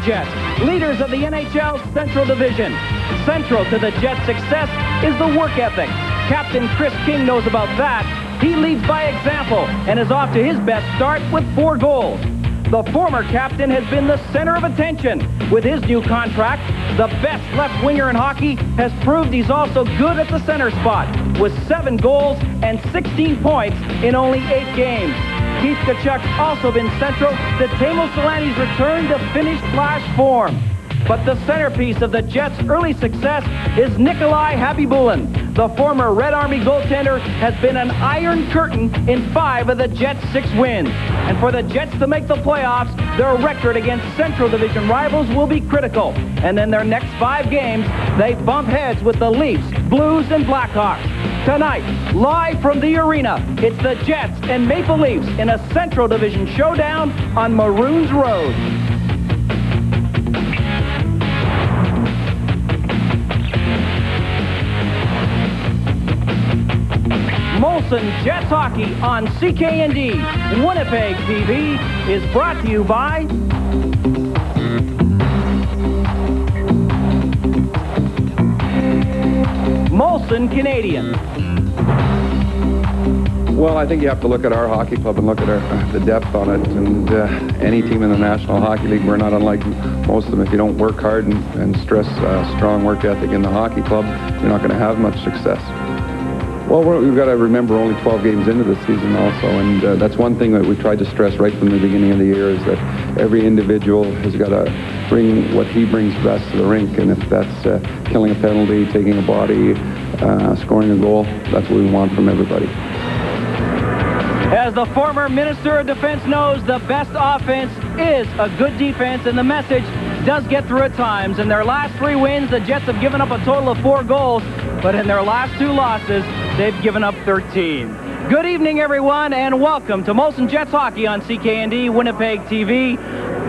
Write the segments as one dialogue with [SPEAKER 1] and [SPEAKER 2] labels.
[SPEAKER 1] Jets, leaders of the NHL Central Division. Central to the Jets' success is the work ethic. Captain Chris King knows about that. He leads by example and is off to his best start with 4 goals. The former captain has been the center of attention. With his new contract, the best left winger in hockey has proved he's also good at the center spot, with 7 goals and 16 points in only 8 games. Keith Tkachuk's also been central to Teemu Selanne's return to Finnish flash form. But the centerpiece of the Jets' early success is Nikolai Habibulin. The former Red Army goaltender has been an iron curtain in 5 of the Jets' 6 wins. And for the Jets to make the playoffs, their record against Central Division rivals will be critical. And in their next 5 games, they bump heads with the Leafs, Blues, and Blackhawks. Tonight, live from the arena, it's the Jets and Maple Leafs in a Central Division showdown on Maroons Road. Molson Jets Hockey on CKND Winnipeg TV is brought to you by Molson Canadian.
[SPEAKER 2] Well, I think you have to look at our hockey club and look at the depth on it. And any team in the National Hockey League, we're not unlike most of them. If you don't work hard and stress strong work ethic in the hockey club, you're not going to have much success. Well, we've got to remember only 12 games into the season also, and that's one thing that we tried to stress right from the beginning of the year is that every individual has got to bring what he brings best to the rink, and if that's killing a penalty, taking a body, scoring a goal, that's what we want from everybody.
[SPEAKER 1] As the former Minister of Defense knows, the best offense is a good defense, and the message does get through at times. In their last 3 wins, the Jets have given up a total of 4 goals, but in their last 2 losses, they've given up 13. Good evening, everyone, and welcome to Molson Jets Hockey on CKND Winnipeg TV.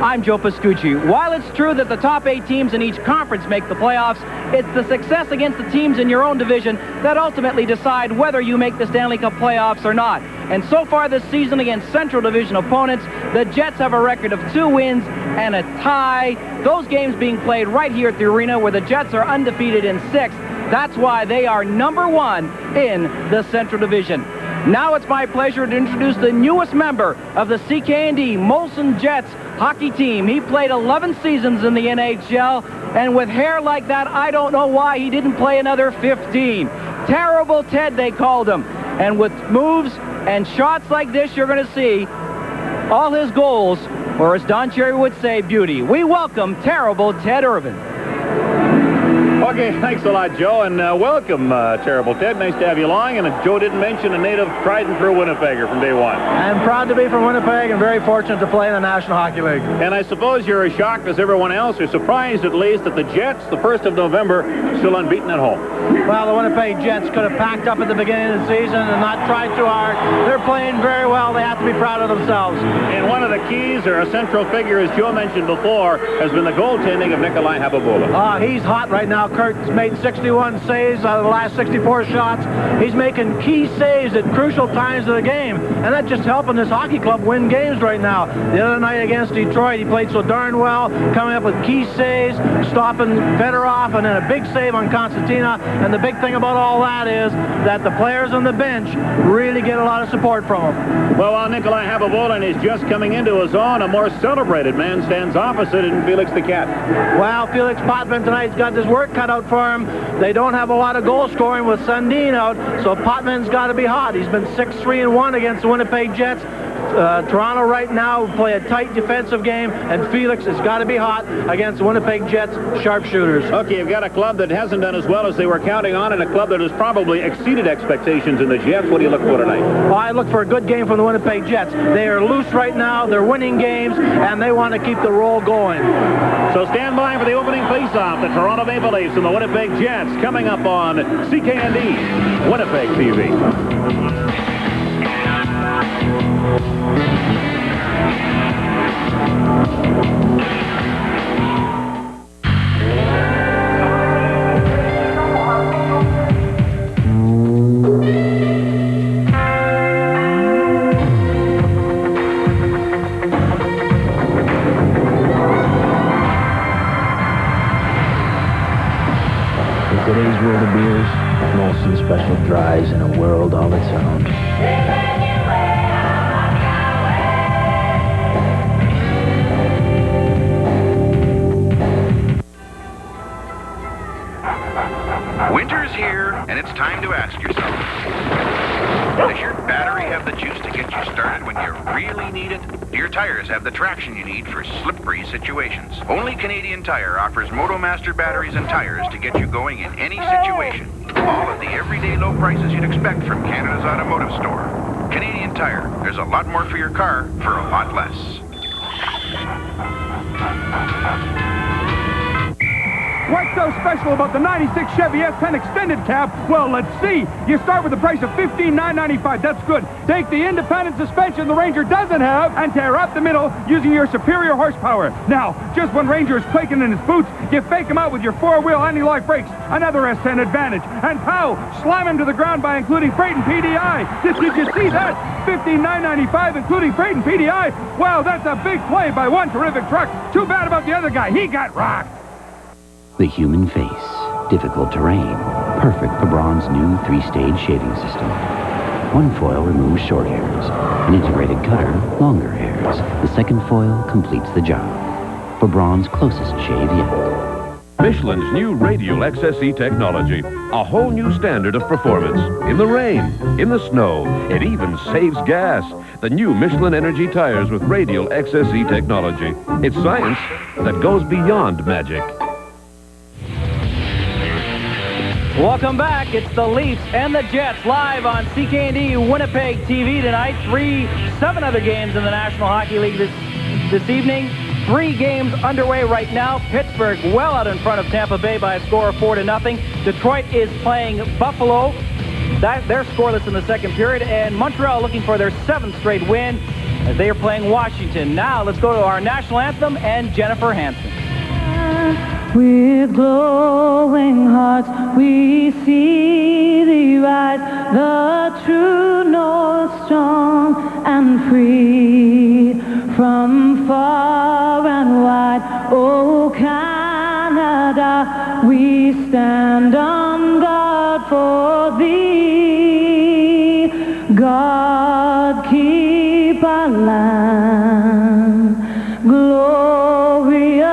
[SPEAKER 1] I'm Joe Pascucci. While it's true that the top 8 teams in each conference make the playoffs, it's the success against the teams in your own division that ultimately decide whether you make the Stanley Cup playoffs or not. And so far this season against Central Division opponents, the Jets have a record of 2 wins and a tie. Those games being played right here at the arena where the Jets are undefeated in 6. That's why they are number 1 in the Central Division. Now it's my pleasure to introduce the newest member of the CKND Molson Jets hockey team. He played 11 seasons in the NHL, and with hair like that, I don't know why he didn't play another 15. Terrible Ted, they called him. And with moves and shots like this, you're going to see all his goals, or as Don Cherry would say, beauty. We welcome Terrible Ted Irvin.
[SPEAKER 3] Okay, thanks a lot, Joe, and welcome, Terrible Ted. Nice to have you along. And Joe didn't mention a native tried and true Winnipegger from day one.
[SPEAKER 4] I'm proud to be from Winnipeg and very fortunate to play in the National Hockey League.
[SPEAKER 3] And I suppose you're as shocked as everyone else, or surprised at least, that the Jets, the 1st of November, still unbeaten at home.
[SPEAKER 4] Well, the Winnipeg Jets could have packed up at the beginning of the season and not tried too hard. They're playing very well. They have to be proud of themselves.
[SPEAKER 3] And one of the keys, or a central figure, as Joe mentioned before, has been the goaltending of Nikolai Habibulin.
[SPEAKER 4] He's hot right now. Kurt's made 61 saves out of the last 64 shots. He's making key saves at crucial times of the game, and that's just helping this hockey club win games right now. The other night against Detroit, he played so darn well, coming up with key saves, stopping Fedorov, and then a big save on Constantina. And the big thing about all that is that the players on the bench really get a lot of support from him.
[SPEAKER 3] Well, while Nikolai Habibulin is just coming into his own, a more celebrated man stands opposite in Felix the Cat.
[SPEAKER 4] Well, Felix Potvin tonight's got his work cut out for him. They don't have a lot of goal scoring with Sundin out, so Potman's got to be hot. He's been 6-3-1 against the Winnipeg Jets. Toronto right now play a tight defensive game, and Felix has got to be hot against the Winnipeg Jets sharpshooters.
[SPEAKER 3] Okay, you've got a club that hasn't done as well as they were counting on, and a club that has probably exceeded expectations in the Jets. What do you look for tonight?
[SPEAKER 4] Well, I look for a good game from the Winnipeg Jets. They are loose right now. They're winning games, and they want to keep the roll going.
[SPEAKER 3] So stand by for the opening face-off. The Toronto Maple Leafs and the Winnipeg Jets coming up on CKND Winnipeg TV.
[SPEAKER 5] Today's world of beers, Molson Special Dries in a world all its own.
[SPEAKER 6] Winter's here, and it's time to ask yourself, does your battery have the juice to get you started when you really need it? Do your tires have the traction you need for slippery situations? Only Canadian Tire offers MotoMaster batteries and tires to get you going in any situation. All at the everyday low prices you'd expect from Canada's automotive store. Canadian Tire. There's a lot more for your car for a lot less.
[SPEAKER 7] What's so special about the 96 Chevy S10 Extended Cab? Well, let's see. You start with a price of $15,995. That's good. Take the independent suspension the Ranger doesn't have and tear up the middle using your superior horsepower. Now, just when Ranger is quaking in his boots, you fake him out with your four-wheel anti-lock brakes. Another S10 advantage. And pow! Slam him to the ground by including freight and PDI. Did you see that? $15,995 including freight and PDI. Wow, that's a big play by one terrific truck. Too bad about the other guy. He got rocked.
[SPEAKER 8] The human face, difficult terrain, perfect for Braun's new 3-stage shaving system. One foil removes short hairs, an integrated cutter, longer hairs. The second foil completes the job for Braun's closest shave yet.
[SPEAKER 9] Michelin's new Radial XSE technology, a whole new standard of performance. In the rain, in the snow, it even saves gas. The new Michelin Energy tires with Radial XSE technology. It's science that goes beyond magic.
[SPEAKER 1] Welcome back. It's the Leafs and the Jets live on CKND Winnipeg TV tonight. 7 other games in the National Hockey League this evening. 3 games underway right now. Pittsburgh well out in front of Tampa Bay by a score of 4-0. Detroit is playing Buffalo. They're scoreless in the second period. And Montreal looking for their 7th straight win as they are playing Washington. Now let's go to our national anthem and Jennifer Hansen.
[SPEAKER 10] With glowing hearts we see thee rise, the true north, strong and free. From far and wide, oh Canada, we stand on guard for thee. God keep our land glorious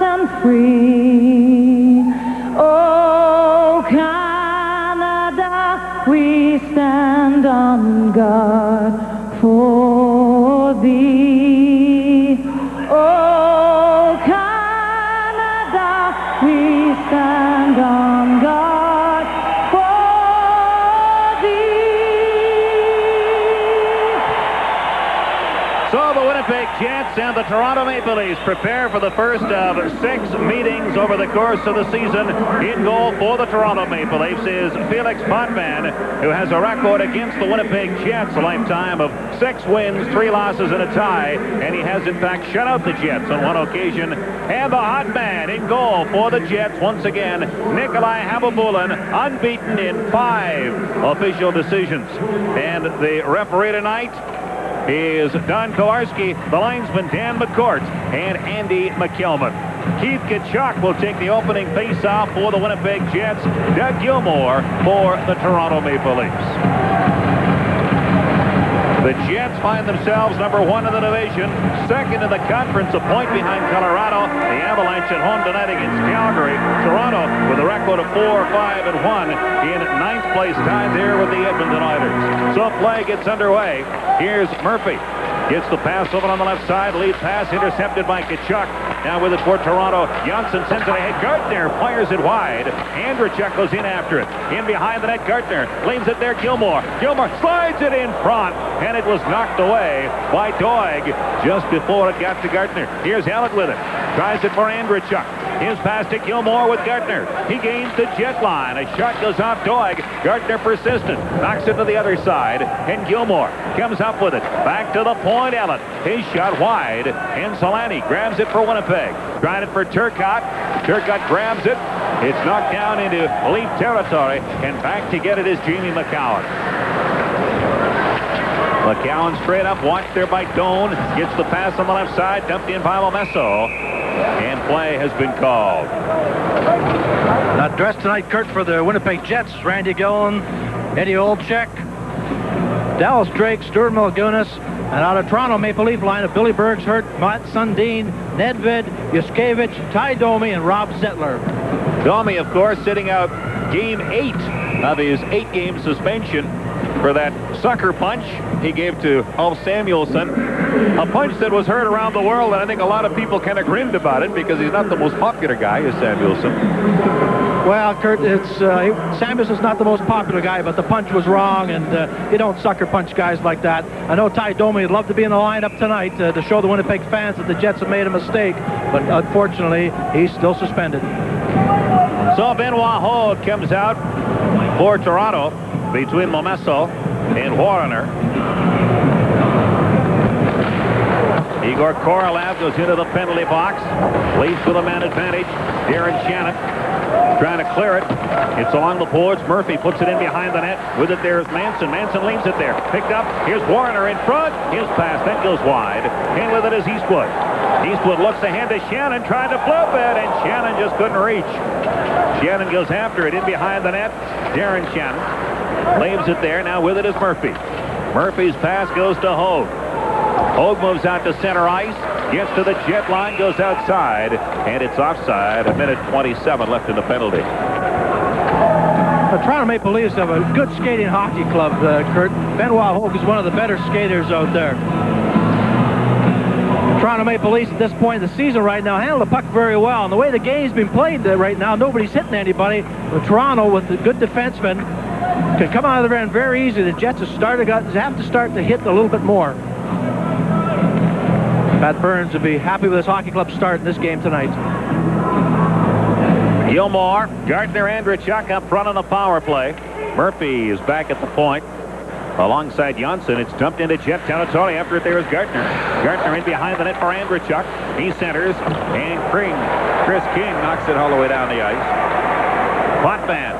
[SPEAKER 10] and free. Oh Canada, we stand on guard for thee. Oh Canada, we stand on guard for thee.
[SPEAKER 3] So the Winnipeg Jets and the Toronto Maple Leafs prepare for the first of 6 meetings over the course of the season. In goal for the Toronto Maple Leafs is Felix Potvin, who has a record against the Winnipeg Jets, a lifetime of 6 wins, 3 losses, and a tie. And he has, in fact, shut out the Jets on one occasion. And the hot man in goal for the Jets, once again, Nikolai Habibulin, unbeaten in 5 official decisions. And the referee tonight is Don Kowarski, the linesman Dan McCourt, and Andy McKelman. Keith Tkachuk will take the opening face-off for the Winnipeg Jets. Doug Gilmour for the Toronto Maple Leafs. The Jets find themselves #1 in the division, 2nd in the conference, a point behind Colorado. The Avalanche at home tonight against Calgary. Toronto with a record of 4-5-1 in 9th place, tied there with the Edmonton Oilers. So play gets underway. Here's Murphy. Gets the pass over on the left side. Lead pass intercepted by Tkachuk. Now with it for Toronto. Johnson sends it ahead. Gardner fires it wide. Andrechuk goes in after it. In behind the net, Gardner leaves it there. Gilmour slides it in front, and it was knocked away by Doig just before it got to Gardner. Here's Elliott with it. Tries it for Andrechuk. His pass to Gilmour with Gardner. He gains the jet line. A shot goes off Doig. Gardner persistent. Knocks it to the other side. And Gilmour comes up with it. Back to the point, Elliott. His shot wide. And Solani grabs it for Winnipeg. Trying it for Turcotte. Turcotte grabs it. It's knocked down into Leaf territory. And back to get it is Jamie McCowan. McCowan straight up. Watched there by Doan. Gets the pass on the left side. Dumped in by Momesso. and play has been called.
[SPEAKER 4] Now dressed tonight, Kurt, for the Winnipeg Jets, Randy Gillen, Eddie Olczyk, Dallas Drake, Stuart Malgunas, and out of Toronto Maple Leaf line of Billy Bergshurt, Matt Sundin, Nedved, Yuskevich, Ty Domi, and Rob Zettler.
[SPEAKER 3] Domi, of course, sitting out game 8 of his 8-game suspension for that sucker punch he gave to Ulf Samuelsson. A punch that was heard around the world, and I think a lot of people kind of grinned about it because he's not the most popular guy, is Samuelsson.
[SPEAKER 4] Well, Kurt, Samuelson's not the most popular guy, but the punch was wrong, and you don't sucker punch guys like that. I know Ty Domi would love to be in the lineup tonight to show the Winnipeg fans that the Jets have made a mistake, but unfortunately, he's still suspended.
[SPEAKER 3] So Benoit Hogue comes out for Toronto between Momesso and Warner. Igor Korolev goes into the penalty box, leads with a man advantage. Darren Shannon trying to clear it. It's along the boards. Murphy puts it in behind the net. With it there's Manson. Manson leaves it there. Picked up. Here's Warner in front. His pass that goes wide. And with it is Eastwood. Eastwood looks ahead to Shannon, trying to flip it, and Shannon just couldn't reach. Shannon goes after it in behind the net. Darren Shannon leaves it there. Now with it is Murphy. Murphy's pass goes to Hogue. Hogue moves out to center ice, gets to the jet line, goes outside, and it's offside. 1:27 left in the penalty.
[SPEAKER 4] The Toronto Maple Leafs have a good skating hockey club, Kurt. Benoit Hogue is one of the better skaters out there. The Toronto Maple Leafs at this point in the season right now handle the puck very well. And the way the game's been played right now, nobody's hitting anybody. But Toronto, with the good defensemen, can come out of the end very easy. The Jets have to start to hit a little bit more. Pat Burns will be happy with his hockey club start in this game tonight.
[SPEAKER 3] Gilmore, Gardner, Andrechuk up front on the power play. Murphy is back at the point. Alongside Janssen, it's dumped into Jet territory. After it, there is Gardner. Gardner in behind the net for Andrechuk. He centers, and Chris King knocks it all the way down the ice. Potvin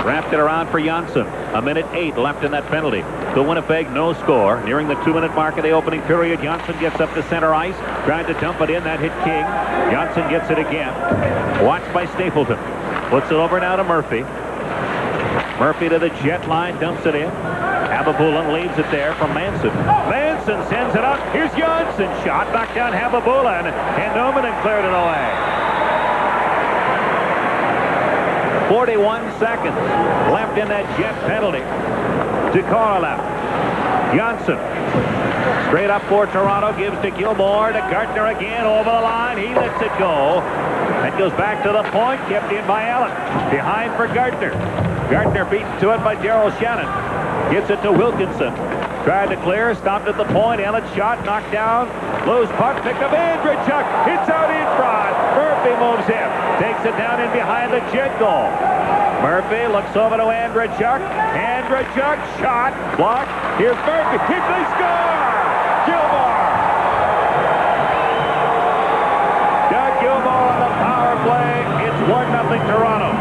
[SPEAKER 3] wrapped it around for Janssen. 1:08 left in that penalty. So Winnipeg, no score. Nearing the 2-minute mark of the opening period, Janssen gets up to center ice, trying to dump it in. That hit King. Janssen gets it again. Watched by Stapleton. Puts it over now to Murphy. Murphy to the jet line, dumps it in. Hababulin leaves it there from Manson. Manson sends it up. Here's Janssen. Shot back down Hababulin, and Nomanen cleared it away. 41 seconds left in that Jet penalty. To Korolev. Janssen. Straight up for Toronto. Gives to Gilmore. To Gardner again. Over the line. He lets it go. That goes back to the point. Kept in by Allen. Behind for Gardner. Gardner beaten to it by Daryl Shannon. Gets it to Wilkinson. Tried to clear. Stopped at the point. Allen shot. Knocked down. Loose puck. Picked up Andrechuk. It's out in front. Murphy moves in. Takes it down in behind the Jet goal. Murphy looks over to Andrechuk. Andrechuk shot. Blocked. Here's Murphy. They score! Gilmore! Doug Gilmore on the power play. It's 1-0 Toronto.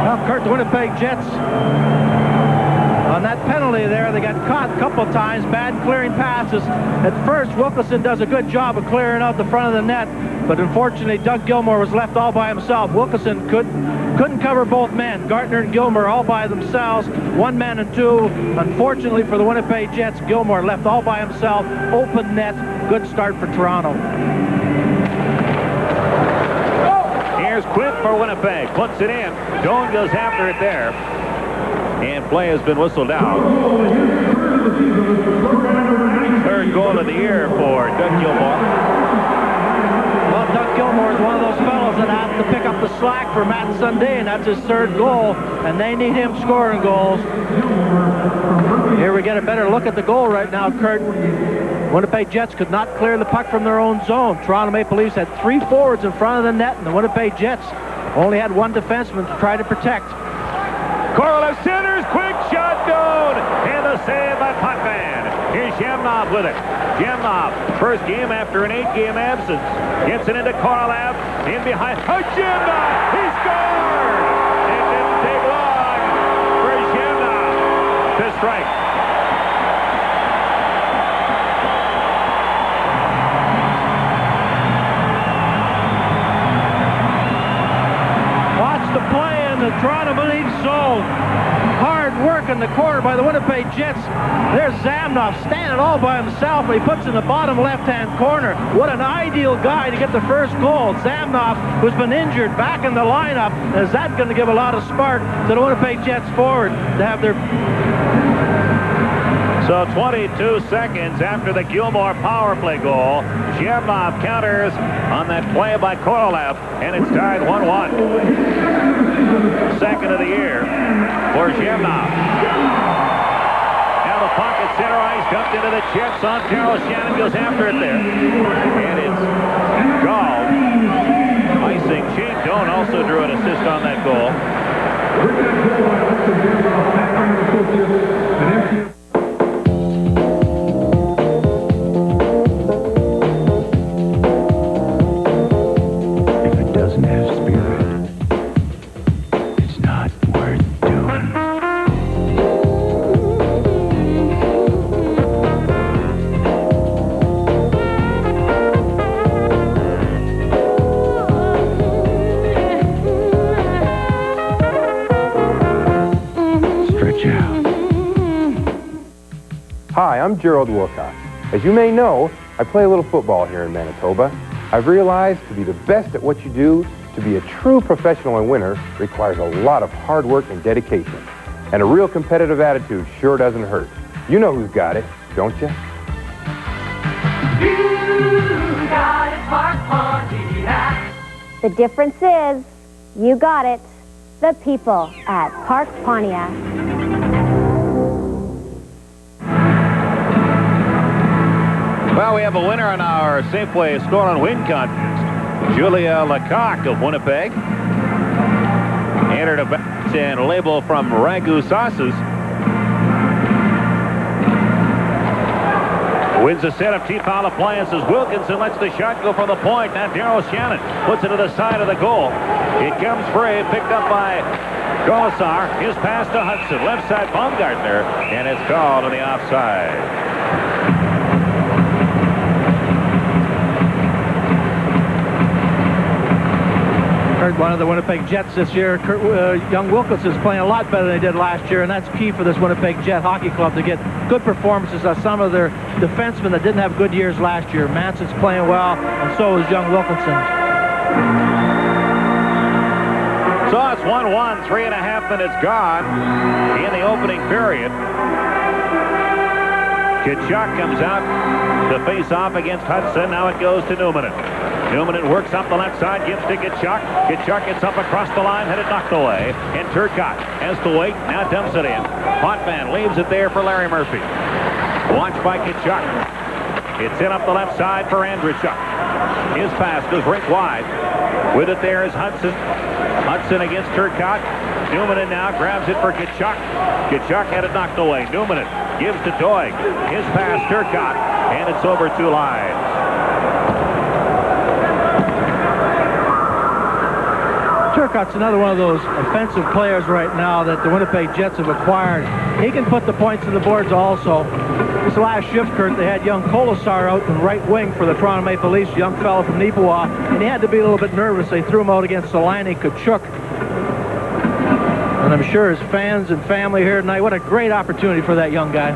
[SPEAKER 4] Well, Kurt, the Winnipeg Jets, on that penalty there, they got caught a couple of times. Bad clearing passes. At first, Wilkinson does a good job of clearing out the front of the net, but unfortunately, Doug Gilmore was left all by himself. Wilkinson couldn't cover both men. Gardner and Gilmore all by themselves. 1 man and 2. Unfortunately for the Winnipeg Jets, Gilmore left all by himself. Open net. Good start for Toronto.
[SPEAKER 3] Here's Quint for Winnipeg. Puts it in. Doan goes after it there. And play has been whistled out. Third goal of the year for Doug Gilmore.
[SPEAKER 4] Well, Doug Gilmore is one of those fellows that has to pick up the slack for Matt Sundin. That's his 3rd goal, and they need him scoring goals. Here we get a better look at the goal right now, Kurt. Winnipeg Jets could not clear the puck from their own zone. Toronto Maple Leafs had 3 forwards in front of the net, and the Winnipeg Jets only had 1 defenseman to try to protect.
[SPEAKER 3] Korolev centers, quick shot down, and the save by Potvin. Here's Yamnov with it. Yamnov, first game after an 8-game absence. Gets it into Korolev, in behind. Oh, Yamnov, he scored! It didn't take long for Yamnov to strike.
[SPEAKER 4] in the corner by the Winnipeg Jets. There's Zamnoff standing all by himself, and he puts in the bottom left-hand corner. What an ideal guy to get the first goal. Zamnoff, who's been injured, back in the lineup. Is that going to give a lot of spark to the Winnipeg Jets forward to have their...
[SPEAKER 3] So 22 seconds after the Gilmore power play goal, Zhevnov counters on that play by Korolev, and it's tied 1-1. Second of the year for Zhevnov. Now the puck at center ice, dumped into the Jets on Carol Shannon, goes after it there. And it's Gall. Icing. Shane Doan also drew an assist on that goal.
[SPEAKER 11] Hi, I'm Gerald Wilcox. As you may know, I play a little football here in Manitoba. I've realized to be the best at what you do, to be a true professional and winner, requires a lot of hard work and dedication. And a real competitive attitude sure doesn't hurt. You know who's got it, don't you?
[SPEAKER 10] You got it, Park Pontiac. The difference is, you got it, the people at Park Pontiac.
[SPEAKER 3] Well, we have a winner in our Safeway Score and Win contest. Julia Lecoq of Winnipeg entered a bat and label from Ragu Sauces. Wins a set of T-foul appliances. Wilkinson lets the shot go for the point. Now Daryl Shannon puts it to the side of the goal. It comes free, picked up by Colasar. His pass to Hudson. Left side Baumgartner, and it's called on the offside.
[SPEAKER 4] Heard one of the Winnipeg Jets this year, young Wilkinson's playing a lot better than he did last year, and that's key for this Winnipeg Jet Hockey Club to get good performances of some of their defensemen that didn't have good years last year. Manson's playing well, and so is young Wilkinson.
[SPEAKER 3] So it's 1-1, 3.5 minutes gone in the opening period. Kachuk comes out to face off against Hudson. Now it goes to Newman. Newman works up the left side, gives to Kachuk. Kachuk gets up across the line, had it knocked away. And Turcotte has to wait, now dumps it in. Potvin leaves it there for Larry Murphy. Watched by Kachuk. It's in up the left side for Andrichuk. His pass goes rink wide. With it there is Hudson. Hudson against Turcotte. Newman now grabs it for Kachuk. Kachuk had it knocked away. Newman gives to Doig. His pass, Turcotte, and it's over two lines.
[SPEAKER 4] Turcotte's another one of those offensive players right now that the Winnipeg Jets have acquired. He can put the points on the boards also. This last shift, Kurt, they had young Colasar out in right wing for the Toronto Maple Leafs, young fellow from Neepawa, and he had to be a little bit nervous. They threw him out against Solani Kachuk. And I'm sure his fans and family here tonight, what a great opportunity for that young guy.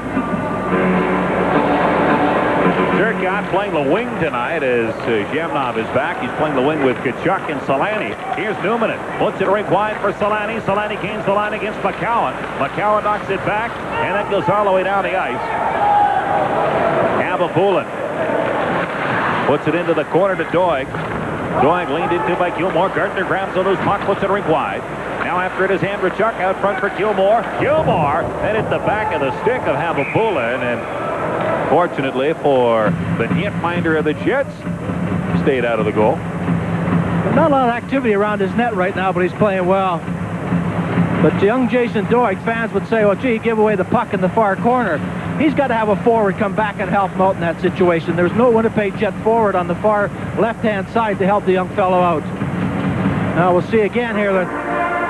[SPEAKER 3] Turcotte playing the wing tonight as Zhevnov is back. He's playing the wing with Kachuk and Solani. Here's Newman. Puts it rink wide for Solani. Solani gains the line against McCowan. McCowan knocks it back, and that goes all the way down the ice. Abapulin puts it into the corner to Doig. Doig leaned into by Gilmore. Gardner grabs the loose puck, puts it rink wide. Now after it is Andrichuk out front for Gilmore. Gilmore then hit the back of the stick of Abapulin, and fortunately for the netminder of the Jets, stayed out of the goal.
[SPEAKER 4] Not a lot of activity around his net right now, but he's playing well. But young Jason Doig, fans would say, well, gee, he gave away the puck in the far corner. He's got to have a forward come back and help him out in that situation. There's no Winnipeg Jet forward on the far left-hand side to help the young fellow out. Now we'll see again here that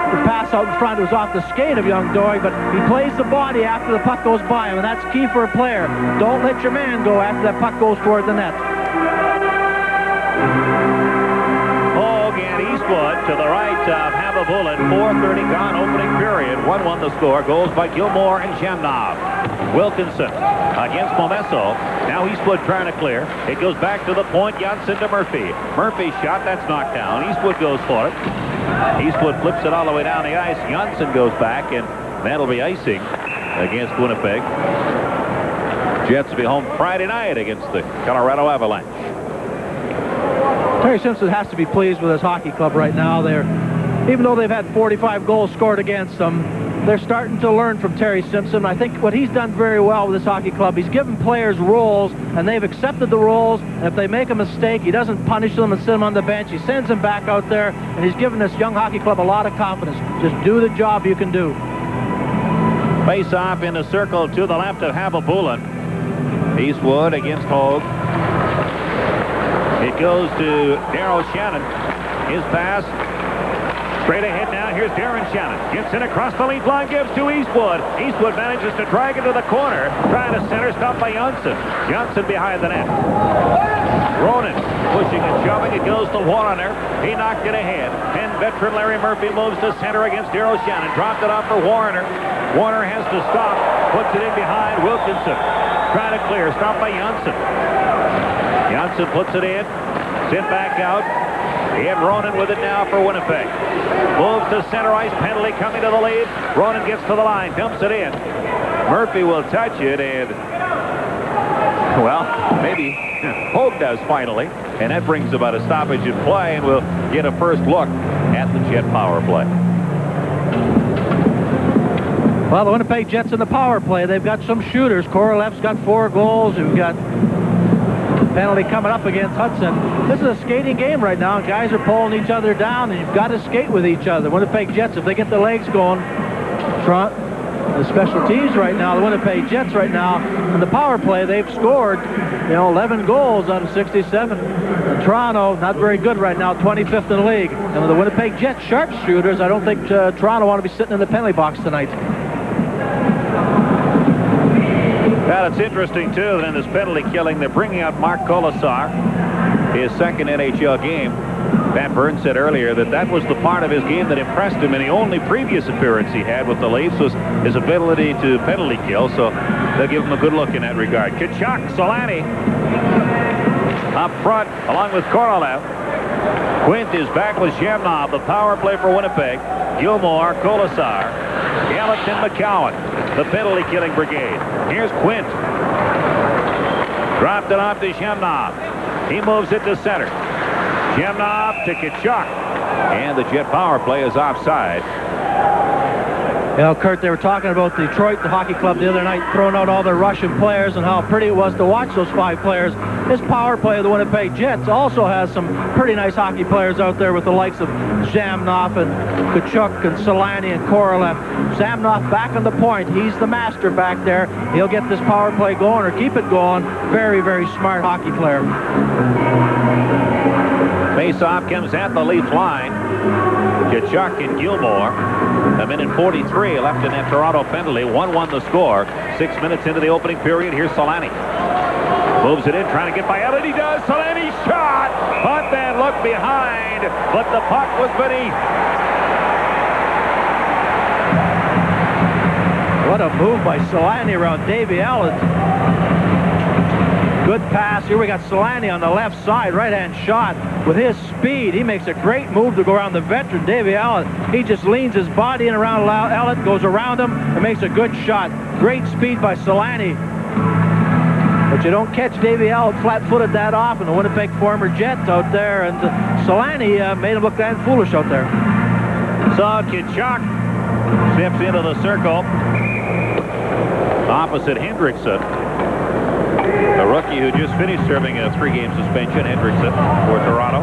[SPEAKER 4] the pass out in front was off the skate of young Doig, but he plays the body after the puck goes by him, and that's key for a player. Don't let your man go after that puck goes toward the net.
[SPEAKER 3] Hogue and Eastwood to the right of Hababulin. 4:30 gone, opening period. 1-1 the score. Goals by Gilmore and Shamnov. Wilkinson against Momesso. Now Eastwood trying to clear. It goes back to the point. Janssen to Murphy. Murphy's shot, that's knocked down. Eastwood goes for it. Eastwood flips it all the way down the ice. Janssen goes back, and that'll be icing against Winnipeg. Jets will be home Friday night against the Colorado Avalanche.
[SPEAKER 4] Terry Simpson has to be pleased with his hockey club right now. Even though they've had 45 goals scored against them, they're starting to learn from Terry Simpson. I think what he's done very well with this hockey club, he's given players roles, and they've accepted the roles. And if they make a mistake, he doesn't punish them and sit them on the bench. He sends them back out there, and he's given this young hockey club a lot of confidence. Just do the job you can do.
[SPEAKER 3] Face off in a circle to the left of Hababulin. Eastwood against Hogue. It goes to Darryl Shannon. His pass. Straight ahead now, here's Darren Shannon. Gets in across the lead line, gives to Eastwood. Eastwood manages to drag it to the corner. Trying to center, stopped by Janssen. Janssen behind the net. Ronan pushing and shoving. It goes to Warner. He knocked it ahead. And veteran Larry Murphy moves to center against Darryl Shannon. Dropped it off for Warner. Warner has to stop. Puts it in behind Wilkinson. Trying to clear. Stopped by Janssen. Janssen puts it in. Sent back out. And Ronan with it now for Winnipeg. Moves to center ice. Penalty coming to the lead. Ronan gets to the line. Dumps it in. Murphy will touch it, and, well, maybe Hogue does finally. And that brings about a stoppage in play, and we'll get a first look at the Jet power play.
[SPEAKER 4] Well, the Winnipeg Jets in the power play, they've got some shooters. Korolev's got 4 goals. We've got penalty coming up against Hudson. This is a skating game right now. Guys are pulling each other down, and you've got to skate with each other. Winnipeg Jets, if they get the legs going, the special teams right now, the Winnipeg Jets right now, in the power play, they've scored, 11 goals out of 67. And Toronto, not very good right now, 25th in the league. And with the Winnipeg Jets sharpshooters, I don't think Toronto want to be sitting in the penalty box tonight.
[SPEAKER 3] Well, it's interesting, too, that in this penalty killing, they're bringing out Mark Colasar, his second NHL game. Pat Burns said earlier that that was the part of his game that impressed him, and the only previous appearance he had with the Leafs was his ability to penalty kill, so they'll give him a good look in that regard. Tkachuk, Solani up front, along with Korolev. Quint is back with Shamnov. The power play for Winnipeg. Gilmore, Colasar, Gallatin, McCowan. The penalty-killing brigade. Here's Quint. Dropped it off to Shamnov. He moves it to center. Shamnov to Tkachuk. And the Jet power play is offside.
[SPEAKER 4] Kurt, they were talking about Detroit, the hockey club, the other night, throwing out all their Russian players and how pretty it was to watch those 5 players. This power play of the Winnipeg Jets also has some pretty nice hockey players out there with the likes of Shamnov and Tkachuk and Solani and Korolev. Shamnov back on the point. He's the master back there. He'll get this power play going or keep it going. Very, very smart hockey player.
[SPEAKER 3] Face-off comes at the Leaf line. Tkachuk and Gilmore. A minute 43 left in that Toronto penalty. 1-1 the score. 6 minutes into the opening period. Here's Solani. Moves it in, trying to get by Elliott. He does. Solani shot. But then look behind. But the puck was beneath.
[SPEAKER 4] What a move by Solani around Davey Allen. Good pass. Here we got Solani on the left side, right-hand shot. With his speed, he makes a great move to go around the veteran, Davey Allen. He just leans his body in around Allen, goes around him, and makes a good shot. Great speed by Solani. But you don't catch Davey Allen flat-footed that often. The Winnipeg former Jet out there, and Solani made him look damn foolish out there.
[SPEAKER 3] So Tkachuk steps into the circle opposite Hendrickson. The rookie who just finished serving a 3-game suspension, Hendrickson, for Toronto.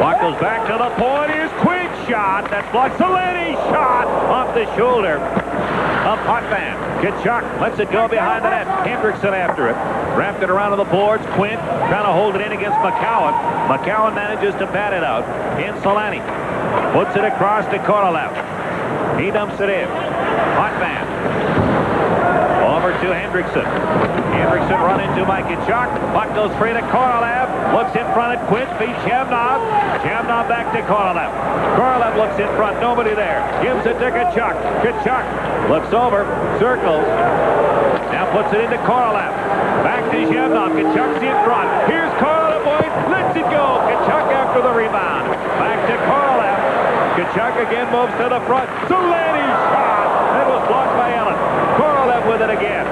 [SPEAKER 3] Puck goes back to the point. Here's Quinn shot. That's blocked. Solani shot off the shoulder of Potvin. Tkachuk lets it go behind the net. Hendrickson after it. Wrapped it around to the boards. Quinn trying to hold it in against McCowan. McCowan manages to bat it out. In Solani. Puts it across to Korolev. He dumps it in. Potvin. Over to Hendrickson. Hendrickson run into by Kachuk. Puck goes free to Korolev. Looks in front at Quint. Beats Shamnov. Shamnov back to Korolev. Korolev looks in front. Nobody there. Gives it to Kachuk. Kachuk looks over. Circles. Now puts it into Korolev. Back to Shamnov. Kachuk's in front. Here's Korolev. Boyd lets it go. Kachuk after the rebound. Back to Korolev. Kachuk again moves to the front. Solani shot. That was blocked by Allen. Korolev with it again.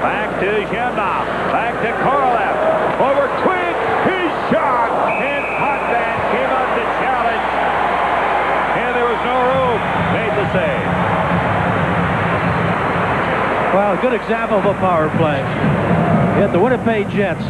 [SPEAKER 3] Back to Shamnov. Back to Korolev. Over Quint. His shot. And Potvin came out to challenge. And there was no room. Made the save.
[SPEAKER 4] Well, a good example of a power play. You had the Winnipeg Jets.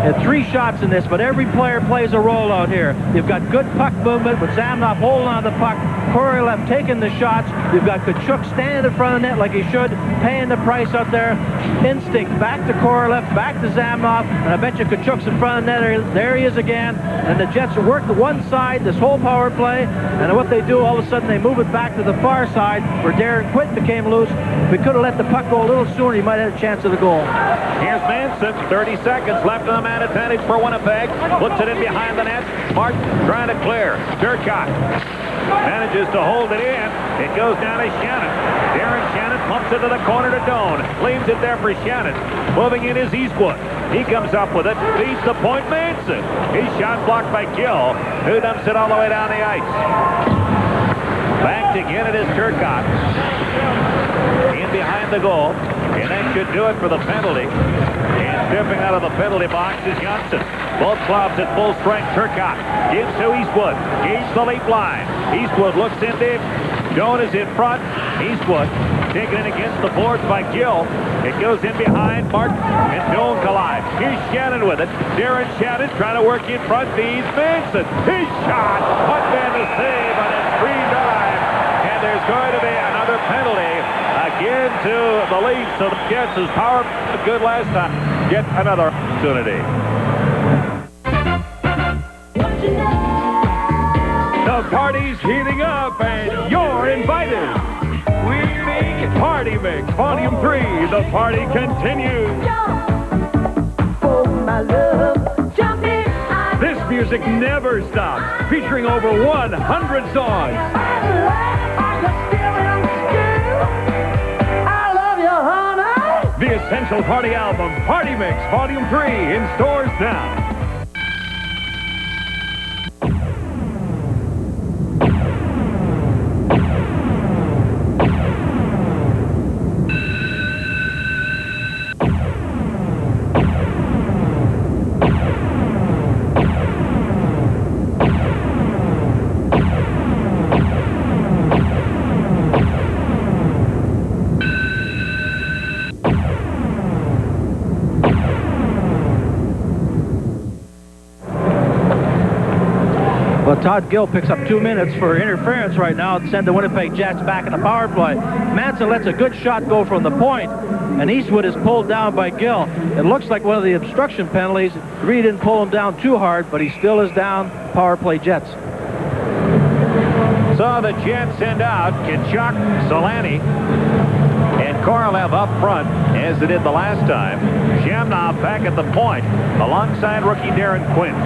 [SPEAKER 4] Had 3 shots in this, but every player plays a role out here. You've got good puck movement with Zamnov holding on the puck. Korolev taking the shots. You've got Kachuk standing in front of the net like he should, paying the price out there. Instinct back to Korolev, back to Zamnov, and I bet you Kachuk's in front of the net. There he is again. And the Jets work the one side this whole power play, and what they do, all of a sudden they move it back to the far side where Darren Quint became loose. If we could have let the puck go a little sooner, he might have had a chance at a goal.
[SPEAKER 3] Here's Manson. 30 seconds left in the man advantage for Winnipeg. Puts it in behind the net. Martin trying to clear. Turcotte manages to hold it in. It goes down to Shannon. Darren Shannon pumps it to the corner to Doan. Leaves it there for Shannon. Moving in is Eastwood. He comes up with it. Beats the point. Manson. His shot blocked by Gill, who dumps it all the way down the ice. Back again it is Turcotte. In behind the goal. And that should do it for the penalty. And stepping out of the penalty box is Johnson. Both clubs at full strength. Turcotte gives to Eastwood. Gauge the late line. Eastwood looks into him. Doan is in front. Eastwood taken in against the boards by Gill. It goes in behind. Martin and Doan collide. Here's Shannon with it. Darren Shannon trying to work in front. Feeds Manson. His shot. Potvin to save on a free dive. And there's going to be another penalty again to the Leafs. So the Jets' power good last time. Get another opportunity.
[SPEAKER 7] The party's heating up, and you're invited. We make Party Mix Volume 3. The party continues. This music never stops, featuring over 100 songs. The Essential Party Album, Party Mix Volume 3, in stores now.
[SPEAKER 4] Well, Todd Gill picks up 2 minutes for interference right now to send the Winnipeg Jets back in the power play. Manson lets a good shot go from the point, and Eastwood is pulled down by Gill. It looks like one of the obstruction penalties. Reed didn't pull him down too hard, but he still is down. Power play Jets.
[SPEAKER 3] So the Jets send out Kachuk, Solani, and Korolev up front, as they did the last time. Shamnov back at the point, alongside rookie Darren Quint.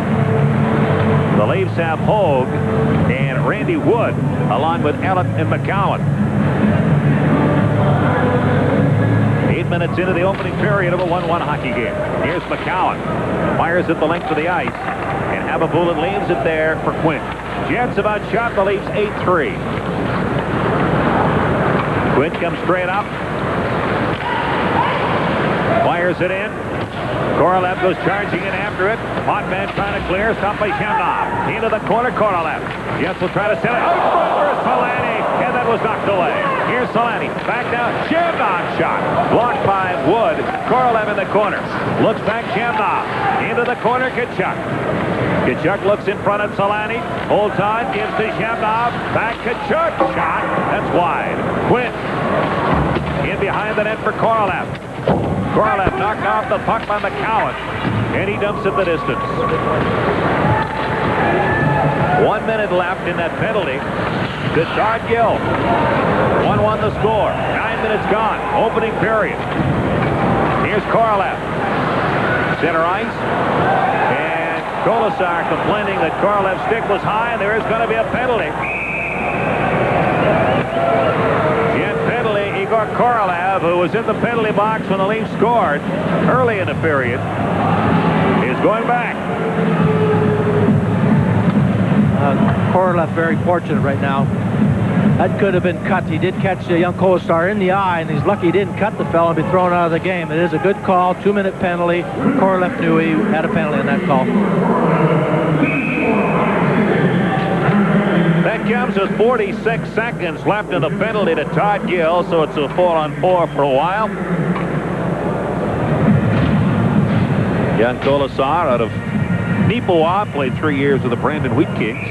[SPEAKER 3] The Leafs have Hogue and Randy Wood, along with Ellett and McCowan. 8 minutes into the opening period of a 1-1 hockey game. Here's McCowan. Fires at the length of the ice, and Habibulin leaves it there for Quint. Jets have outshot the Leafs 8-3. Quint comes straight up. Fires it in. Korolev goes charging in after it. Potvin trying to clear. Stopped by Shamnov. Into the corner, Korolev. Jets will try to send it out front for Solani, and that was knocked away. Here's Solani. Back down. Shamnov shot. Blocked by Wood. Korolev in the corner. Looks back, Shamnov. Into the corner, Kachuk. Kachuk looks in front of Solani. Holds on. Gives to Shamnov. Back, Kachuk. Shot. That's wide. Quint. In behind the net for Korolev. Korolev knocked off the puck by McCowan, and he dumps it the distance. 1 minute left in that penalty to Todd Gill. 1-1 the score. 9 5 minutes gone. Opening period. Here's Korolev. Center ice. And Kolasar complaining that Korolev's stick was high, and there is going to be a penalty. Jet penalty. Igor Korolev, who was in the penalty box when the Leafs scored early in the period, is going back.
[SPEAKER 4] Korolev very fortunate right now. That could have been cut. He did catch young Kolasar in the eye, and he's lucky he didn't cut the fellow and be thrown out of the game. It is a good call, 2-minute penalty. Korolev knew he had a penalty on that call.
[SPEAKER 3] That comes with 46 seconds left in the penalty to Todd Gill, so it's a 4-on-4 for a while. Young Kolasar out of Nipawa, played 3 years with the Brandon Wheat Kings.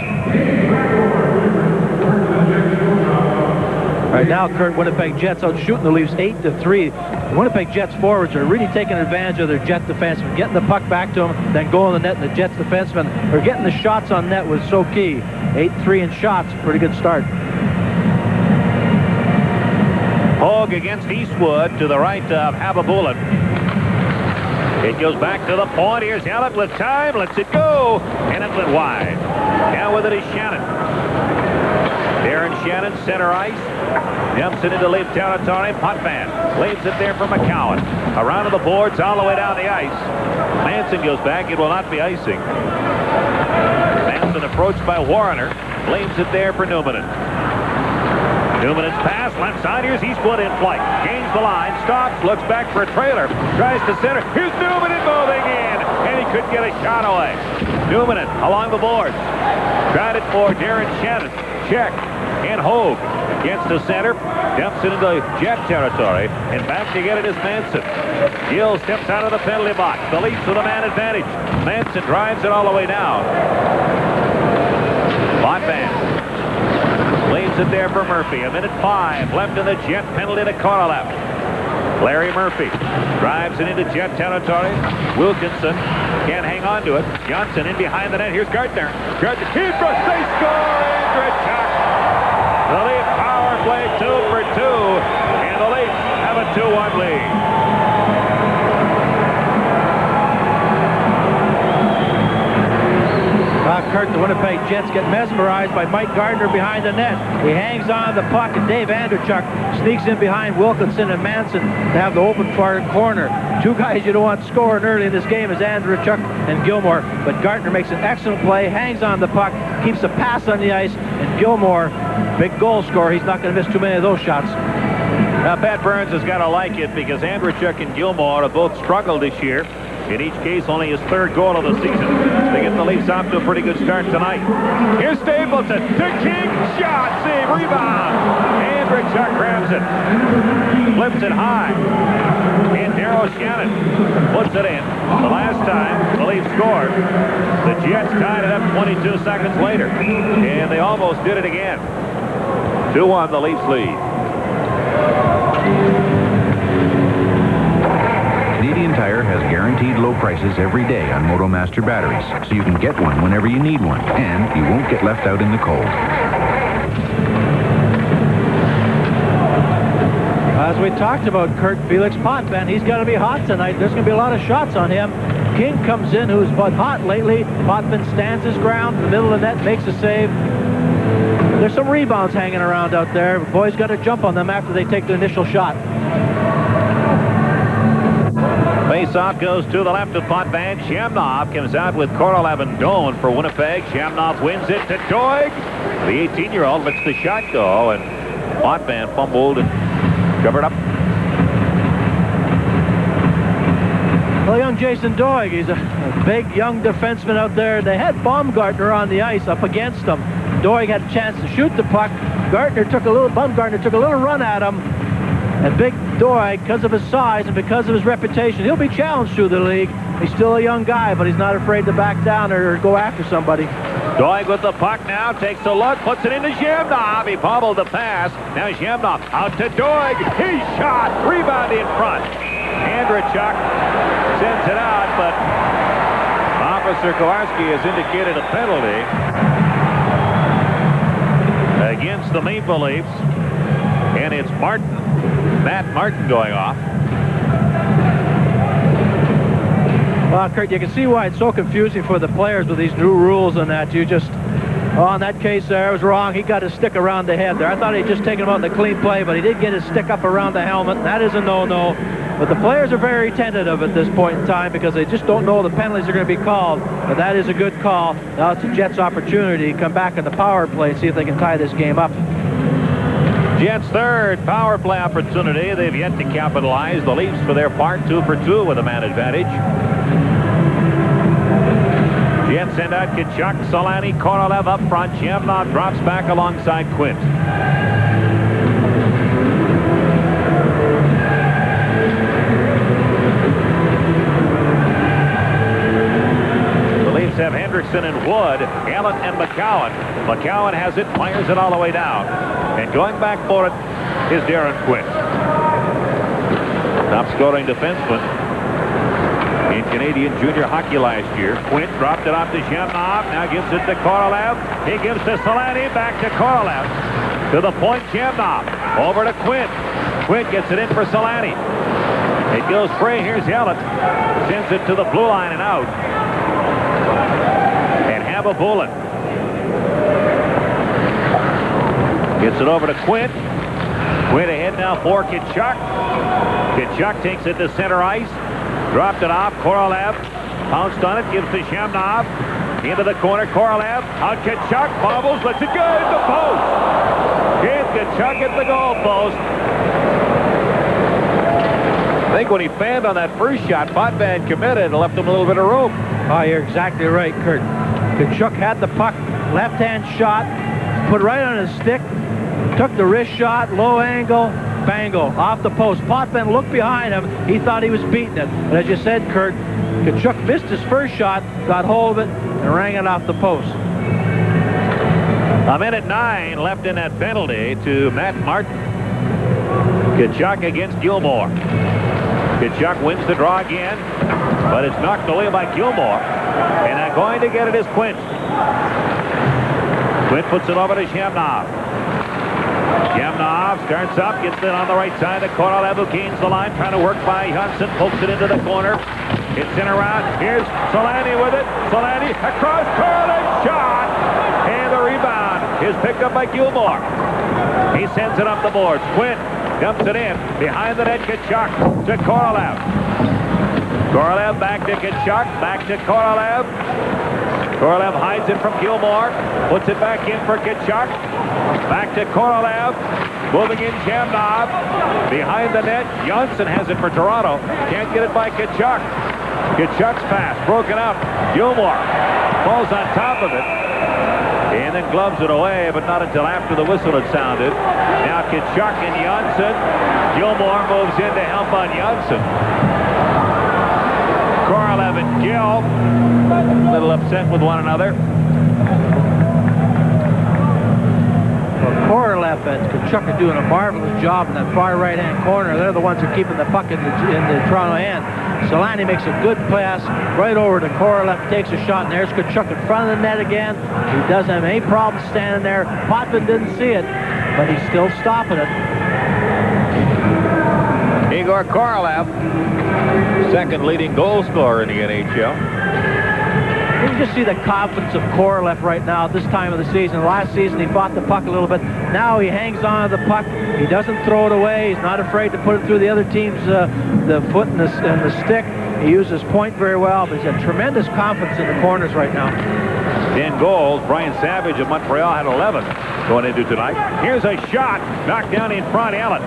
[SPEAKER 4] Right now, Kurt, Winnipeg Jets out shooting the Leafs 8-3. The Winnipeg Jets forwards are really taking advantage of their Jet defensemen, getting the puck back to them, then going to the net, and the Jets defensemen are getting the shots on net was so key. 8-3 in shots, pretty good start.
[SPEAKER 3] Hogue against Eastwood to the right of Hababulin. It goes back to the point. Here's Hallett with time. Lets it go. And it went wide. Now with it is Shannon. Darren Shannon, center ice. Dumps it into Leaf territory. Potvin leaves it there for McCowan. Around to the boards all the way down the ice. Manson goes back. It will not be icing. Manson approached by Warner. Leaves it there for Newman. Newman's pass, left side. Here's Eastwood in flight. Gains the line, stops, looks back for a trailer. Tries to center. Here's Newman moving in. And he couldn't get a shot away. Newman along the boards. Tried it for Darren Shannon. Check. And Hogue gets to center. Dumps it into Jet territory. And back to get it is Manson. Gill steps out of the penalty box. The Leafs with a man advantage. Manson drives it all the way down. Potvin leaves it there for Murphy. 1:05 left in the Jet penalty to Korolev. Larry Murphy drives it into Jet territory. Wilkinson can't hang on to it. Johnson in behind the net. Here's Gardner. Gardner, they score! Andrechuk. The Leaf power play 2 for 2. And the Leafs have a 2-1 lead.
[SPEAKER 4] Kurt, the Winnipeg Jets get mesmerized by Mike Gardner behind the net. He hangs on the puck, and Dave Andrechuk sneaks in behind Wilkinson and Manson to have the open far corner. Two guys you don't want scoring early in this game is Andrechuk and Gilmore, but Gardner makes an excellent play, hangs on the puck, keeps a pass on the ice, and Gilmore, big goal scorer, he's not going to miss too many of those shots.
[SPEAKER 3] Now, Pat Burns has got to like it because Andrechuk and Gilmore have both struggled this year. In each case, only his 3rd goal of the season. They get the Leafs off to a pretty good start tonight. Here's Stapleton. The King shot. Save. Rebound. Andrechuk grabs it. Flips it high. And Darryl Shannon puts it in. The last time the Leafs scored, the Jets tied it up 22 seconds later. And they almost did it again. 2-1 the Leafs lead.
[SPEAKER 12] Canadian Tire has guaranteed low prices every day on MotoMaster batteries, so you can get one whenever you need one, and you won't get left out in the cold.
[SPEAKER 4] As we talked about, Kurt, Felix Potvin, he's got to be hot tonight. There's going to be a lot of shots on him. King comes in, who's been hot lately. Potvin stands his ground in the middle of the net, makes a save. There's some rebounds hanging around out there. Boys got to jump on them after they take the initial shot.
[SPEAKER 3] Face-off goes to the left of Potvin. Shamnov comes out with Korolev and Doan for Winnipeg. Shamnov wins it to Doig. The 18-year-old lets the shot go, and Potvin fumbled and covered up.
[SPEAKER 4] Well, young Jason Doig, he's a big young defenseman out there. They had Baumgartner on the ice up against him. Doig had a chance to shoot the puck. Baumgartner took a little run at him. And big Doig, because of his size and because of his reputation, he'll be challenged through the league. He's still a young guy, but he's not afraid to back down or go after somebody.
[SPEAKER 3] Doig with the puck now, takes a look, puts it into Shamnov. He fumbled the pass. Now Shamnov out to Doig. He shot. Rebound in front. Andrechuk sends it out, but Officer Kowarski has indicated a penalty against the Maple Leafs. And it's Martin Matt Martin going off.
[SPEAKER 4] Well, Kurt, you can see why it's so confusing for the players with these new rules and that. You just, oh, in that case there, I was wrong. He got his stick around the head there. I thought he'd just taken him out in the clean play, but he did get his stick up around the helmet. That is a no-no. But the players are very tentative at this point in time because they just don't know the penalties are going to be called. But that is a good call. Now it's the Jets' opportunity to come back in the power play and see if they can tie this game up.
[SPEAKER 3] Jets' third power play opportunity. They've yet to capitalize. The Leafs, for their part, 2 for 2 with a man advantage. Jets send out Tkachuk, Solani, Korolev up front. Shamnov drops back alongside Quint. Have Hendrickson and Wood, Allen and McCowan. McCowan has it, fires it all the way down. And going back for it is Darren Quint. Top scoring defenseman in Canadian junior hockey last year. Quint dropped it off to Shamnov, now gives it to Korolev. He gives to Solani, back to Korolev. To the point, Shamnov. Over to Quint. Quint gets it in for Solani. It goes free, here's Allen. Sends it to the blue line and out. Bullet gets it over to Quint. Quint ahead now for Tkachuk. Tkachuk takes it to center ice. Dropped it off. Korolev pounced on it. Gives to Shamnov. Into the corner. Korolev. Out Tkachuk. Bobbles. Lets it go. At the post. Tkachuk at the goal post. I think when he fanned on that first shot, Potvin committed and left him a little bit of room.
[SPEAKER 4] Oh, you're exactly right, Kurt. Tkachuk had the puck, left-hand shot, put right on his stick, took the wrist shot, low angle, bangle, off the post. Potvin looked behind him. He thought he was beating it. But as you said, Kurt, Tkachuk missed his first shot, got hold of it, and rang it off the post.
[SPEAKER 3] A minute 9 left in that penalty to Matt Martin. Tkachuk against Gilmore. Tkachuk wins the draw again, but it's knocked away by Gilmore. And they're going to get it is Quint. Quint puts it over to Shamnov. Shamnov starts up, gets it on the right side. The Korolev who gains the line, trying to work by Johnson, pokes it into the corner. It's in around. Here's Solani with it. Solani across, Korolev shot! And the rebound is picked up by Gilmore. He sends it up the boards. Quint dumps it in. Behind the net, Tkachuk to Korolev. Korolev back to Tkachuk, back to Korolev. Korolev hides it from Gilmore, puts it back in for Tkachuk. Back to Korolev, moving in Shamnov. Behind the net, Johnson has it for Toronto. Can't get it by Tkachuk. Tkachuk's pass, broken up. Gilmore falls on top of it. And then gloves it away, but not until after the whistle had sounded. Now Tkachuk and Johnson. Gilmore moves in to help on Johnson. Korolev and Gill, a little upset with one another.
[SPEAKER 4] Well, Korolev and Tkachuk are doing a marvelous job in that far right-hand corner. They're the ones that are keeping the puck in the Toronto end. Solani makes a good pass right over to Korolev, takes a shot, and there's Tkachuk in front of the net again. He doesn't have any problem standing there. Potvin didn't see it, but he's still stopping it.
[SPEAKER 3] Igor Korolev, second leading goal scorer in the NHL.
[SPEAKER 4] You can just see the confidence of Korolev right now at this time of the season. Last season, he fought the puck a little bit. Now he hangs on to the puck. He doesn't throw it away. He's not afraid to put it through the other team's the foot and the stick. He uses point very well, but he's got tremendous confidence in the corners right now.
[SPEAKER 3] 10 goals. Brian Savage of Montreal had 11 going into tonight. Here's a shot. Knocked down in front, Allen.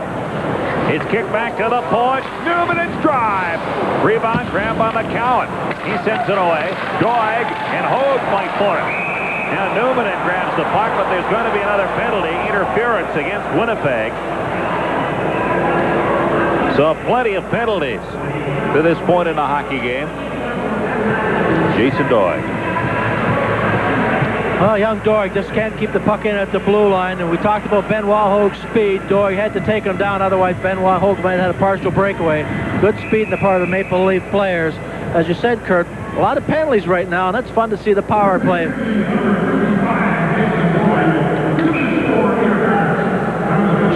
[SPEAKER 3] It's kicked back to the point. Newman and drive. Rebound grabbed by McCowan. He sends it away. Doig and Hogue fight for it. Now Newman grabs the puck, but there's going to be another penalty. Interference against Winnipeg. So plenty of penalties to this point in the hockey game. Jason Doig.
[SPEAKER 4] Well, young Doig just can't keep the puck in at the blue line, and we talked about Benoit Hogue's speed. Doig had to take him down, otherwise Benoit Hogue might have had a partial breakaway. Good speed on the part of the Maple Leaf players. As you said, Kurt, a lot of penalties right now, and that's fun to see the power play.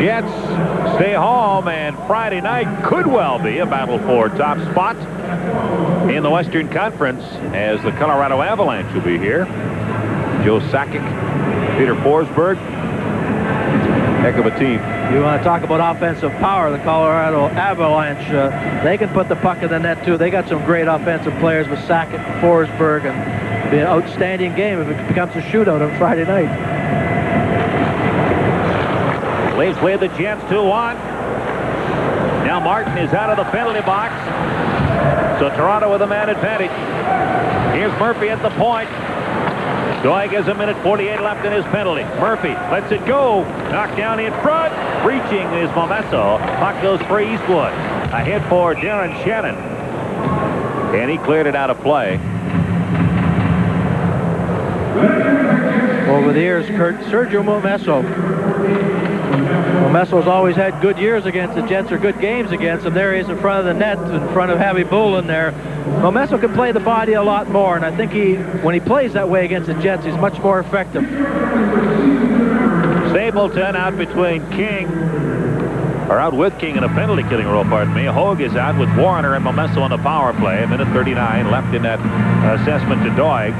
[SPEAKER 3] Jets stay home, and Friday night could well be a battle for top spot in the Western Conference, as the Colorado Avalanche will be here. Joe Sakic, Peter Forsberg. Heck of a team.
[SPEAKER 4] You want to talk about offensive power, the Colorado Avalanche, they can put the puck in the net, too. They got some great offensive players with Sakic, Forsberg, and it'll be an outstanding game if it becomes a shootout on Friday night.
[SPEAKER 3] Leafs lead the Jets 2-1. Now Martin is out of the penalty box. So Toronto with a man advantage. Here's Murphy at the point. Doig has 1:48 left in his penalty. Murphy lets it go. Knocked down in front. Reaching is Momesso. Puck goes for Eastwood. A hit for Darren Shannon. And he cleared it out of play.
[SPEAKER 4] Over the years, Kurt, Sergio Momesso. Momesso's always had good years against the Jets, or good games against them. There he is in front of the net, in front of Javi Bullen there. Momesso can play the body a lot more, and I think when he plays that way against the Jets, he's much more effective.
[SPEAKER 3] Stapleton out between King, or out with King in a penalty killing role, pardon me. Hogue is out with Warner and Momesso on the power play. 1:39 left in that assessment to Doig.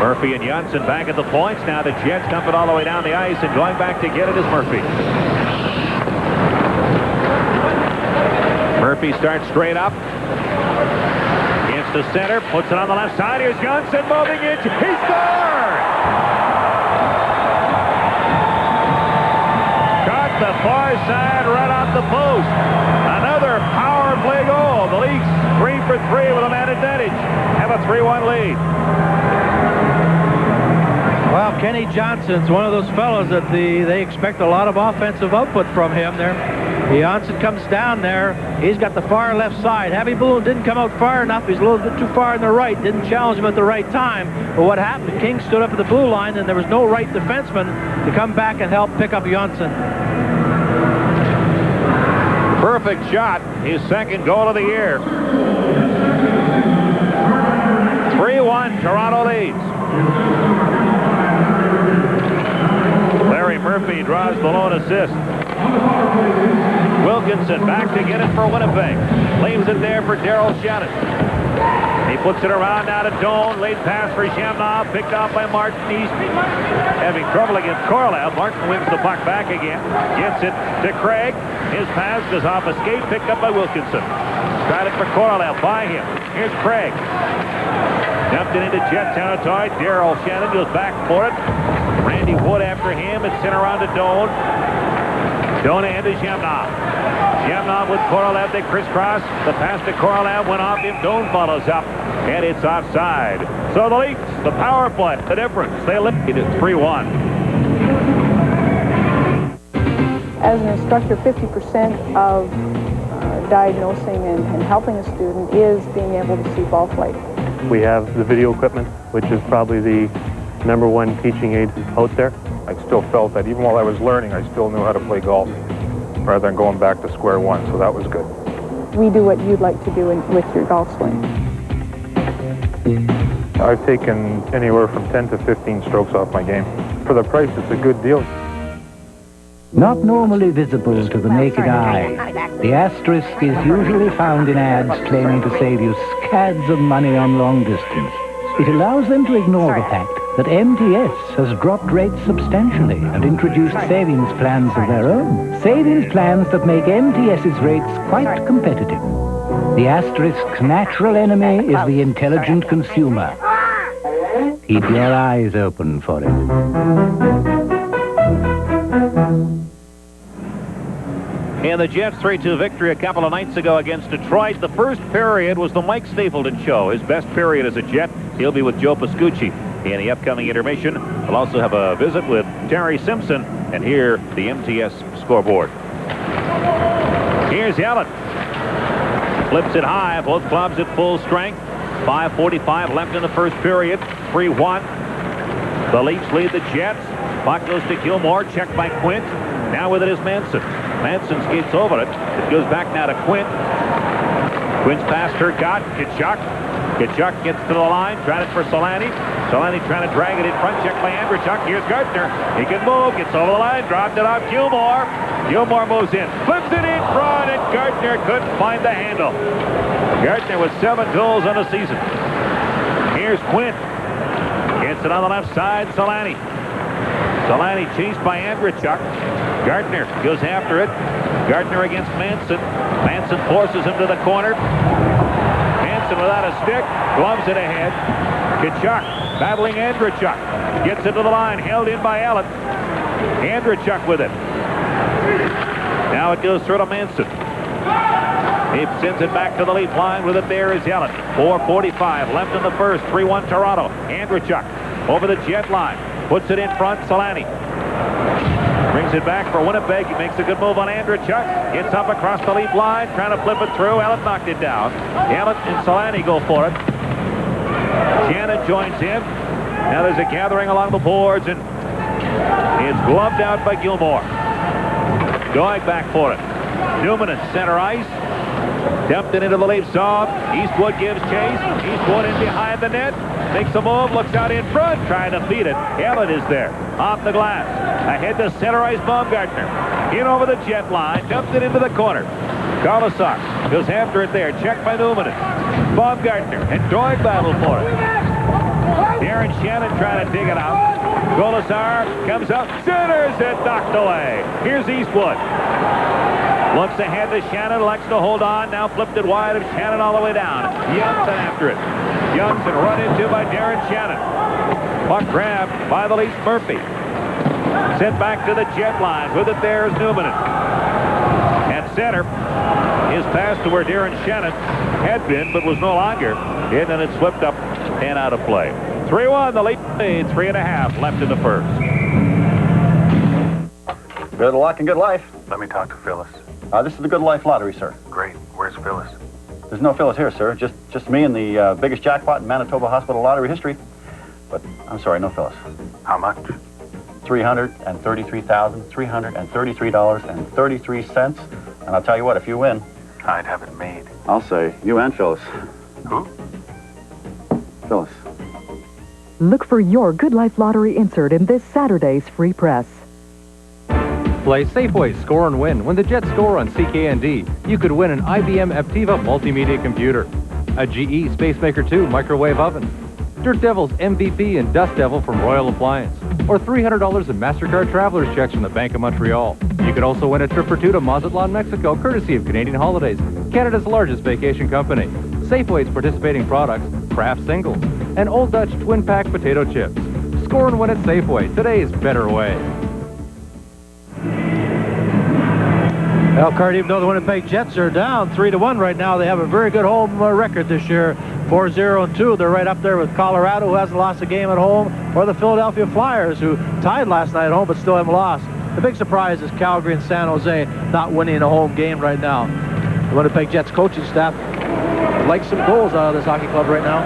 [SPEAKER 3] Murphy and Janssen back at the points. Now the Jets dumping all the way down the ice, and going back to get it is Murphy. Murphy starts straight up. Gets to center, puts it on the left side. Here's Janssen moving it. He scored! Caught the far side right off the post. Another power play goal. The Leafs 3 for 3 with a man advantage. Have a 3-1 lead.
[SPEAKER 4] Well, Kenny Johnson's one of those fellows that they expect a lot of offensive output from him there. Janssen comes down there. He's got the far left side. Javi Bullen didn't come out far enough. He's a little bit too far on the right. Didn't challenge him at the right time. But what happened? King stood up at the blue line, and there was no right defenseman to come back and help pick up Janssen.
[SPEAKER 3] Perfect shot. His second goal of the year. 3-1, Toronto leads. Larry Murphy draws the lone assist. Wilkinson back to get it for Winnipeg. Leaves it there for Daryl Shannon. He puts it around now to Doan. Late pass for Shamnow. Picked off by Martin. He's having trouble against Korolev. Martin wins the puck back again. Gets it to Craig. His pass goes off a skate. Picked up by Wilkinson. Tried it for Korolev by him. Here's Craig. Dumped it into Jet territory. Daryl Shannon goes back for it. Randy Wood after him. It's sent around to Doan. Doan into Shamnow. Shamnow with Korolev. They crisscross. The pass to Korolev went off him. Doan follows up. And it's offside. So the Leafs, the power play, the difference. They lead it 3-1.
[SPEAKER 13] As an instructor, 50% of diagnosing and helping a student is being able to see ball flight.
[SPEAKER 14] We have the video equipment, which is probably the #1 teaching aid out there.
[SPEAKER 11] I still felt that even while I was learning, I still knew how to play golf rather than going back to square one, so that was good.
[SPEAKER 13] We do what you'd like to do with your golf swing.
[SPEAKER 11] I've taken anywhere from 10 to 15 strokes off my game. For the price, it's a good deal.
[SPEAKER 15] Not normally visible to the naked eye, the asterisk is usually found in ads claiming to save you scads of money on long distance. It allows them to ignore the fact that MTS has dropped rates substantially and introduced savings plans of their own. Savings plans that make MTS's rates quite competitive. The asterisk's natural enemy is the intelligent consumer. Keep your eyes open for it.
[SPEAKER 3] And the Jets 3-2 victory a couple of nights ago against Detroit. The first period was the Mike Stapleton show. His best period as a Jet. He'll be with Joe Pascucci in the upcoming intermission. We'll also have a visit with Terry Simpson and hear the MTS scoreboard. Here's Yellen. Flips it high. Both clubs at full strength. 5:45 left in the first period. 3-1. The Leafs lead the Jets. Puck goes to Gilmore. Checked by Quint. Now with it is Manson. Manson skates over it. It goes back now to Quint. Quint's pass Turcotte. Kachuk. Kachuk gets to the line. Tried it for Solani. Solani trying to drag it in front, check by Andrechuk. Here's Gartner. He can move, gets over the line, dropped it off Gilmore. Gilmore moves in, flips it in front, and Gartner couldn't find the handle. Gartner with 7 goals on the season. Here's Quinn. Gets it on the left side, Solani. Solani chased by Andrechuk. Gartner goes after it. Gartner against Manson. Manson forces him to the corner. Manson without a stick, gloves it ahead. Tkachuk battling Andrechuk. Gets it to the line, held in by Allen. Andrechuk with it. Now it goes through to Manson. He sends it back to the lead line. With it there is Allen. 4:45 left in the first. 3-1 Toronto. Andrechuk over the jet line. Puts it in front, Solani. Brings it back for Winnipeg. He makes a good move on Andrechuk. Gets up across the lead line, trying to flip it through. Allen knocked it down. Allen and Solani go for it. Shannon joins in. Now there's a gathering along the boards, and it's gloved out by Gilmore. Going back for it. Newman in center ice. Dumped it into the leaf zone. Eastwood gives chase. Eastwood in behind the net. Makes a move, looks out in front, trying to beat it. Allen is there, off the glass. Ahead to center ice, Baumgartner. In over the jet line, dumped it into the corner. Karlasar goes after it there, checked by Newman. Baumgartner and Doig battle for it. Darren Shannon trying to dig it out. Karlasar comes up, centers it, knocked away. Here's Eastwood. Looks ahead to Shannon, likes to hold on, now flipped it wide of Shannon all the way down. Youngson after it. Youngson run into by Darren Shannon. Puck grabbed by the Leafs Murphy. Sent back to the jet line. With it there is Newman. At center, his pass to where Darren Shannon had been, but was no longer. And then it slipped up and out of play. 3-1, the Leafs lead, 3.5 left in the first.
[SPEAKER 16] Good luck and good life.
[SPEAKER 17] Let me talk to Phyllis.
[SPEAKER 16] This is the Good Life Lottery, sir.
[SPEAKER 17] Great. Where's Phyllis?
[SPEAKER 16] There's no Phyllis here, sir. Just me and the biggest jackpot in Manitoba hospital lottery history. But I'm sorry, no Phyllis.
[SPEAKER 17] How much?
[SPEAKER 16] $333,333.33. And I'll tell you what, if you win,
[SPEAKER 17] I'd have it made.
[SPEAKER 16] I'll say you and Phyllis.
[SPEAKER 17] Who?
[SPEAKER 16] Phyllis.
[SPEAKER 18] Look for your Good Life Lottery insert in this Saturday's free press.
[SPEAKER 19] Play Safeway Score and Win. When the Jets score on CKND, you could win an IBM Aptiva multimedia computer, a GE Spacemaker 2 microwave oven, Dirt Devil's MVP and Dust Devil from Royal Appliance, or $300 in MasterCard Travelers checks from the Bank of Montreal. You could also win a trip or two to Mazatlan, Mexico, courtesy of Canadian Holidays, Canada's largest vacation company. Safeway's participating products, Kraft Singles, and Old Dutch Twin Pack potato chips. Score and win at Safeway, today's better way.
[SPEAKER 4] Well, Cart, even though the Winnipeg Jets are down 3-1 right now, they have a very good home record this year. 4-0-2. They're right up there with Colorado, who hasn't lost a game at home, or the Philadelphia Flyers, who tied last night at home but still haven't lost. The big surprise is Calgary and San Jose not winning a home game right now. The Winnipeg Jets coaching staff likes some goals out of this hockey club right now.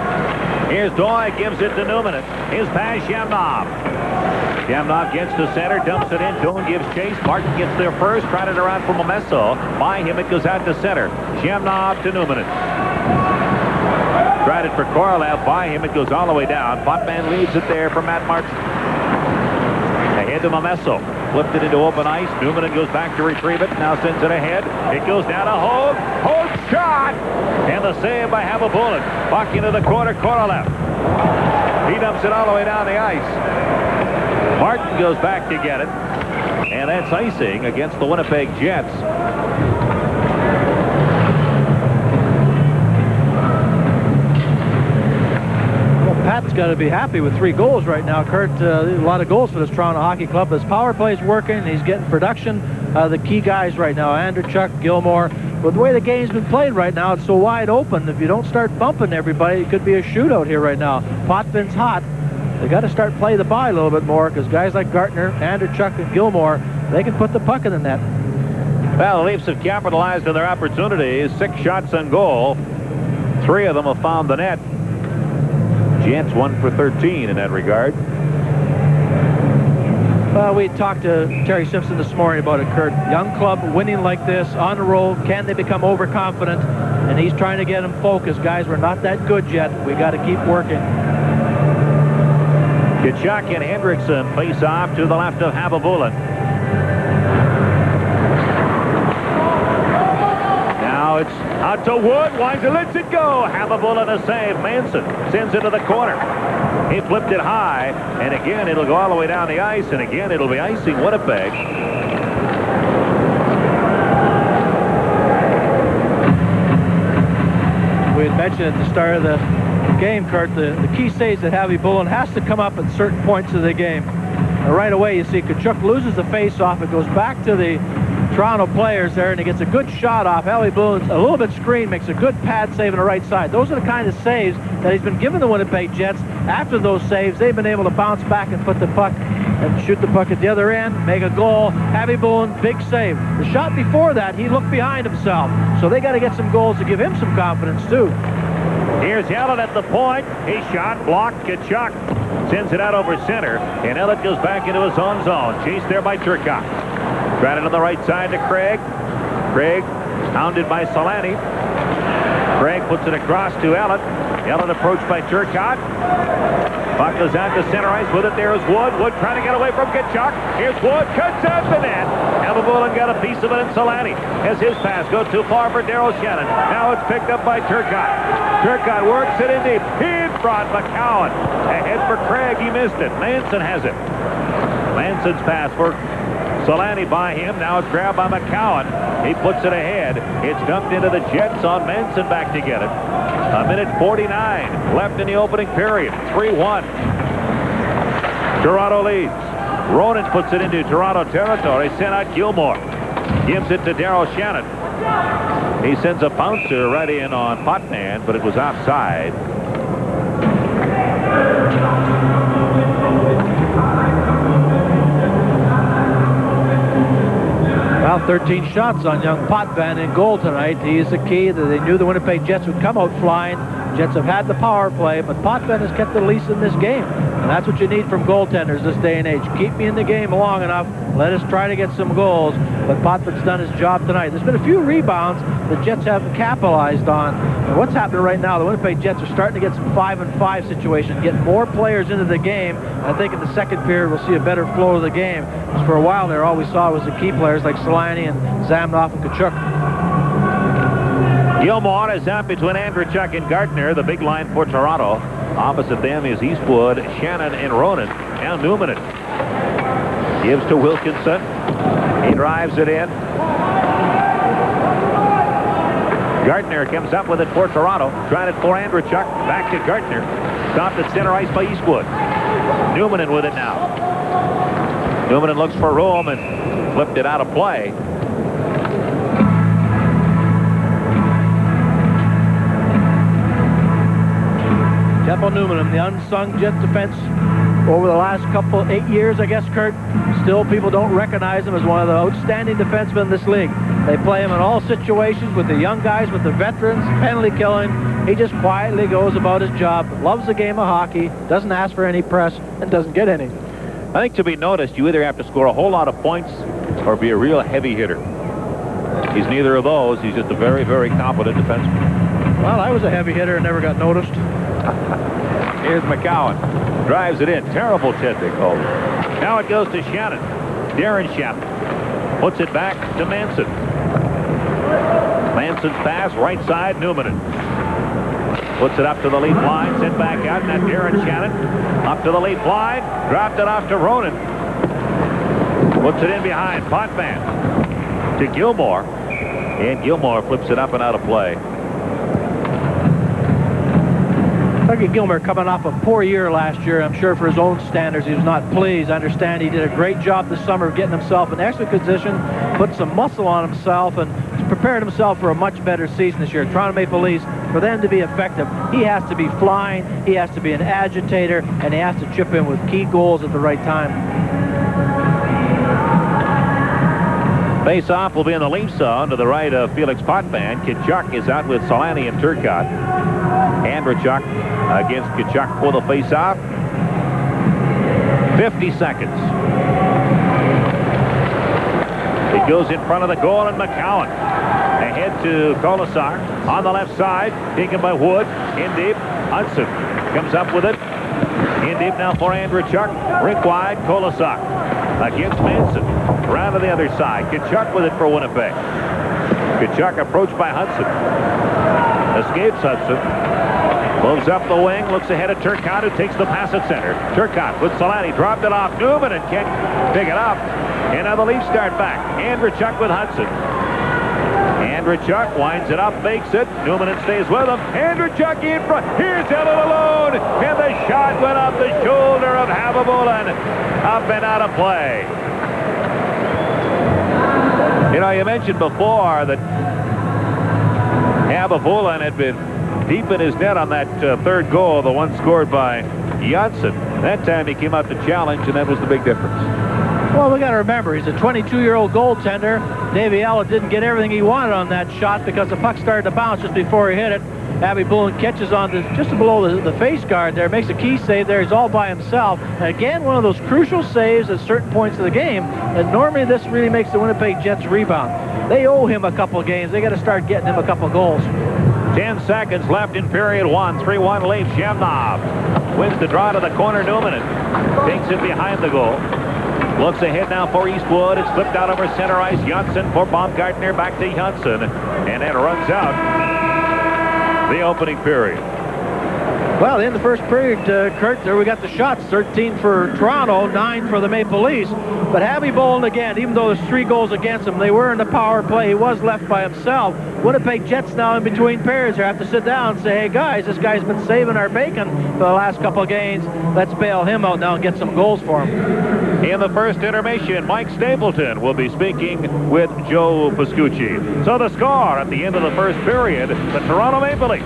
[SPEAKER 3] Here's Doig, gives it to Newman. His pass, Shamnov. Shamnov gets to center, dumps it in. Doan gives chase. Martin gets there first, tried it around for Momesso. By him, it goes out to center. Shamnov to Newman. Tried it for Korolev. By him, it goes all the way down. Potman leaves it there for Matt Martin. Ahead to Momesso. Flipped it into open ice. Newman goes back to retrieve it. Now sends it ahead. It goes down to Hogue. Hogue shot! And the save by Hababulin. Puck into the corner. Korolev. He dumps it all the way down the ice. Martin goes back to get it. And that's icing against the Winnipeg Jets.
[SPEAKER 4] Pat's got to be happy with 3 goals right now, Kurt. A lot of goals for this Toronto Hockey Club. His power play is working. He's getting production. The key guys right now, Andrechuk, Gilmore. With the way the game's been played right now, it's so wide open. If you don't start bumping everybody, it could be a shootout here right now. Potvin hot. They got to start playing the bye a little bit more, because guys like Gartner, Andrechuk, and Gilmore, they can put the puck in the net.
[SPEAKER 3] Well, the Leafs have capitalized on their opportunities. 6 shots on goal. 3 of them have found the net. Jets 1 for 13 in that regard.
[SPEAKER 4] Well, we talked to Terry Simpson this morning about it, Kurt. Young club winning like this, on the road. Can they become overconfident? And he's trying to get them focused. Guys, we're not that good yet. We got to keep working.
[SPEAKER 3] Kachuk and Hendrickson face off to the left of Habibulin. Now it's out to Wood. Winds it, lets it go. Habibulin a save. Manson sends it to the corner. He flipped it high, and again it'll go all the way down the ice, and again it'll be icing Winnipeg.
[SPEAKER 4] We had mentioned at the start of the game, Kurt, the key saves that Habibulin has to come up at certain points of the game. And right away, you see Kachuk loses the face-off. It goes back to the Toronto players there, and he gets a good shot off. Habibulin's a little bit screened, makes a good pad save on the right side. Those are the kind of saves that he's been giving the Winnipeg Jets. After those saves, they've been able to bounce back and put the puck and shoot the puck at the other end, make a goal. Habibulin, big save. The shot before that, he looked behind himself. So they got to get some goals to give him some confidence, too.
[SPEAKER 3] Here's Elliott at the point. He shot, blocked. Kachuk sends it out over center, and Elliott goes back into his own zone. Chased there by Turcotte. Tried it on the right side to Craig. Craig hounded by Solani. Craig puts it across to Elliott. Elliott approached by Turcotte. Puck goes out to center ice. With it there is Wood. Wood trying to get away from Kachuk. Here's Wood. Cuts out the net. Habibulin got a piece of it, and Solani has his pass. Goes too far for Daryl Shannon. Now it's picked up by Turcotte. Turcotte works it in deep. In front, McCowan. Ahead for Craig. He missed it. Manson has it. Manson's pass for Solani by him. Now it's grabbed by McCowan. He puts it ahead. It's dumped into the Jets on Manson back to get it. A minute 49 left in the opening period. 3-1. Toronto leads. Ronan puts it into Toronto territory. Sent out Gilmore. Gives it to Daryl Shannon. He sends a bouncer right in on Potman, but it was offside.
[SPEAKER 4] Well, 13 shots on young Potvin in goal tonight. He is the key. They knew the Winnipeg Jets would come out flying. Jets have had the power play, but Potvin has kept the lease in this game. And that's what you need from goaltenders this day and age. Keep me in the game long enough. Let us try to get some goals. But Potvin's done his job tonight. There's been a few rebounds the Jets haven't capitalized on. And what's happening right now, the Winnipeg Jets are starting to get some 5-on-5 situations, get more players into the game. I think in the second period we'll see a better flow of the game. Because for a while there, all we saw was the key players like Solani and Zamnoff and Kachuk.
[SPEAKER 3] Gilmore is out between Andrechuk and Gardner, the big line for Toronto. Opposite them is Eastwood, Shannon, and Ronan. Now Newman gives to Wilkinson. He drives it in. Gardner comes up with it for Toronto. Trying it for Andrechuk. Back to Gardner. Stopped at center ice by Eastwood. Newman with it now. Newman looks for room and flipped it out of play.
[SPEAKER 4] Teppo Newman, the unsung Jet defense over the last 8 years, I guess, Kurt. Still, people don't recognize him as one of the outstanding defensemen in this league. They play him in all situations with the young guys, with the veterans, penalty killing. He just quietly goes about his job, loves the game of hockey, doesn't ask for any press, and doesn't get any.
[SPEAKER 3] I think to be noticed, you either have to score a whole lot of points or be a real heavy hitter. He's neither of those. He's just a very, very competent defenseman.
[SPEAKER 4] Well, I was a heavy hitter and never got noticed.
[SPEAKER 3] Here's McCowan. Drives it in. Terrible technique. Oh. Now it goes to Shannon. Darren Shannon puts it back to Manson. Manson's pass, right side, Newman. Puts it up to the lead line, sent back out. Now Darren Shannon up to the lead line. Dropped it off to Ronan. Puts it in behind. Potvin to Gilmore. And Gilmore flips it up and out of play.
[SPEAKER 4] Dougie Gilmer coming off a poor year last year. I'm sure for his own standards he was not pleased. I understand he did a great job this summer of getting himself in excellent position, put some muscle on himself, and prepared himself for a much better season this year. Toronto Maple Leafs, for them to be effective, he has to be flying, he has to be an agitator, and he has to chip in with key goals at the right time.
[SPEAKER 3] Face-off will be in the Leafs zone to the right of Felix Potvin. Kachuk is out with Solani and Turcotte. Andrechuk against Kachuk for the face-off. 50 seconds. It goes in front of the goal, and McCowan ahead to Colasar on the left side, taken by Wood in deep. Hudson comes up with it in deep now for Andrechuk. Rink wide, Kolosak against Manson. Around to the other side. Tkachuk with it for Winnipeg. Tkachuk approached by Hudson. Escapes Hudson. Moves up the wing, looks ahead at Turcotte, who takes the pass at center. Turcotte with Solani, dropped it off. Newman and can't pick it up. And now the Leafs start back. Andrechuk with Hudson. Andrechuk winds it up, makes it. Newman stays with him. Andrechuk in front. Here's Ellen alone. And the shot went off the shoulder of Habibulan. Up and out of play. You know, you mentioned before that Habibulan had been deep in his net on that third goal, the one scored by Janssen. That time he came out to challenge, and that was the big difference.
[SPEAKER 4] Well, we got to remember, he's a 22-year-old goaltender. Davey Allett didn't get everything he wanted on that shot because the puck started to bounce just before he hit it. Habibulan catches on just below the face guard there, makes a key save there. He's all by himself. And again, one of those crucial saves at certain points of the game. And normally this really makes the Winnipeg Jets rebound. They owe him a couple of games. They got to start getting him a couple of goals.
[SPEAKER 3] 10 seconds left in period one. 3-1 lead. Shamnov wins the draw to the corner. Newman takes it behind the goal. Looks ahead now for Eastwood. It's flipped out over center ice. Janssen for Baumgartner. Back to Janssen. And then runs out the opening period.
[SPEAKER 4] Well, in the first period, Kurt, there we got the shots. 13 for Toronto, 9 for the Maple Leafs. But Habibulan again, even though there's 3 goals against him, they were in the power play. He was left by himself. Winnipeg Jets now in between periods have to sit down and say, hey, guys, this guy's been saving our bacon for the last couple of games. Let's bail him out now and get some goals for him.
[SPEAKER 3] In the first intermission, Mike Stapleton will be speaking with Joe Pascucci. So the score at the end of the first period, the Toronto Maple Leafs,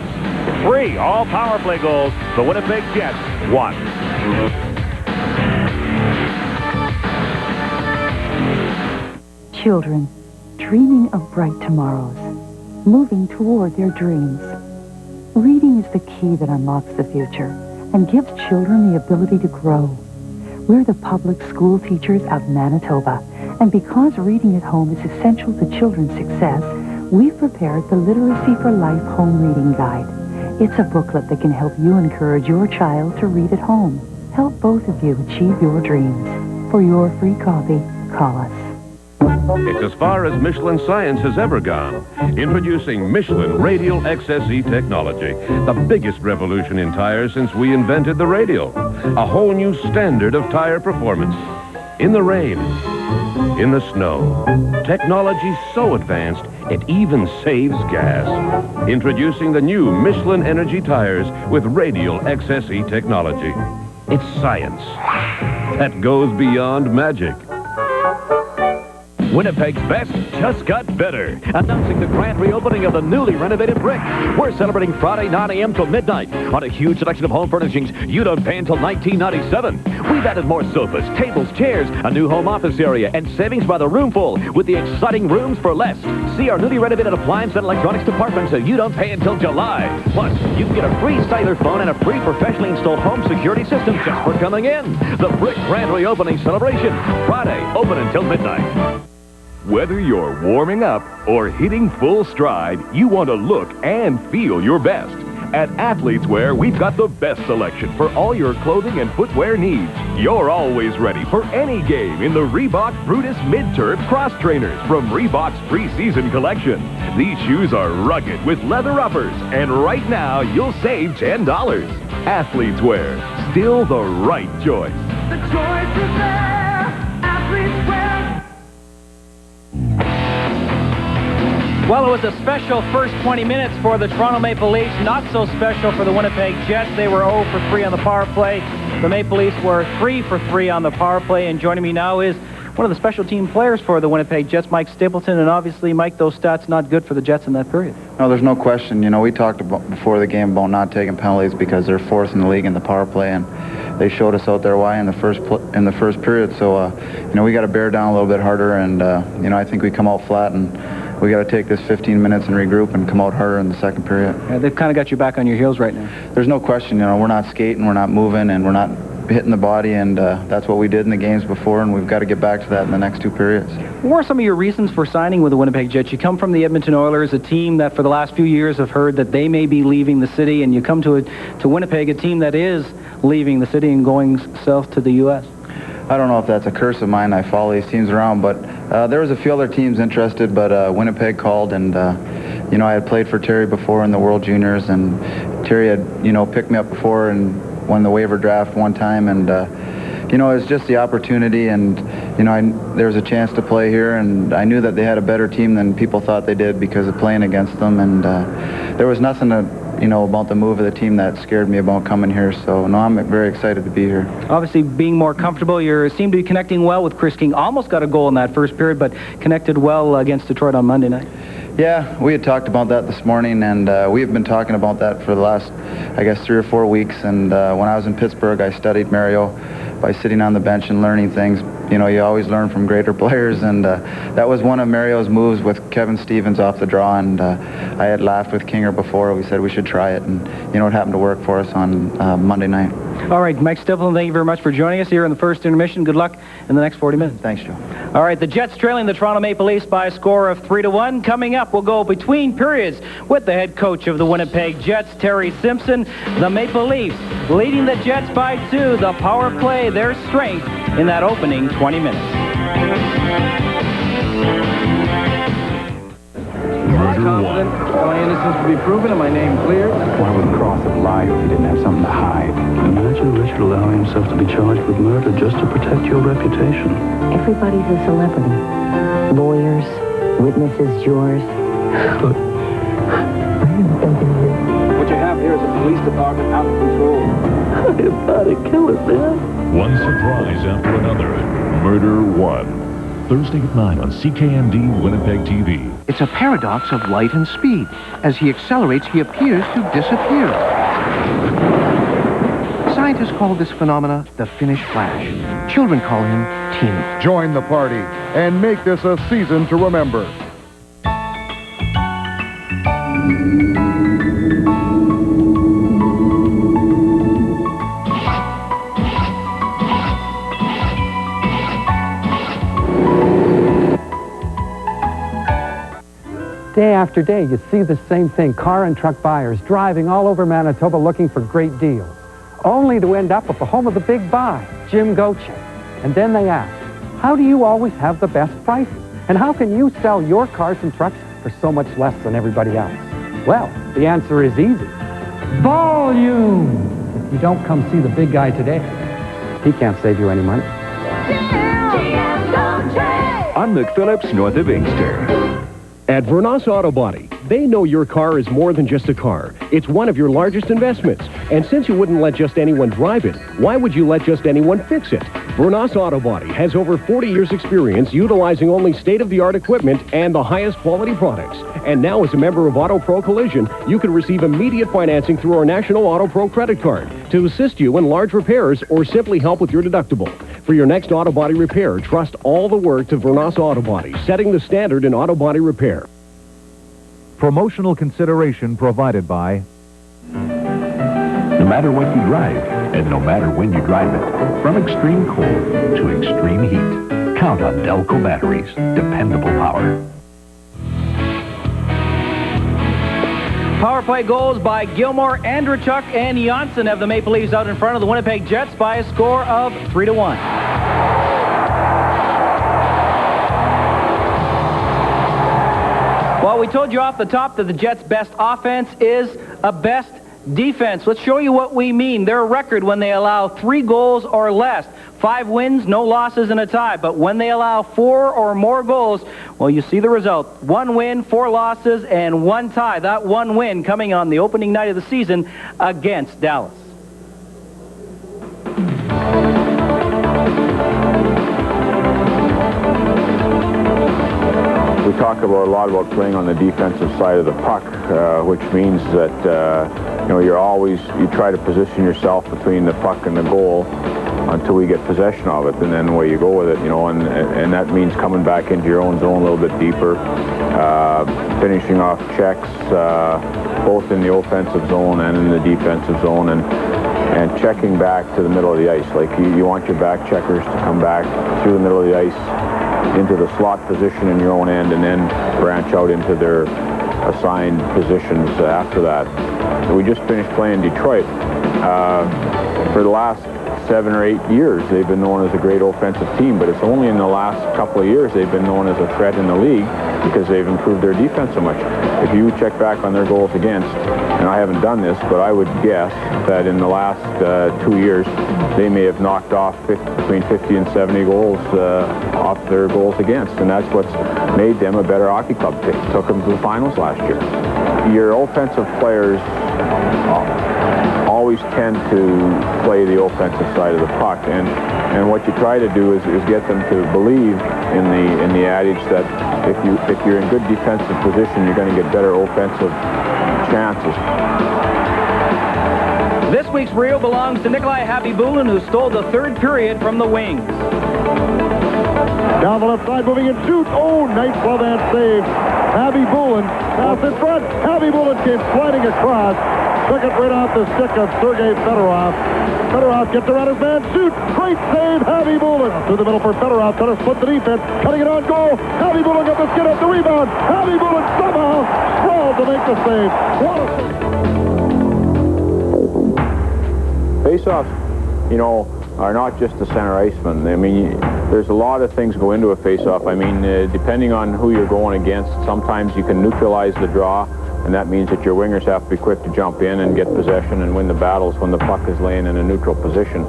[SPEAKER 3] 3 all power play goals. The Winnipeg Jets, 1.
[SPEAKER 18] Children dreaming of bright tomorrows, moving toward their dreams. Reading is the key that unlocks the future and gives children the ability to grow. We're the public school teachers of Manitoba, and because reading at home is essential to children's success, we've prepared the Literacy for Life Home Reading Guide. It's a booklet that can help you encourage your child to read at home. Help both of you achieve your dreams. For your free copy, call us.
[SPEAKER 9] It's as far as Michelin science has ever gone. Introducing Michelin Radial XSE technology, the biggest revolution in tires since we invented the radial. A whole new standard of tire performance. In the rain, in the snow. Technology so advanced, it even saves gas. Introducing the new Michelin Energy tires with Radial XSE technology. It's science that goes beyond magic.
[SPEAKER 20] Winnipeg's best just got better. Announcing the grand reopening of the newly renovated Brick. We're celebrating Friday 9 a.m. till midnight on a huge selection of home furnishings you don't pay until 1997. We've added more sofas, tables, chairs, a new home office area, and savings by the roomful with the exciting Rooms for Less. See our newly renovated appliance and electronics department so you don't pay until July. Plus, you can get a free cellular phone and a free professionally installed home security system just for coming in. The Brick grand reopening celebration. Friday, open until midnight.
[SPEAKER 21] Whether you're warming up or hitting full stride, you want to look and feel your best. At Athletes Wear, we've got the best selection for all your clothing and footwear needs. You're always ready for any game in the Reebok Brutus Mid-Turf Cross Trainers from Reebok's preseason collection. These shoes are rugged with leather uppers, and right now you'll save $10. Athletes Wear, still the right choice.
[SPEAKER 22] The choice is there. Athletes Wear.
[SPEAKER 1] Well, it was a special first 20 minutes for the Toronto Maple Leafs. Not so special for the Winnipeg Jets. They were 0 for 3 on the power play. The Maple Leafs were 3 for 3 on the power play. And joining me now is one of the special team players for the Winnipeg Jets, Mike Stapleton. And obviously, Mike, those stats not good for the Jets in that period.
[SPEAKER 23] No, there's no question. You know, we talked about before the game about not taking penalties because they're 4th in the league in the power play, and they showed us out there why in the first period. So, you know, we got to bear down a little bit harder, and you know, I think we come out flat, and we got to take this 15 minutes and regroup and come out harder in the second period.
[SPEAKER 1] Yeah, they've kind of got you back on your heels right now.
[SPEAKER 23] There's no question. You know, we're not skating, we're not moving, and we're not hitting the body, and that's what we did in the games before, and we've got to get back to that in the next 2 periods.
[SPEAKER 1] What are some of your reasons for signing with the Winnipeg Jets? You come from the Edmonton Oilers, a team that for the last few years have heard that they may be leaving the city, and you come to Winnipeg, a team that is leaving the city and going south to the U.S.
[SPEAKER 23] I don't know if that's a curse of mine. I follow these teams around, but there was a few other teams interested, but Winnipeg called, and you know, I had played for Terry before in the World Juniors, and Terry had, you know, picked me up before and won the waiver draft one time, and you know, it was just the opportunity, and you know, there was a chance to play here, and I knew that they had a better team than people thought they did because of playing against them, and there was nothing you know, about the move of the team that scared me about coming here. So, no, I'm very excited to be here.
[SPEAKER 1] Obviously, being more comfortable, you seem to be connecting well with Chris King. Almost got a goal in that first period, but connected well against Detroit on Monday night.
[SPEAKER 23] Yeah, we had talked about that this morning, and we have been talking about that for the last, I guess, 3 or 4 weeks. And when I was in Pittsburgh, I studied Mario by sitting on the bench and learning things. You know, you always learn from greater players, and that was one of Mario's moves with Kevin Stevens off the draw, and I had laughed with Kinger before. We said we should try it, and you know, it happened to work for us on Monday night.
[SPEAKER 1] All right, Mike Stiflin, thank you very much for joining us here in the first intermission. Good luck in the next 40 minutes.
[SPEAKER 23] Thanks, Joe.
[SPEAKER 1] All right, the Jets trailing the Toronto Maple Leafs by a score of 3-1. Coming up, we'll go between periods with the head coach of the Winnipeg Jets, Terry Simpson. The Maple Leafs leading the Jets by 2. The power play, their strength in that opening 20 minutes.
[SPEAKER 2] Confident my innocence to be proven and my name cleared.
[SPEAKER 5] Why would Cross have lied if he didn't have something to hide? Imagine Richard allowing himself to be charged with murder just to protect your reputation.
[SPEAKER 18] Everybody's a celebrity. Lawyers, witnesses, jurors.
[SPEAKER 5] But
[SPEAKER 2] What you have here is a police department out of control.
[SPEAKER 5] I am not a killer, man.
[SPEAKER 6] One surprise after another. Murder One. Thursday at 9 on CKND Winnipeg TV.
[SPEAKER 24] It's a paradox of light and speed. As he accelerates, he appears to disappear. Scientists call this phenomena the Finnish flash. Children call him Timo.
[SPEAKER 25] Join the party and make this a season to remember.
[SPEAKER 26] Day after day, you see the same thing. Car and truck buyers driving all over Manitoba looking for great deals, only to end up at the home of the big buy, Jim Goche. And then they ask, how do you always have the best prices? And how can you sell your cars and trucks for so much less than everybody else? Well, the answer is easy. Volume! If you don't come see the big guy today, he can't save you any money.
[SPEAKER 21] I'm Mick Phillips, north of Inkster.
[SPEAKER 27] At Vernas Auto Body, they know your car is more than just a car. It's one of your largest investments. And since you wouldn't let just anyone drive it, why would you let just anyone fix it? Vernas Auto Body has over 40 years experience utilizing only state-of-the-art equipment and the highest quality products. And now as a member of Auto Pro Collision, you can receive immediate financing through our National Auto Pro credit card to assist you in large repairs or simply help with your deductible. For your next auto body repair, trust all the work to Vernas Auto Body, setting the standard in auto body repair.
[SPEAKER 28] Promotional consideration provided by...
[SPEAKER 21] No matter what you drive, and no matter when you drive it, from extreme cold to extreme heat, count on Delco batteries. Dependable power.
[SPEAKER 1] Power play goals by Gilmore, Andrechuk, and Janssen have the Maple Leafs out in front of the Winnipeg Jets by a score of 3-1. Well, we told you off the top that the Jets' best offense is a best defense. Let's show you what we mean. Their record when they allow 3 goals or less. 5 wins, no losses, and a tie. But when they allow 4 or more goals, well, you see the result. 1 win, 4 losses, and 1 tie. That 1 win coming on the opening night of the season against Dallas.
[SPEAKER 29] We talk a lot about playing on the defensive side of the puck, which means that you know, you try to position yourself between the puck and the goal until we get possession of it, and then away you go with it, you know, and that means coming back into your own zone a little bit deeper, finishing off checks, both in the offensive zone and in the defensive zone, and and checking back to the middle of the ice. Like you want your back checkers to come back through the middle of the ice into the slot position in your own end and then branch out into their assigned positions after that. We just finished playing Detroit. For the last 7 or 8 years, they've been known as a great offensive team, but it's only in the last couple of years they've been known as a threat in the league because they've improved their defense so much. If you check back on their goals against, and I haven't done this, but I would guess that in the last 2 years, they may have knocked off between 50 and 70 goals off their goals against, and that's what's made them a better hockey club. They took them to the finals last year. Your offensive players always tend to play the offensive side of the puck, and what you try to do is get them to believe in the adage that if you're in good defensive position, you're going to get better offensive chances.
[SPEAKER 1] This week's reel belongs to Nikolai Habibulin, who stole the third period from the Wings.
[SPEAKER 25] Down the left side, moving in, shoot. Oh, nice glove and save. Habibulin pass in front. Habibulin came sliding across. Took it right off the stick of Sergei Fedorov. Fedorov gets around his man, shoots. Great save, Habibulin. Through the middle for Fedorov, trying to split the defense. Cutting it on goal. Habibulin got the skid up the rebound. Habibulin somehow sprawled to make the save. What a save.
[SPEAKER 29] Face-offs, are not just the center iceman. I mean, there's a lot of things go into a face-off. I mean, depending on who you're going against, sometimes you can neutralize the draw, and that means that your wingers have to be quick to jump in and get possession and win the battles when the puck is laying in a neutral position.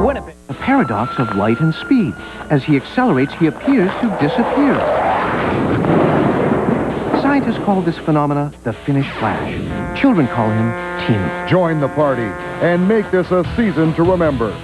[SPEAKER 1] Winnipeg.
[SPEAKER 24] A paradox of light and speed. As he accelerates, he appears to disappear. Scientists call this phenomena the Finnish flash. Children call him Team.
[SPEAKER 25] Join the party and make this a season to remember.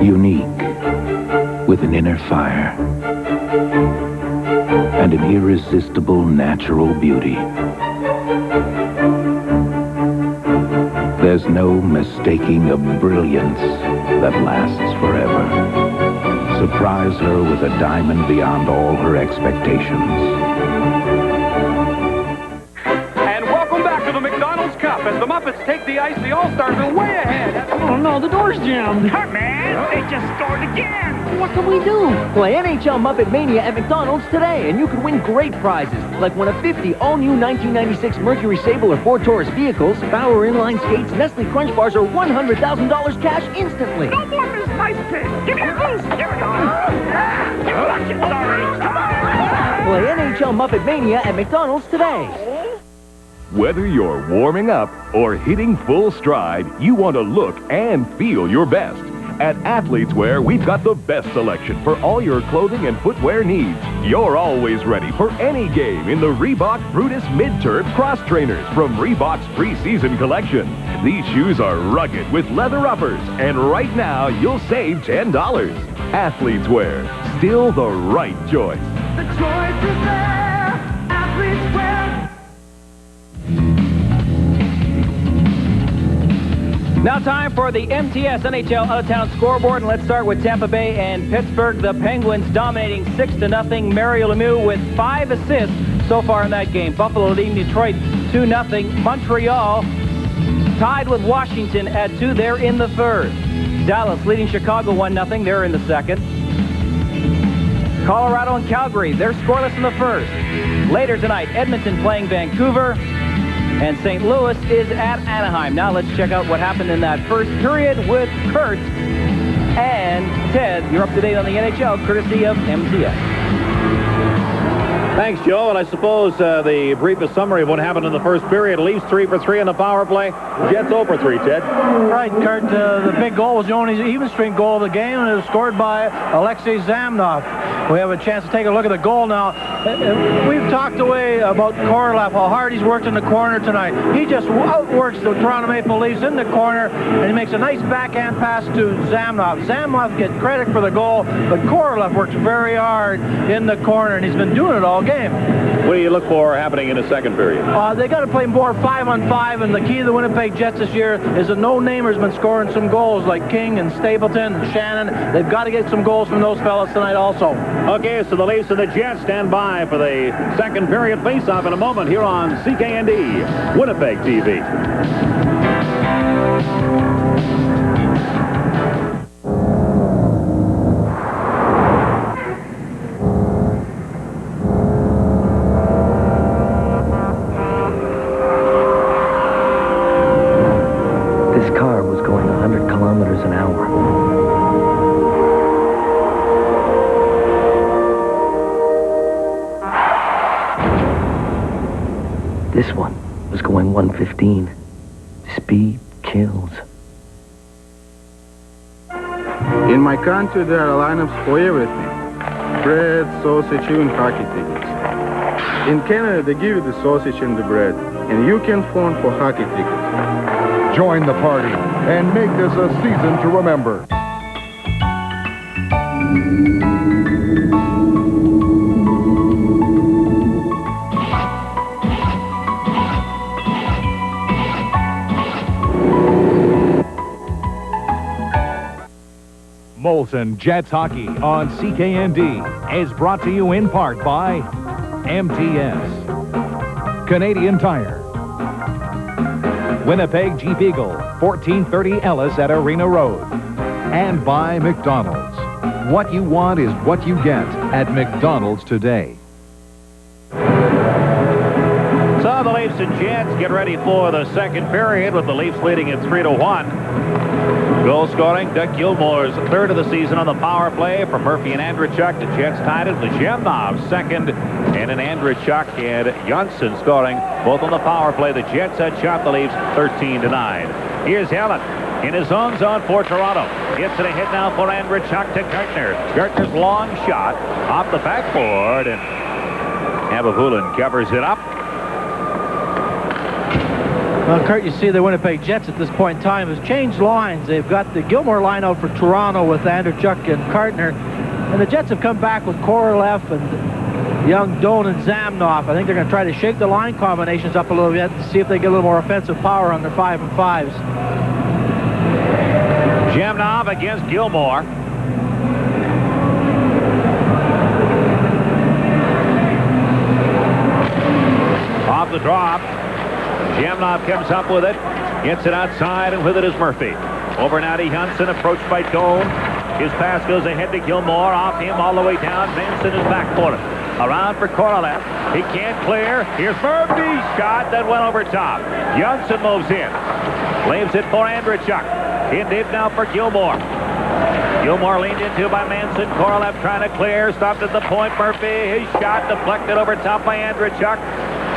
[SPEAKER 5] Unique, with an inner fire and an irresistible natural beauty. There's no mistaking a brilliance that lasts forever. Surprise her with a diamond beyond all her expectations.
[SPEAKER 7] And welcome back to the McDonald's Cup. As the Muppets take the ice, the All-Stars are way ahead.
[SPEAKER 8] Oh no, the door's jammed.
[SPEAKER 22] Hey, man, they just scored again.
[SPEAKER 8] What can we do?
[SPEAKER 10] Play NHL Muppet Mania at McDonald's today, and you could win great prizes, like one of 50 all-new 1996 Mercury Sable or Ford Taurus vehicles, Bauer inline skates, Nestle Crunch Bars, or $100,000 cash instantly.
[SPEAKER 22] No more Miss Nice Pig. Give me a boost. Here we go. You lucky, sorry. Come on.
[SPEAKER 10] Play NHL Muppet Mania at McDonald's today.
[SPEAKER 21] Whether you're warming up or hitting full stride, you want to look and feel your best. At Athletes Wear, we've got the best selection for all your clothing and footwear needs. You're always ready for any game in the Reebok Brutus Mid-Turf Cross Trainers from Reebok's preseason collection. These shoes are rugged with leather uppers, and right now you'll save $10. Athletes Wear, still the right choice.
[SPEAKER 22] The choice is there. Athletes Wear.
[SPEAKER 1] Now time for the MTS NHL out-of-town scoreboard, and let's start with Tampa Bay and Pittsburgh. The Penguins dominating 6-0. Mario Lemieux with 5 assists so far in that game. Buffalo leading Detroit 2-0. Montreal tied with Washington at 2. They're in the third. Dallas leading Chicago 1-0. They're in the second. Colorado and Calgary, they're scoreless in the first. Later tonight, Edmonton playing Vancouver. And St. Louis is at Anaheim. Now let's check out what happened in that first period with Kurt and Ted. You're up to date on the NHL, courtesy of MTS.
[SPEAKER 3] Thanks, Joe. And I suppose the briefest summary of what happened in the first period. Leafs 3 for 3 on the power play. Jets 0 for 3, Ted.
[SPEAKER 2] Right, Kurt. The big goal was the only even strength goal of the game, and it was scored by Alexei Zamnov. We have a chance to take a look at the goal now. We've talked away about Korolev, how hard he's worked in the corner tonight. He just outworks the Toronto Maple Leafs in the corner, and he makes a nice backhand pass to Zamnov. Zamnov gets credit for the goal, but Korolev works very hard in the corner, and he's been doing it all game.
[SPEAKER 3] What do you look for happening in the second period?
[SPEAKER 2] They got to play more 5-on-5, and the key to the Winnipeg Jets this year is the no-namer's been scoring some goals, like King and Stapleton and Shannon. They've got to get some goals from those fellas tonight also.
[SPEAKER 3] Okay, so the Leafs and the Jets stand by for the second period face-off in a moment here on CKND, Winnipeg TV.
[SPEAKER 10] This car was going 100 kilometers an hour. This one was going 115. Speed kills.
[SPEAKER 23] In my country, there are lineups for everything. Bread, sausage, even hockey tickets. In Canada, they give you the sausage and the bread, and you can phone for hockey tickets.
[SPEAKER 28] Join the party and make this a season to remember. Molson Jets Hockey on CKND is brought to you in part by MTS, Canadian Tire, Winnipeg Jeep Eagle, 1430 Ellis at Arena Road, and by McDonald's. What you want is what you get at McDonald's today.
[SPEAKER 3] So the Leafs and Jets get ready for the second period with the Leafs leading at 3-1. Goal scoring, Doug Gilmour's third of the season on the power play from Murphy and Andrechuk. The Jets tied it with Zemnov second, and an Andrechuk and Johnson scoring both on the power play. The Jets had shot the Leafs 13-9. Here's Helen in his own zone for Toronto. Gets it ahead now for Andrechuk to Gartner. Gartner's long shot off the backboard, and Abavulin covers it up.
[SPEAKER 2] Well, Kurt, you see the Winnipeg Jets at this point in time has changed lines. They've got the Gilmour line out for Toronto with Andrechuk and Gartner. And the Jets have come back with Korolev and Young, Doan, and Zamnov. I think they're going to try to shake the line combinations up a little bit to see if they get a little more offensive power on their 5-and-5s.
[SPEAKER 3] Zamnov against Gilmour. Off the drop. Zamnov comes up with it, gets it outside, and with it is Murphy. Over now to Johnson, approached by Doan. His pass goes ahead to Gilmour, off him all the way down. Manson is back for it. Around for Korolev. He can't clear. Here's Murphy's shot that went over top. Johnson moves in. Leaves it for Andrechuk. In deep now for Gilmour. Gilmour leaned into by Manson. Korolev trying to clear. Stopped at the point. Murphy, his shot deflected over top by Andrechuk.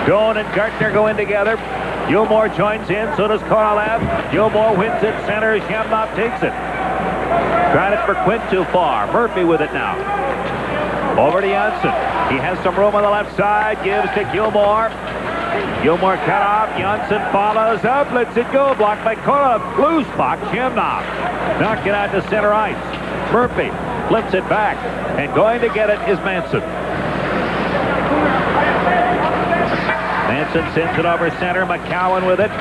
[SPEAKER 3] Doan and Gartner go in together. Gilmour joins in, so does Korolev. Gilmour wins it, center. Zemnov takes it. Tried it for Quint too far. Murphy with it now. Over to Janssen. He has some room on the left side. Gives to Gilmour. Gilmour cut off. Janssen follows up. Lets it go. Blocked by Korolev. Loose puck. Zemnov knocked it out to center ice. Murphy flips it back. And going to get it is Manson. Johnson sends it over center. McCowan with it.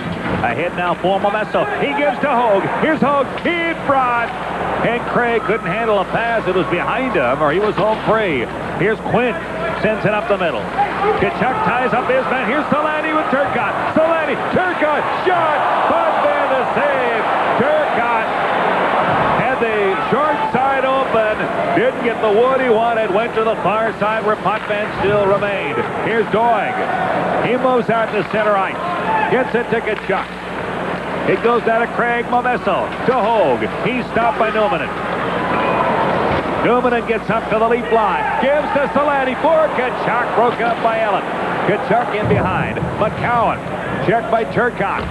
[SPEAKER 3] Ahead now for Momesso. He gives to Hogue. Here's Hogue in front. And Craig couldn't handle a pass. It was behind him, or he was home free. Here's Quinn. Sends it up the middle. Kachuk ties up his man. Here's Solani with Turcotte. Solani, Turcotte, shot. But then the save. Turcotte had the short side open. Didn't get the wood he wanted. Went to the far side where Potvin still remained. Here's Doig. He moves out to center ice. Gets it to Kachuk. It goes down to Craig Momesso. To Hogue. He's stopped by Newman. Newman gets up to the lead line. Gives to Solani for Kachuk. Broken up by Ellen. Kachuk in behind. McCowan. Checked by Turcotte.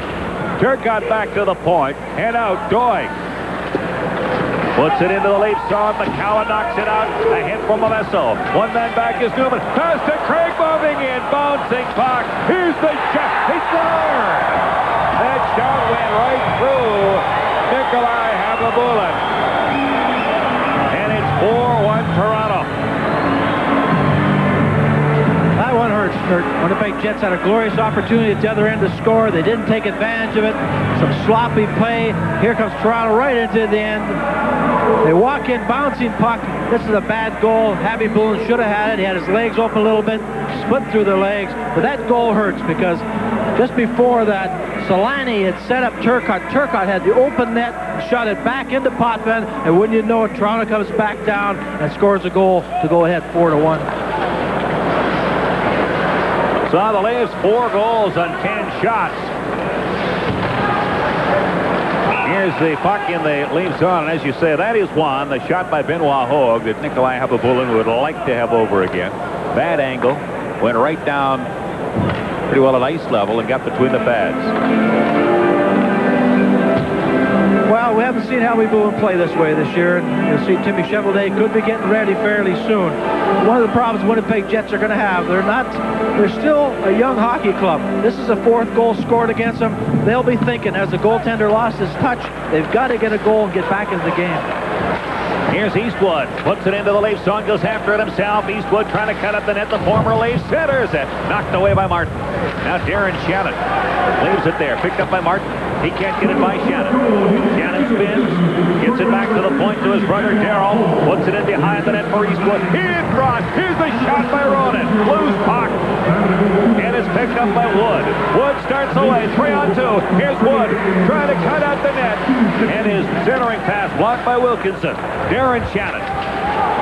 [SPEAKER 3] Turcotte back to the point. And out Doig. Puts it into the lead zone. McCowan knocks it out. A hit from Momesso. One man back is Newman. Pass to Craig moving in. Bouncing puck. Here's the shot. He scored. That shot went right through Nikolai Habibulin. And it's 4-1 Toronto.
[SPEAKER 2] That one hurts, Kurt. Winnipeg Jets had a glorious opportunity at the other end to score. They didn't take advantage of it. Some sloppy play. Here comes Toronto right into the end. They walk in, bouncing puck. This is a bad goal. Habibulin should have had it. He had his legs open a little bit, split through the legs. But that goal hurts because just before that, Solani had set up Turcotte. Turcotte had the open net, shot it back into Potvin, and wouldn't you know it, Toronto comes back down and scores a goal to go ahead 4-1.
[SPEAKER 3] So the Leafs 4 goals on 10 shots. Here's the puck in the Leafs zone, and as you say, that is one. The shot by Benoit Hogue that Nikolai Habibulin would like to have over again. Bad angle, went right down pretty well at ice level and got between the pads.
[SPEAKER 2] Well, we haven't seen Habibulin play this way this year. You'll see Timmy Chevalier could be getting ready fairly soon. One of the problems Winnipeg Jets are going to have, they're still a young hockey club. This is a 4th goal scored against them. They'll be thinking, as the goaltender lost his touch, they've got to get a goal and get back into the game.
[SPEAKER 3] Here's Eastwood. Puts it into the Leafs zone, goes after it himself. Eastwood trying to cut up the net. The former Leafs centers it. Knocked away by Martin. Now Darren Shannon leaves it there. Picked up by Martin. He can't get it by Shannon. Shannon spins. Gets it back to the point to his brother Darryl. Puts it in behind the net for Eastwood. In front. Here's the shot by Ronan. Loose puck. And it's picked up by Wood. Wood starts away. 3-on-2. Here's Wood trying to cut out the net. And his centering pass blocked by Wilkinson. Darren Shannon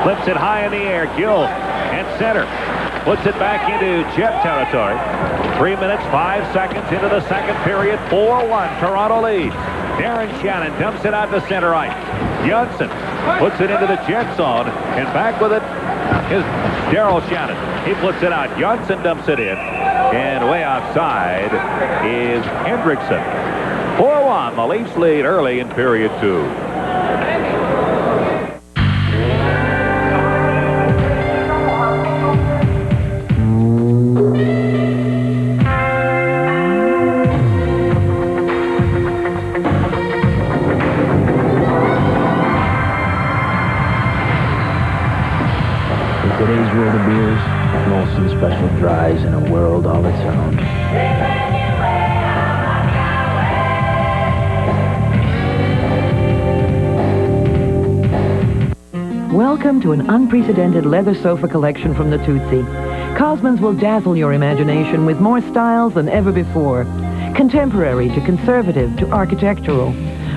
[SPEAKER 3] flips it high in the air. Gill at center. Puts it back into Jet territory. 3 minutes, 5 seconds into the second period. 4-1, Toronto leads. Darren Shannon dumps it out to center ice. Johnson puts it into the Jet zone, and back with it is Daryl Shannon. He puts it out. Johnson dumps it in, and way outside is Hendrickson. 4-1, the Leafs lead early in period 2.
[SPEAKER 4] Today's world of beers, Molson Special Dries in a world all its own.
[SPEAKER 18] Welcome to an unprecedented leather sofa collection from the Tootsie. Cosmans will dazzle your imagination with more styles than ever before. Contemporary to conservative to architectural,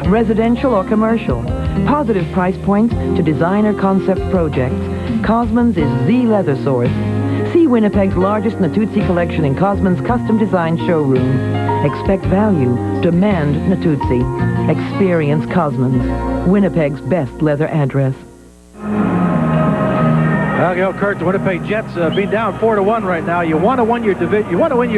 [SPEAKER 18] residential or commercial, positive price points to designer concept projects. Cosmans is the leather source. See Winnipeg's largest Natuzzi collection in Cosmans' custom design showroom. Expect value. Demand Natuzzi. Experience Cosmans. Winnipeg's best leather address.
[SPEAKER 2] Well, you know, Kurt, the Winnipeg Jets being down 4-1 right now. You want to win your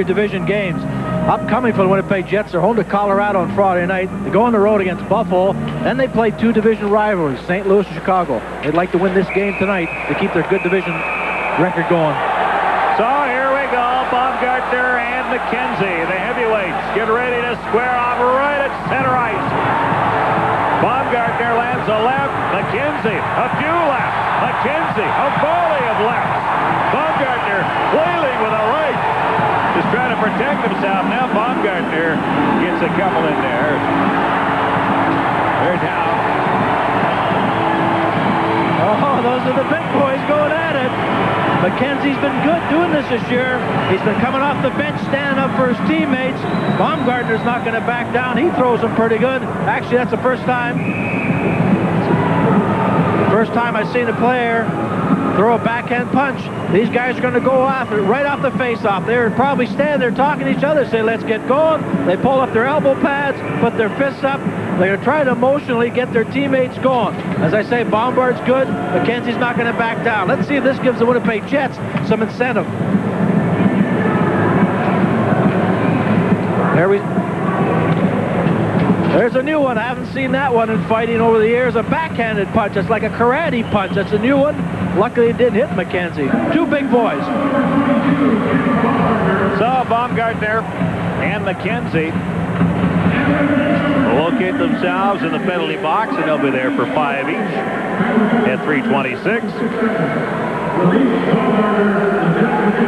[SPEAKER 2] division games. Upcoming for the Winnipeg Jets, they're home to Colorado on Friday night. They go on the road against Buffalo. Then they play 2 division rivalries, St. Louis and Chicago. They'd like to win this game tonight to keep their good division record going.
[SPEAKER 3] So here we go. Baumgartner and McKenzie, the heavyweights, get ready to square off right at center ice. Baumgartner lands a left. McKenzie, a few left. McKenzie, a volley of left. Baumgartner flailing with a right. Just trying to to protect himself. Now Baumgartner gets a couple in there. They're down.
[SPEAKER 2] Oh, those are the big boys going at it. McKenzie's been good doing this year. He's been coming off the bench, standing up for his teammates. Baumgartner's not going to back down. He throws them pretty good. Actually, that's the first time I've seen a player throw a backhand punch. These guys are going to go after it right off the face-off. They're probably standing there talking to each other, say, let's get going. They pull up their elbow pads, put their fists up. They're going to try to emotionally get their teammates going. As I say, Bombard's good. McKenzie's not going to back down. Let's see if this gives the Winnipeg Jets some incentive. There's a new one. I haven't seen that one in fighting over the years. A backhanded punch. It's like a karate punch. That's a new one. Luckily, it didn't hit McKenzie. Two big boys.
[SPEAKER 3] So Baumgartner and McKenzie will locate themselves in the penalty box, and they'll be there for 5 each at 3:26.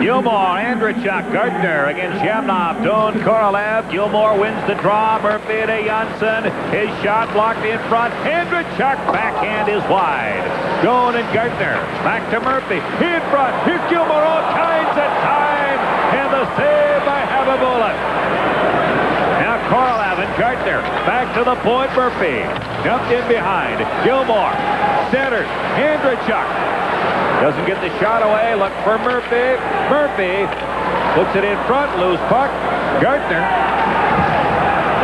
[SPEAKER 3] Gilmore, Andrechuk, Gardner against Shamnov, Doan, Korolev. Gilmore wins the draw. Murphy to Janssen. His shot blocked in front. Andrechuk, backhand is wide. Doan and Gardner. Back to Murphy. In front. Here's Gilmore, all kinds of time. And the save by Habibulin. Now Korolev and Gardner. Back to the point. Murphy. Dumped in behind. Gilmore. Centered. Andrechuk. Doesn't get the shot away. Look for Murphy. Murphy puts it in front. Loose puck. Gardner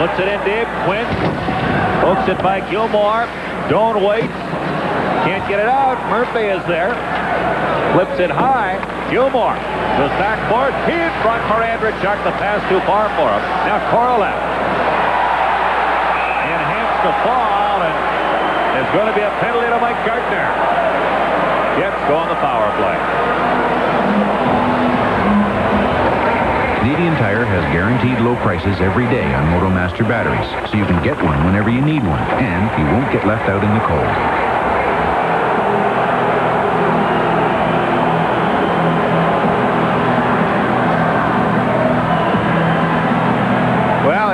[SPEAKER 3] puts it in deep. Quint hooks it by Gilmore. Don't wait. Can't get it out. Murphy is there. Flips it high. Gilmore goes back for it. In front for Andrechuk. The pass too far for him. Now Korolev enhanced the fall, and there's going to be a penalty to Mike Gardner. Jets go on the power play.
[SPEAKER 5] Canadian Tire has guaranteed low prices every day on MotoMaster batteries, so you can get one whenever you need one, and you won't get left out in the cold.
[SPEAKER 3] Well,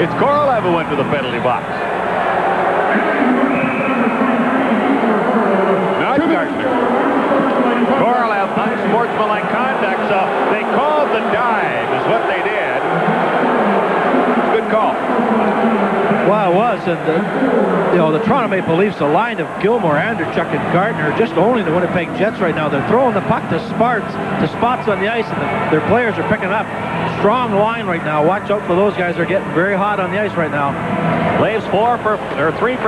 [SPEAKER 3] it's Korolev who went to the penalty box. Korolev, unsportsmanlike conduct, so they called the dive, is what they did. Good call.
[SPEAKER 2] Well, it was, and the Toronto Maple Leafs, the line of Gilmore, Andrechuk, and Gardner are just owning the Winnipeg Jets right now. They're throwing the puck to spots on the ice, and their players are picking up. Strong line right now. Watch out for those guys. They're getting very hot on the ice right now.
[SPEAKER 3] Leafs 3 for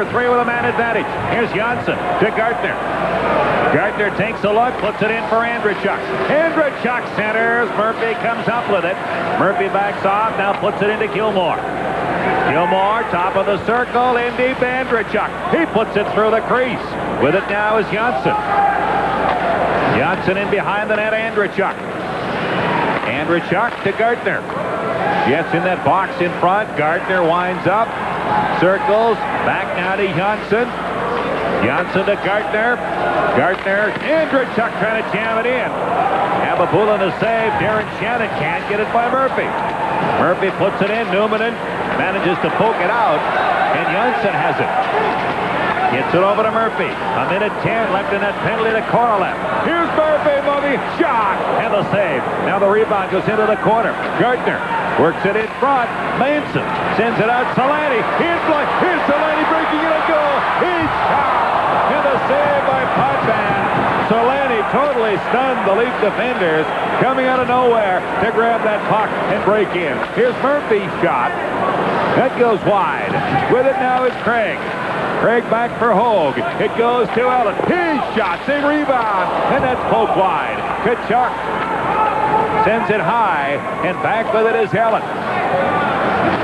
[SPEAKER 3] 3 with a man advantage. Here's Janssen to Gardner. Gardner takes a look, puts it in for Andrechuk. Andrechuk centers. Murphy comes up with it. Murphy backs off, now puts it into Gilmore. Gilmore, top of the circle, in deep. Andrechuk. He puts it through the crease. With it now is Janssen. Janssen in behind the net, Andrechuk. Andrechuk to Gardner. Jets in that box in front. Gardner winds up. Circles. Back now to Janssen. Janssen to Gardner. Gardner. Andrechuk trying to jam it in. Habibulin to save. Darren Shannon can't get it by Murphy. Murphy puts it in. Newmanen manages to poke it out. And Janssen has it. Gets it over to Murphy. A minute 10 left in that penalty to Korolev. Here's Murphy, shot, and the save. Now the rebound goes into the corner. Gardner works it in front. Manson sends it out. Solani, here's Solani breaking it a goal. He's shot, and the save by Potvin. Solani totally stunned the Leaf defenders, coming out of nowhere to grab that puck and break in. Here's Murphy's shot. That goes wide. With it now is Craig. Craig back for Hogue. It goes to Ellen. His shot, same rebound, and that's poked wide. Kachuk sends it high, and back with it is Ellen.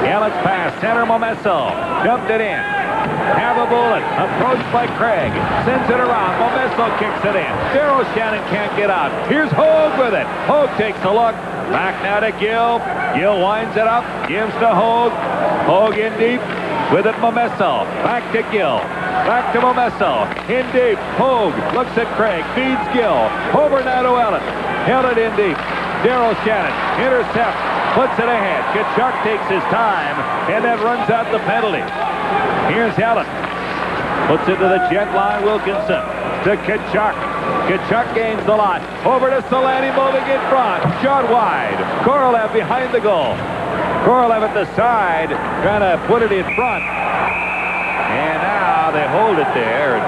[SPEAKER 3] Ellen's pass, center Momesso, dumped it in. Habibulin approached by Craig, sends it around. Momesso kicks it in. Darryl Shannon can't get out. Here's Hogue with it. Hogue takes a look. Back now to Gill. Gill winds it up, gives to Hogue. Hogue in deep. With it, Momesso. Back to Gill. Back to Momesso. In deep. Hogue looks at Craig. Feeds Gill. Over now to Ellen. Ellen in deep. Darryl Shannon. Intercept. Puts it ahead. Tkachuk takes his time and then runs out the penalty. Here's Helen. Puts it to the jet line. Wilkinson to Tkachuk. Tkachuk gains the lot. Over to Solani moving in front. Shot wide. Korolev behind the goal. Korolev at the side trying to put it in front. And now they hold it there.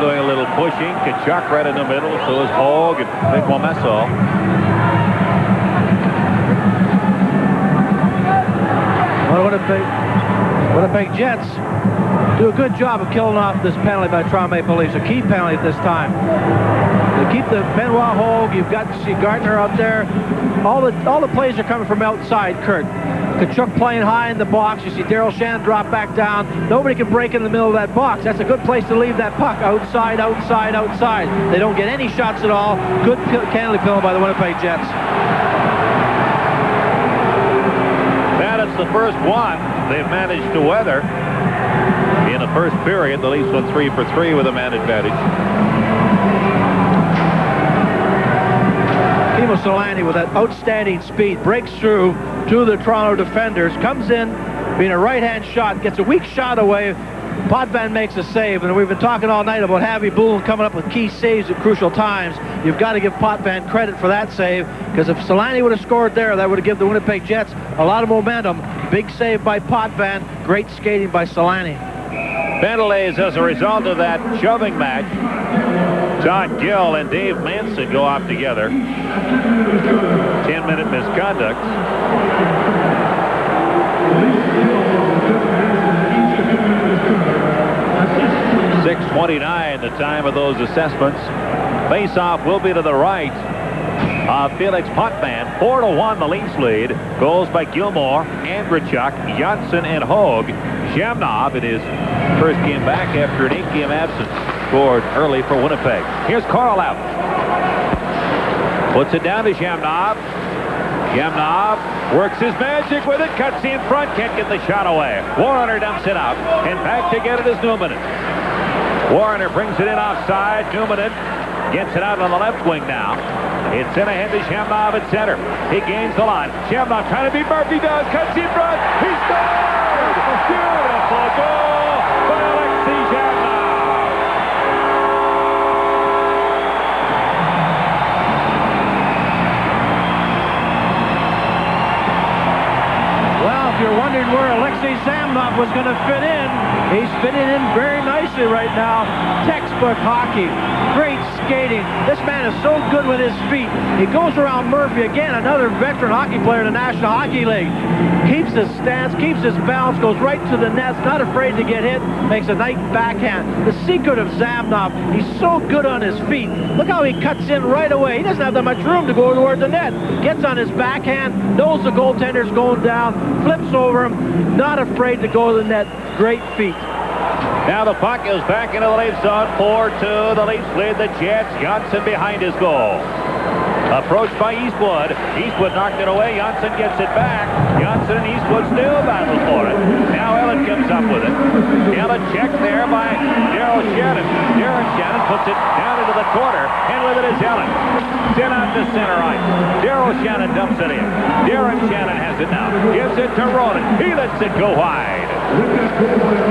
[SPEAKER 3] Doing a little pushing. Tkachuk right in the middle. So is Hogue and Nick Momesso.
[SPEAKER 2] Well, Winnipeg Jets do a good job of killing off this penalty by Toronto Maple Leafs. A key penalty at this time. They keep the Benoit Hogue. You've got Gardner out there. All the plays are coming from outside, Kurt. Tkachuk playing high in the box. You see Daryl Shannon drop back down. Nobody can break in the middle of that box. That's a good place to leave that puck. Outside, outside, outside. They don't get any shots at all. Good penalty penalty by the Winnipeg Jets.
[SPEAKER 3] That is the first one they've managed to weather. In the first period, the Leafs went 3 for 3 with a man advantage.
[SPEAKER 2] Timo Solani with that outstanding speed breaks through to the Toronto defenders, comes in, being a right-hand shot, gets a weak shot away. Potvin makes a save, and we've been talking all night about Harvey Boulin coming up with key saves at crucial times. You've got to give Potvin credit for that save, because if Solani would have scored there, that would have given the Winnipeg Jets a lot of momentum. Big save by Potvin, great skating by Solani.
[SPEAKER 3] Penalties as a result of that shoving match. Todd Gill and Dave Manson go off together. 10-minute misconduct. 6:29 the time of those assessments. Face-off will be to the right of Felix Potvin. 4-1 the Leafs lead. Goals by Gilmore, Andrechuk, Janssen, and Hogue. Shamnov in his first game back after an 8-game absence scored early for Winnipeg. Here's Korolev. Puts it down to Shamnov. Shamnov works his magic with it, cuts in front, can't get the shot away. Warner dumps it out, and back to get it is Newman. Warner brings it in offside. Newman gets it out on the left wing now. It's in ahead to Shamnov at center. He gains the line. Shamnov trying to beat Murphy down, cuts in front. He scored! Beautiful goal by Alexei Shamnov.
[SPEAKER 2] Well, if you're wondering where Alexei Samnov was going to fit in, he's fitting in very nicely right now. Textbook hockey. Great skating. This man is so good with his feet. He goes around Murphy again, another veteran hockey player in the National Hockey League. Keeps his stance, keeps his balance, goes right to the net, not afraid to get hit, makes a nice backhand. The secret of Samnov, he's so good on his feet. Look how he cuts in right away. He doesn't have that much room to go toward the net. Gets on his backhand, knows the goaltender's going down, flips over him, not afraid to go to the net. Great feet.
[SPEAKER 3] Now the puck is back into the Leafs zone. 4-2. The Leafs lead the Jets. Janssen behind his goal. Approached by Eastwood. Eastwood knocked it away. Janssen gets it back. Janssen and Eastwood still battle for it. Now Ellen comes up with it. Ellen checked there by Daryl Shannon. Darren Shannon puts it down into the corner. And with it is Ellen. Sent out to center ice. Daryl Shannon dumps it in. Darren Shannon has it now. Gives it to Ronan. He lets it go wide.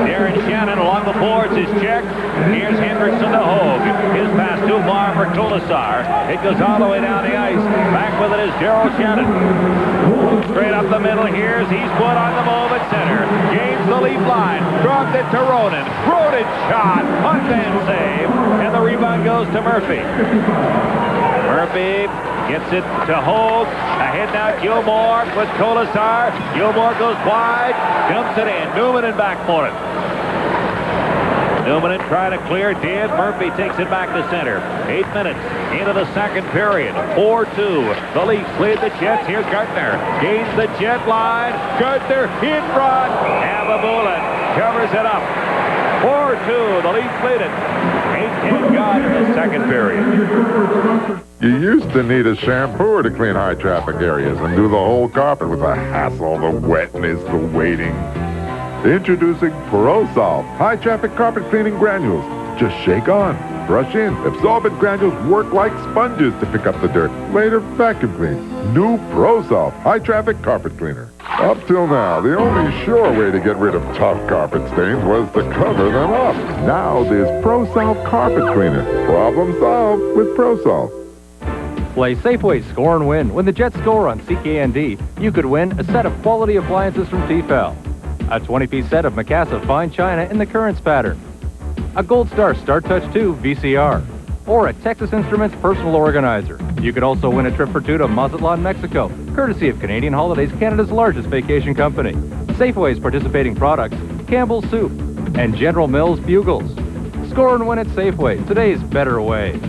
[SPEAKER 3] Darren Shannon along the boards is checked. Here's Hendrickson to Hogue. His pass too far for Colasar. It goes all the way down the ice. Back with it is Daryl Shannon. Straight up the middle. Here's Eastwood on the move at center. Gains the lead line. Dropped it to Ronan. Ronan shot. Unban save. And the rebound goes to Murphy. Murphy gets it to Hogue. Ahead now Gilmore with Colasar. Gilmore goes wide. Dumps it in. Newman and back for it. Newman trying to clear. Did. Murphy takes it back to center. 8 minutes into the second period. 4-2. The Leafs lead the Jets. Here's Gartner. Gains the Jet line. Gartner in front. Ababulin covers it up. 4-2. The Leafs lead it. 8-10 gone in the second period.
[SPEAKER 9] You used to need a shampooer to clean high-traffic areas and do the whole carpet with the hassle, the wetness, the waiting. Introducing ProSolve high-traffic carpet cleaning granules. Just shake on, brush in. Absorbent granules work like sponges to pick up the dirt. Later, vacuum clean. New ProSolve high-traffic carpet cleaner. Up till now, the only sure way to get rid of tough carpet stains was to cover them up. Now there's ProSolve carpet cleaner. Problem solved with ProSolve.
[SPEAKER 11] Play Safeway Score and Win. When the Jets score on CKND, you could win a set of quality appliances from T-Fel. A 20-piece set of Mikasa fine china in the Currents pattern. A Gold Star Start Touch 2 VCR. Or a Texas Instruments personal organizer. You could also win a trip for two to Mazatlan, Mexico, courtesy of Canadian Holidays, Canada's largest vacation company. Safeway's participating products, Campbell's Soup, and General Mills Bugles. Score and win at Safeway, today's better way.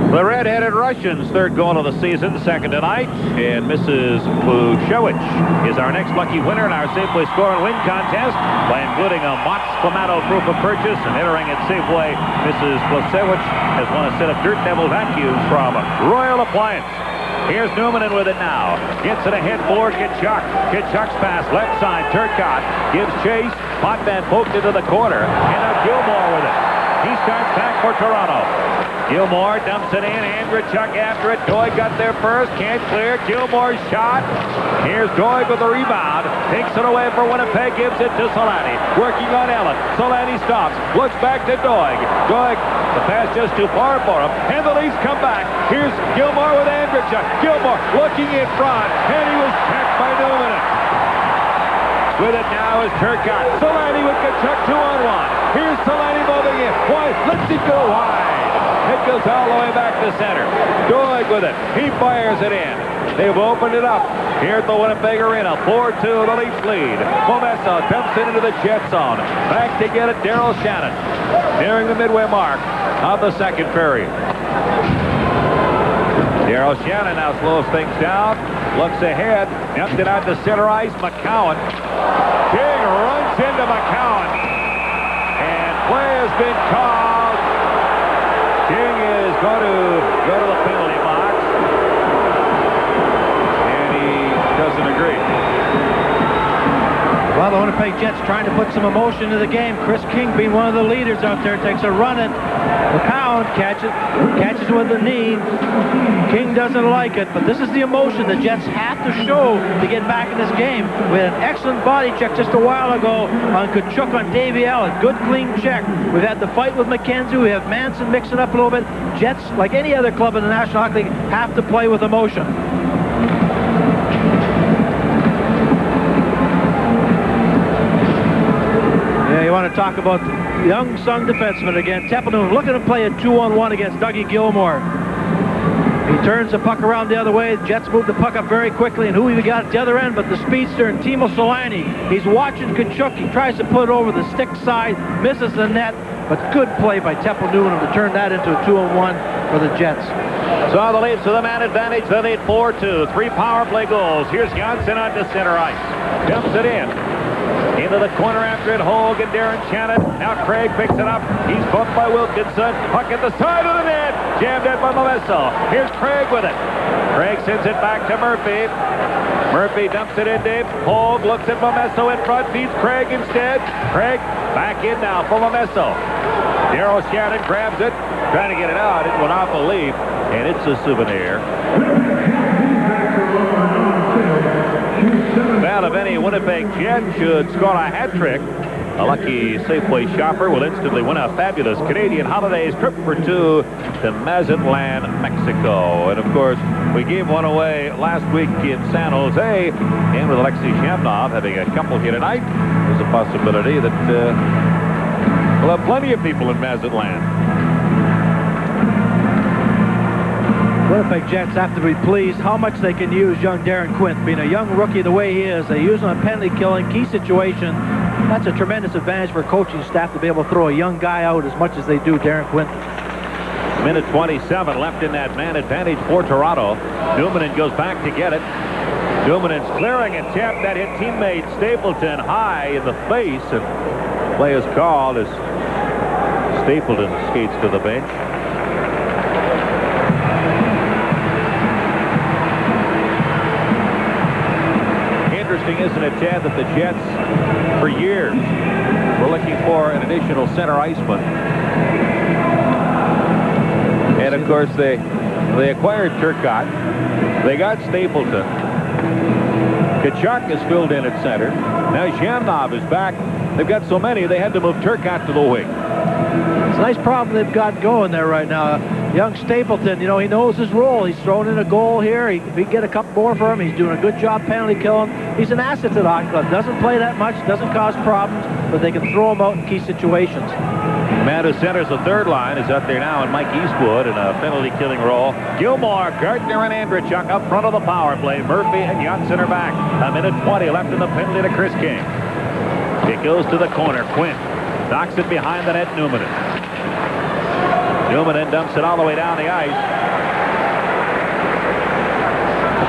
[SPEAKER 3] The red-headed Russians' third goal of the season, second tonight, and Mrs. Pushewicz is our next lucky winner in our Safeway Score and Win contest by including a Mott's Clamato proof of purchase and entering at Safeway. Mrs. Pushewicz has won a set of Dirt Devil vacuums from Royal Appliance. Here's Newman in with it now. Gets it ahead for Kachuk. Kachuk's pass left side. Turcotte gives chase. Potvin poked into the corner. And now Gilmore with it. He starts back for Toronto. Gilmore dumps it in. Andrechuk after it. Doig got there first. Can't clear. Gilmore's shot. Here's Doig with the rebound. Takes it away for Winnipeg. Gives it to Solani. Working on Ellen. Solani stops. Looks back to Doig. Doig, the pass just too far for him. And the Leafs come back. Here's Gilmore with Andrechuk. Gilmore looking in front. And he was checked by Newman. With it now is Turcotte. Solani with Kachuk 2-on-1. Here's Solani moving in. Why? Let's it go wide. It goes all the way back to center. Doig with it. He fires it in. They've opened it up here at the Winnipeg Arena. 4-2, the Leafs lead. Momesso dumps it into the jet zone. Back to get it, Daryl Shannon. Nearing the midway mark of the second period. Daryl Shannon now slows things down. Looks ahead. Dumped it out to center ice. McCowan. King runs into McCowan. And play has been called. King is going to go to the penalty box. And he doesn't agree.
[SPEAKER 2] Well, the Winnipeg Jets trying to put some emotion into the game. Chris King, being one of the leaders out there, takes a run at McCown, catches with the knee. King doesn't like it, but this is the emotion the Jets have to show to get back in this game. We had an excellent body check just a while ago on Kachuk on Davey Allen. Good, clean check. We've had the fight with McKenzie. We have Manson mixing up a little bit. Jets, like any other club in the National Hockey League, have to play with emotion. Yeah, you want to talk about young Sung defenseman again. Tepelnoon looking to play a 2-on-1 against Dougie Gilmore. He turns the puck around the other way. The Jets move the puck up very quickly, and who we got at the other end but the speedster and Timo Solani. He's watching Kachuk. He tries to put it over the stick side, misses the net, but good play by Tepelnoon to turn that into a 2-on-1 for the Jets.
[SPEAKER 3] So the Leafs with a man advantage. They lead 4-2. 3 power play goals. Here's Janssen on to center ice. Dumps it in. Into the corner after it. Hogue and Darren Shannon. Now Craig picks it up. He's bumped by Wilkinson. Puck at the side of the net. Jammed in by Momesso. Here's Craig with it. Craig sends it back to Murphy. Murphy dumps it in deep. Hogue looks at Momesso in front. Feeds Craig instead. Craig back in now for Momesso. Daryl Shannon grabs it. Trying to get it out. It went off a leaf. And it's a souvenir. Well, if any Winnipeg Jet should score a hat trick, a lucky Safeway shopper will instantly win a fabulous Canadian Holidays trip for 2 to Mazatlan, Mexico. And of course, we gave one away last week in San Jose, and with Alexei Shamnov having a couple here tonight, there's a possibility that we'll have plenty of people in Mazatlan.
[SPEAKER 2] Winnipeg Jets have to be pleased how much they can use young Darren Quint. Being a young rookie the way he is, they use him on penalty killing, key situation. That's a tremendous advantage for coaching staff to be able to throw a young guy out as much as they do, Darren Quint.
[SPEAKER 3] Minute 27 left in that man advantage for Toronto. Dumoulin goes back to get it. Dumoulin's clearing a tip that hit teammate Stapleton high in the face, and play is called as Stapleton skates to the bench. Interesting, isn't it, Chad, that the Jets, for years, We're looking for an additional center iceman. And, of course, they acquired Turcotte. They got Stapleton. Kachuk is filled in at center. Now Zhamnov is back. They've got so many, they had to move Turcotte to the wing.
[SPEAKER 2] It's a nice problem they've got going there right now. Young Stapleton, you know, he knows his role. He's thrown in a goal here. If he can get a couple more for him, he's doing a good job penalty killing. He's an asset to the hockey club. Doesn't play that much, doesn't cause problems, but they can throw him out in key situations.
[SPEAKER 3] The man who centers the third line is up there now, and Mike Eastwood in a penalty-killing role. Gilmore, Gardner, and Andrichuk up front of the power play. Murphy and Janssen are back. 1:20 left in the penalty to Chris King. It goes to the corner. Quinn knocks it behind the net. Newmanen dumps it all the way down the ice.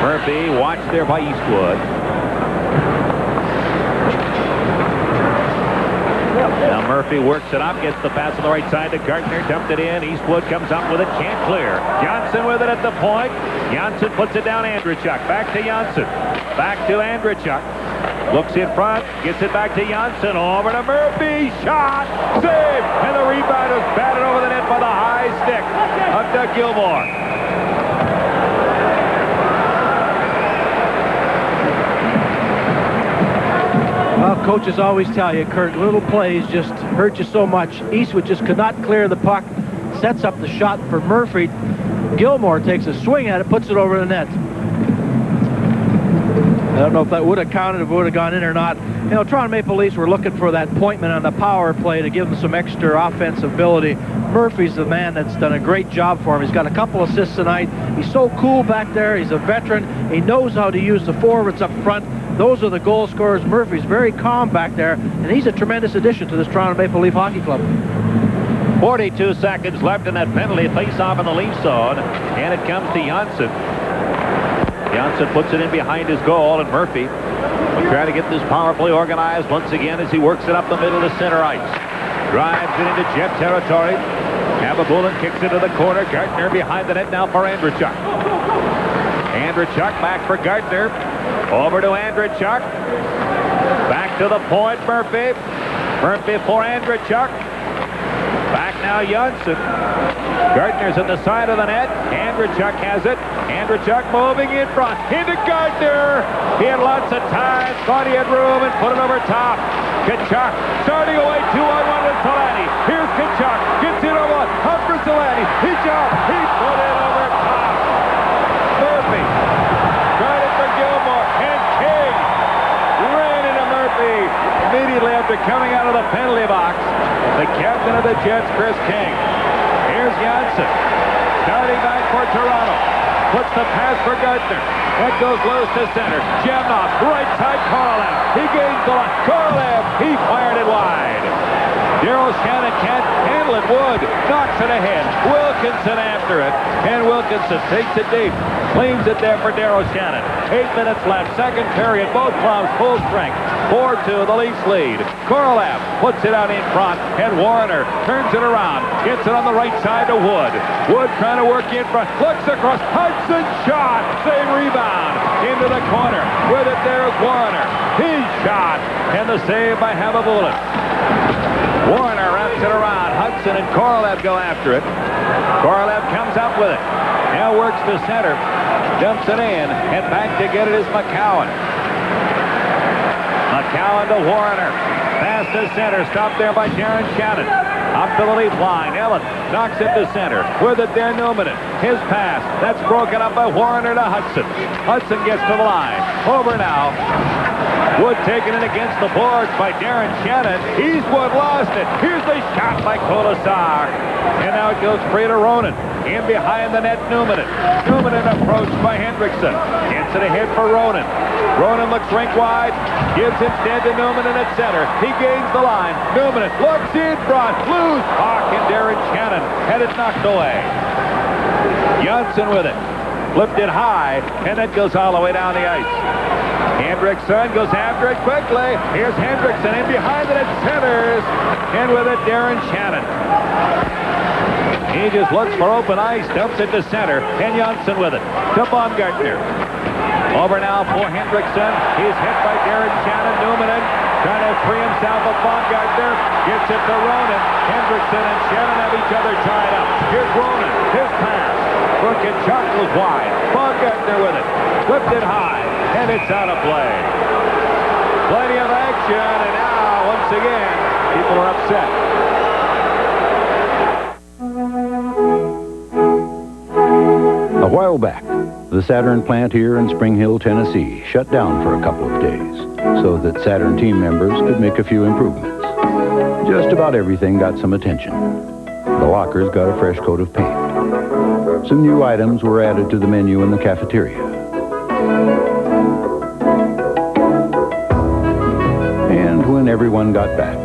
[SPEAKER 3] Murphy watched there by Eastwood. Now Murphy works it up, gets the pass on the right side to Gardner, dumped it in. Eastwood comes up with it, can't clear. Janssen with it at the point. Janssen puts it down. Andrichuk back to Janssen. Back to Andrichuk. Looks in front, gets it back to Janssen, over to Murphy, shot, save, and the rebound is batted over the net by the high stick of Doug Gilmore.
[SPEAKER 2] Well, coaches always tell you, Kurt, little plays just hurt you so much. Eastwood just could not clear the puck, sets up the shot for Murphy. Gilmore takes a swing at it, puts it over the net. I don't know if that would have counted, if it would have gone in or not. You know, Toronto Maple Leafs were looking for that appointment on the power play to give them some extra offensive ability. Murphy's the man that's done a great job for him. He's got a couple assists tonight. He's so cool back there. He's a veteran. He knows how to use the forwards up front. Those are the goal scorers. Murphy's very calm back there, and he's a tremendous addition to this Toronto Maple Leaf Hockey Club.
[SPEAKER 3] 42 seconds left in that penalty face-off in the Leaf zone, and it comes to Janssen. Janssen puts it in behind his goal, and Murphy will try to get this power play organized once again as he works it up the middle to center ice. Drives it into Jet territory. Ababulin kicks it to the corner. Gardner behind the net now for Andrichuk. Andrichuk back for Gardner. Over to Andrichuk. Back to the point, Murphy. Murphy for Andrichuk. Back now, Janssen. Gardner's at the side of the net. Andrichuk has it. Andrichuk moving in front. Into Gardner. He had lots of time. Thought he had room and put it over top. Kachuk starting away 2-on-1 with Solani. Here's Kachuk. Gets it over. Up for Solani. He jumped. He put it over top. Murphy. Tried it for Gilmore. And King ran into Murphy immediately after coming out of the penalty box. The captain of the Jets, Chris King. Here's Janssen. Starting back for Toronto. Puts the pass for Gardner. That goes loose to center. Zhamnov, right side, Korolev. He gains the line. Korolev, he fired it wide. Daryl Shannon can't handle it. Wood knocks it ahead. Wilkinson after it. And Wilkinson takes it deep. Cleans it there for Daryl Shannon. 8 minutes left. Second period. Both clubs full strength. 4-2, the Leafs lead. Korolev puts it out in front. And Warner turns it around. Gets it on the right side to Wood. Wood trying to work in front. Looks across. Hudson shot. Save rebound. Into the corner. With it there's Warner. He shot. And the save by Hababulin. Warner wraps it around. Hudson and Korolev go after it. Korolev comes up with it. Now works to center. Dumps it in. And back to get it is McCowan. McCowan to Warner. Pass to center. Stopped there by Darren Shannon. Up to the lead line. Ellen knocks it to center. With it there, Newmanen. His pass. That's broken up by Warner to Hudson. Hudson gets to the line. Over now. Wood taken in against the boards by Darren Shannon. Eastwood lost it. Here's the shot by Kolasar. And now it goes free to Ronan. In behind the net, Newmanen. Newmanen approached by Hendrickson. Gets it ahead for Ronan. Ronan looks rink wide. Gives instead to Newmanen at center. He gains the line. Newmanen looks in front. Loose puck, and Darren Shannon had it knocked away. Janssen with it. Flipped it high, and it goes all the way down the ice. Hendrickson goes after it quickly. Here's Hendrickson in behind it at centers. And with it, Darren Shannon. He just looks for open ice, dumps it to center. And Janssen with it to Baumgartner. Over now for Hendrickson. He's hit by Darren Shannon. Newmanen Trying to free himself of Baumgartner. Gets it to Ronan. Hendrickson and Shannon have each other tied up. Here's Ronan. His pass. Look at Chuck was wide. Baumgartner with it. Flipped it high. And it's out of play. Plenty of action. And now, once again, people are upset.
[SPEAKER 5] A while back, the Saturn plant here in Spring Hill, Tennessee, shut down for a couple of days so that Saturn team members could make a few improvements. Just about everything got some attention. The lockers got a fresh coat of paint. Some new items were added to the menu in the cafeteria. And when everyone got back,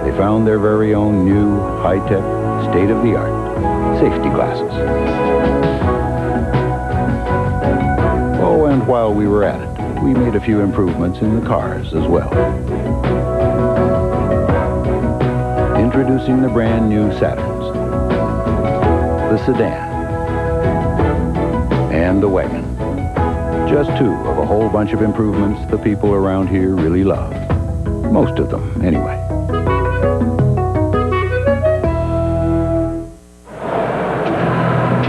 [SPEAKER 5] they found their very own new, high-tech, state-of-the-art safety glasses. Oh, and while we were at it, we made a few improvements in the cars as well. Introducing the brand new Saturns, the sedan, and the wagon. Just two of a whole bunch of improvements the people around here really love. Most of them, anyway.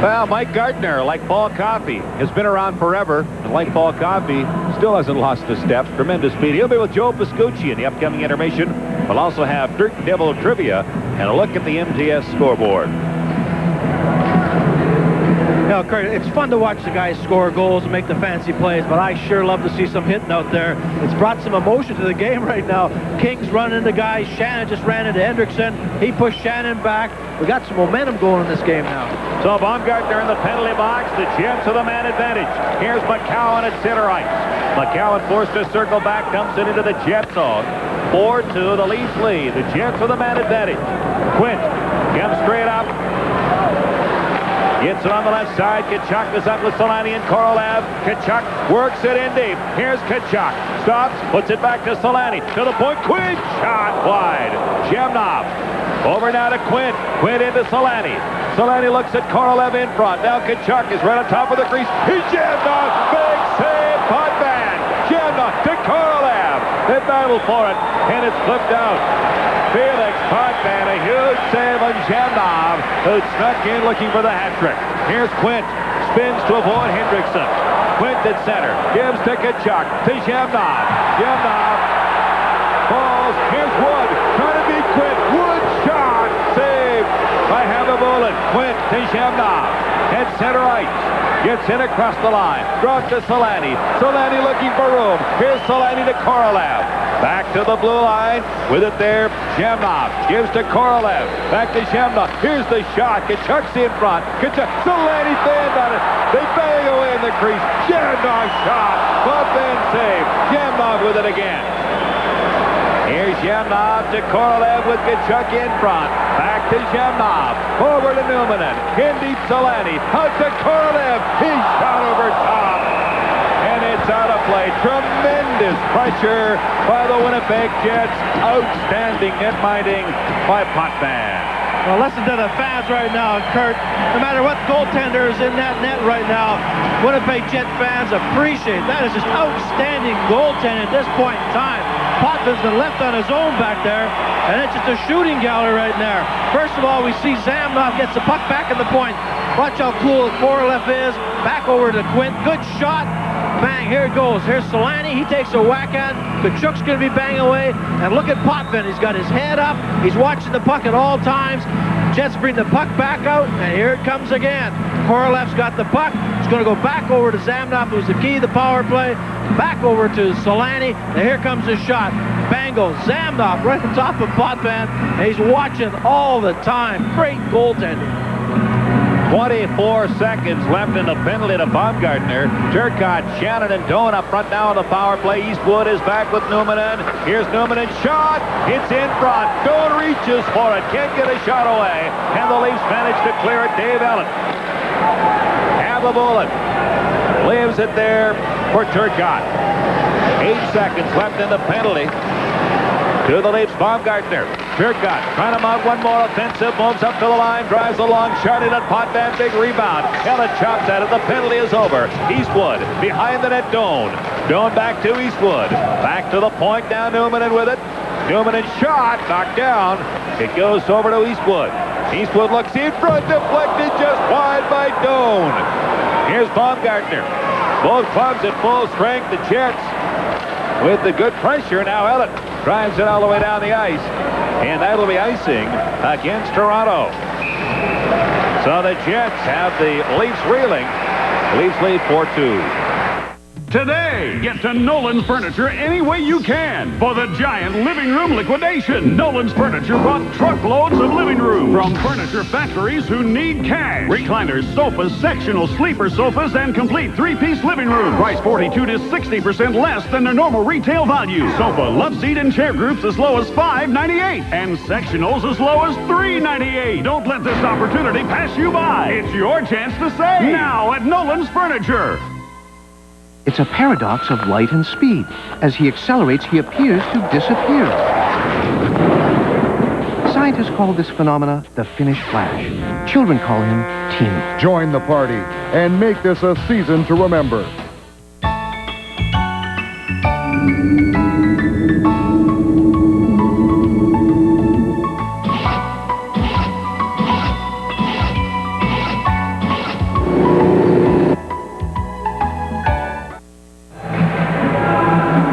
[SPEAKER 3] Well, Mike Gardner, like Paul Coffey, has been around forever. And like Paul Coffey, still hasn't lost a step. Tremendous speed. He'll be with Joe Piscucci in the upcoming intermission. We'll also have Dirt Devil trivia and a look at the MTS scoreboard.
[SPEAKER 2] You know, Kurt, it's fun to watch the guys score goals and make the fancy plays, but I sure love to see some hitting out there. It's brought some emotion to the game right now. King's running into guys. Shannon just ran into Hendrickson. He pushed Shannon back. We got some momentum going in this game now.
[SPEAKER 3] So Baumgartner in the penalty box. The Jets with a man advantage. Here's McCowan at center ice. McCowan forced to circle back, dumps it into the Jet zone. 4-2, the Leafs lead. The Jets with a man advantage. Quint comes straight up. Gets it on the left side. Tkachuk is up with Solani and Korolev. Tkachuk works it in deep. Here's Tkachuk. Stops, puts it back to Solani. To the point. Quint shot wide. Shemnov. Over now to Quint. Quint into Solani. Solani looks at Korolev in front. Now Tkachuk is right on top of the crease. Here's Shemnov. Big save. Potvin. Shemnov to Korolev. They battle for it. And it's flipped out. Felix Potvin, a huge save on Shemnov, who snuck in looking for the hat trick. Here's Quint. Spins to avoid Hendrickson. Quint at center. Gives to Tkachuk. To Shemnov. Shemnov falls. Here's Wood. Trying to beat Quint. Wood shot. Saved by Habibulin. Quint to Shemnov. At center ice. Gets in across the line. Drops to Solani. Solani looking for room. Here's Solani to Korolev. Back to the blue line. With it there, Shemnov gives to Korolev. Back to Shemnov. Here's the shot. Tkachuk's in front. Tkachuk. Solani fanned on it. They bang away in the crease. Shemnov shot. Potvin save. Shemnov with it again. Here's Shemnov to Korolev with Tkachuk in front. Back to Shemnov. Over to Numanen. In deep Solani. Out to Korolev. He shot over top. And it's out of play. Tremendous pressure by the Winnipeg Jets. Outstanding net minding by Potvin.
[SPEAKER 2] Well, listen to the fans right now, Kurt. No matter what goaltender is in that net right now, Winnipeg Jet fans appreciate that. Is just outstanding goaltending at this point in time. Potvin's been left on his own back there, and it's just a shooting gallery right there. First of all, we see Zamnov gets the puck back in the point. Watch how cool Korolev is. Back over to Quint. Good shot. Bang, here it goes. Here's Solani. He takes a whack at. Tkachuk's going to be banging away. And look at Potvin. He's got his head up. He's watching the puck at all times. Jets bring the puck back out, and here it comes again. Korolev's got the puck. It's going to go back over to Zamnov, who's the key to the power play. Back over to Solani. And here comes the shot. Bang goes Zamnov right on top of Potvin. And he's watching all the time. Great goaltending.
[SPEAKER 3] 24 seconds left in the penalty to Baumgartner. Turcotte, Shannon, and Doan up front now on the power play. Eastwood is back with Numanen. Here's Numanen. Shot. It's in front. Doan reaches for it. Can't get a shot away. And the Leafs manage to clear it. Dave Ellen. Habibulin leaves it there for Turcotte. 8 seconds left in the penalty. To the Leafs, Baumgartner. Turcotte trying to mount one more offensive. Moves up to the line. Drives along. Charted at Potvin. Big rebound. Ellen chops at it. The penalty is over. Eastwood behind the net. Doan. Doan back to Eastwood. Back to the point. Now Newman with it. Newman shot. Knocked down. It goes over to Eastwood. Eastwood looks in front. Deflected just wide by Doan. Here's Baumgartner. Both clubs at full strength. The Jets with the good pressure. Now Ellett drives it all the way down the ice. And that'll be icing against Toronto. So the Jets have the Leafs reeling. Leafs lead 4-2.
[SPEAKER 7] Today, get to Nolan's Furniture any way you can for the giant living room liquidation. Nolan's Furniture bought truckloads of living room from furniture factories who need cash. Recliners, sofas, sectional sleeper sofas, and complete three-piece living room. Price 42 to 60% less than their normal retail value. Sofa, love seat, and chair groups as low as $5.98 and sectionals as low as $3.98. Don't let this opportunity pass you by. It's your chance to save now at Nolan's Furniture.
[SPEAKER 24] It's a paradox of light and speed. As he accelerates, he appears to disappear. Scientists call this phenomena the Finnish flash. Children call him Teeny.
[SPEAKER 25] Join the party and make this a season to remember.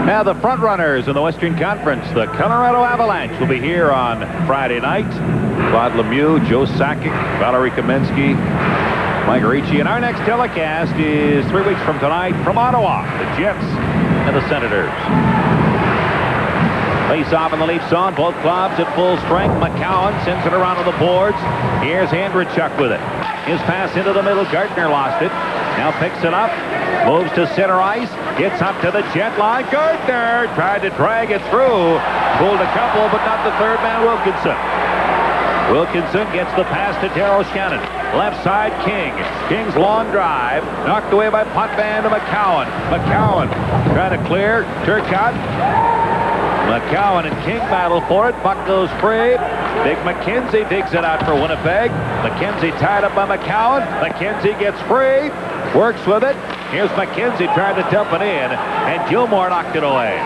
[SPEAKER 3] Now the front runners in the Western Conference, the Colorado Avalanche, will be here on Friday night. Claude Lemieux, Joe Sakic, Valerie Kamensky, Mike Ricci. And our next telecast is 3 weeks from tonight from Ottawa, the Jets and the Senators. Face off in the Leaf zone, both clubs at full strength. McCowan sends it around on the boards. Here's Andrechuk with it. His pass into the middle, Gardner lost it. Now picks it up, moves to center ice, gets up to the jet line. Gardner tried to drag it through, pulled a couple, but not the third man, Wilkinson. Wilkinson gets the pass to Darryl Shannon. Left side, King. King's long drive, knocked away by Potvin to McCowan. McCowan trying to clear, Turcotte. McCowan and King battle for it. Puck goes free. Big McKenzie digs it out for Winnipeg. McKenzie tied up by McCowan. McKenzie gets free. Works with it. Here's McKenzie trying to dump it in, and Gilmore knocked it away.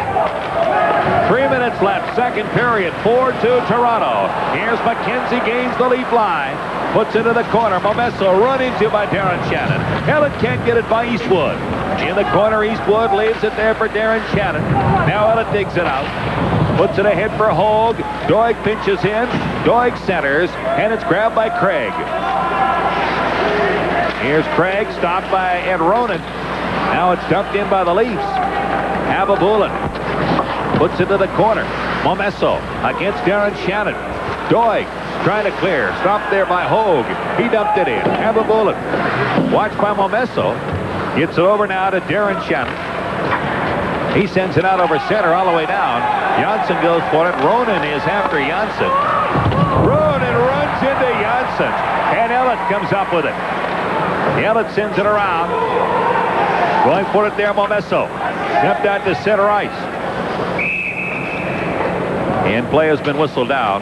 [SPEAKER 3] 3 minutes left, second period, 4-2 Toronto. Here's McKenzie, gains the Leaf line. Puts it in the corner. Momesso run into by Darren Shannon. Ellett can't get it by Eastwood. In the corner, Eastwood leaves it there for Darren Shannon. Now Ellett digs it out. Puts it ahead for Hogue. Doig pinches in. Doig centers, and it's grabbed by Craig. Here's Craig, stopped by Ed Ronan. Now it's dumped in by the Leafs. Ababulin puts it to the corner. Momesso against Darren Shannon. Doig trying to clear. Stopped there by Hogue. He dumped it in. Ababulin watched by Momesso. Gets it over now to Darren Shannon. He sends it out over center all the way down. Janssen goes for it. Ronan is after Janssen. Ronan runs into Janssen. And Ellett comes up with it. Ellett sends it around. Going for it there, Momesso. Stepped out to center ice. And play has been whistled down.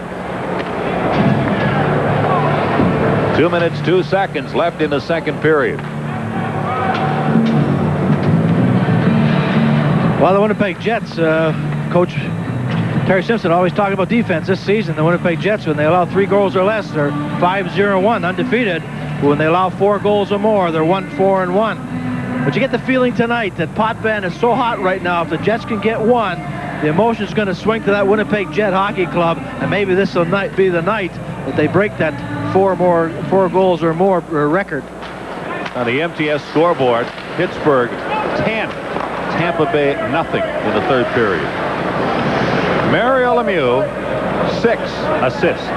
[SPEAKER 3] 2 minutes, 2 seconds left in the second period.
[SPEAKER 2] Well, the Winnipeg Jets, Coach Terry Simpson always talking about defense this season. The Winnipeg Jets, when they allow 3 goals or less, they're 5-0-1, undefeated. When they allow 4 goals or more, they're 1-4-1. But you get the feeling tonight that Potvin is so hot right now. If the Jets can get one, the emotion's going to swing to that Winnipeg Jet hockey club, and maybe this will be the night that they break that 4 goals or more record.
[SPEAKER 3] On the MTS scoreboard, Pittsburgh 10, Tampa Bay nothing in the third period. Mario Lemieux, 6 assists.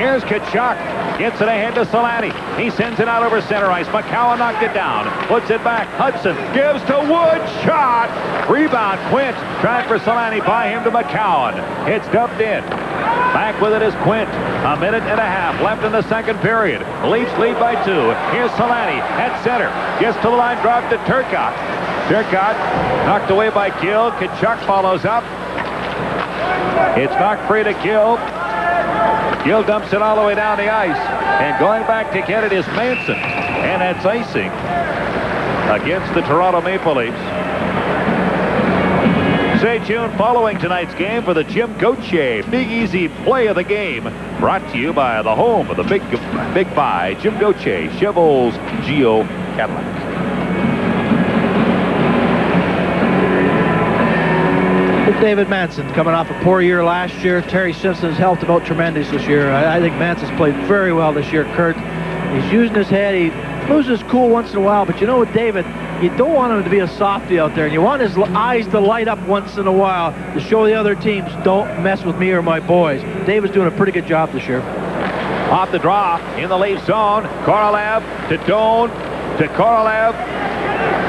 [SPEAKER 3] Here's Tkachuk. Gets it ahead to Solani. He sends it out over center ice. McCowan knocked it down. Puts it back. Hudson gives to Wood. Shot. Rebound. Quint. Trying for Solani. By him to McCowan. It's dumped in. Back with it is Quint. A minute and a half left in the second period. Leafs lead by 2. Here's Solani at center. Gets to the line. Drop to Turcotte. Turcotte knocked away by Gill. Tkachuk follows up. It's knocked free to Gill. Gill dumps it all the way down the ice. And going back to get it is Manson. And that's icing. against the Toronto Maple Leafs. Stay tuned following tonight's game for the Jim Gauthier Big Easy Play of the Game, brought to you by the home of the Big Buy, Jim Gauthier, Chevrolet's Geo Cadillac.
[SPEAKER 2] David Manson coming off a poor year last year. Terry Simpson's helped him out tremendous this year. I think Manson's played very well this year, Kurt. He's using his head. He loses cool once in a while, but you know what, David? You don't want him to be a softie out there, and you want his eyes to light up once in a while to show the other teams, don't mess with me or my boys. David's doing a pretty good job this year.
[SPEAKER 3] Off the draw, in the Leaf zone, Korolev to Doan, to Korolev,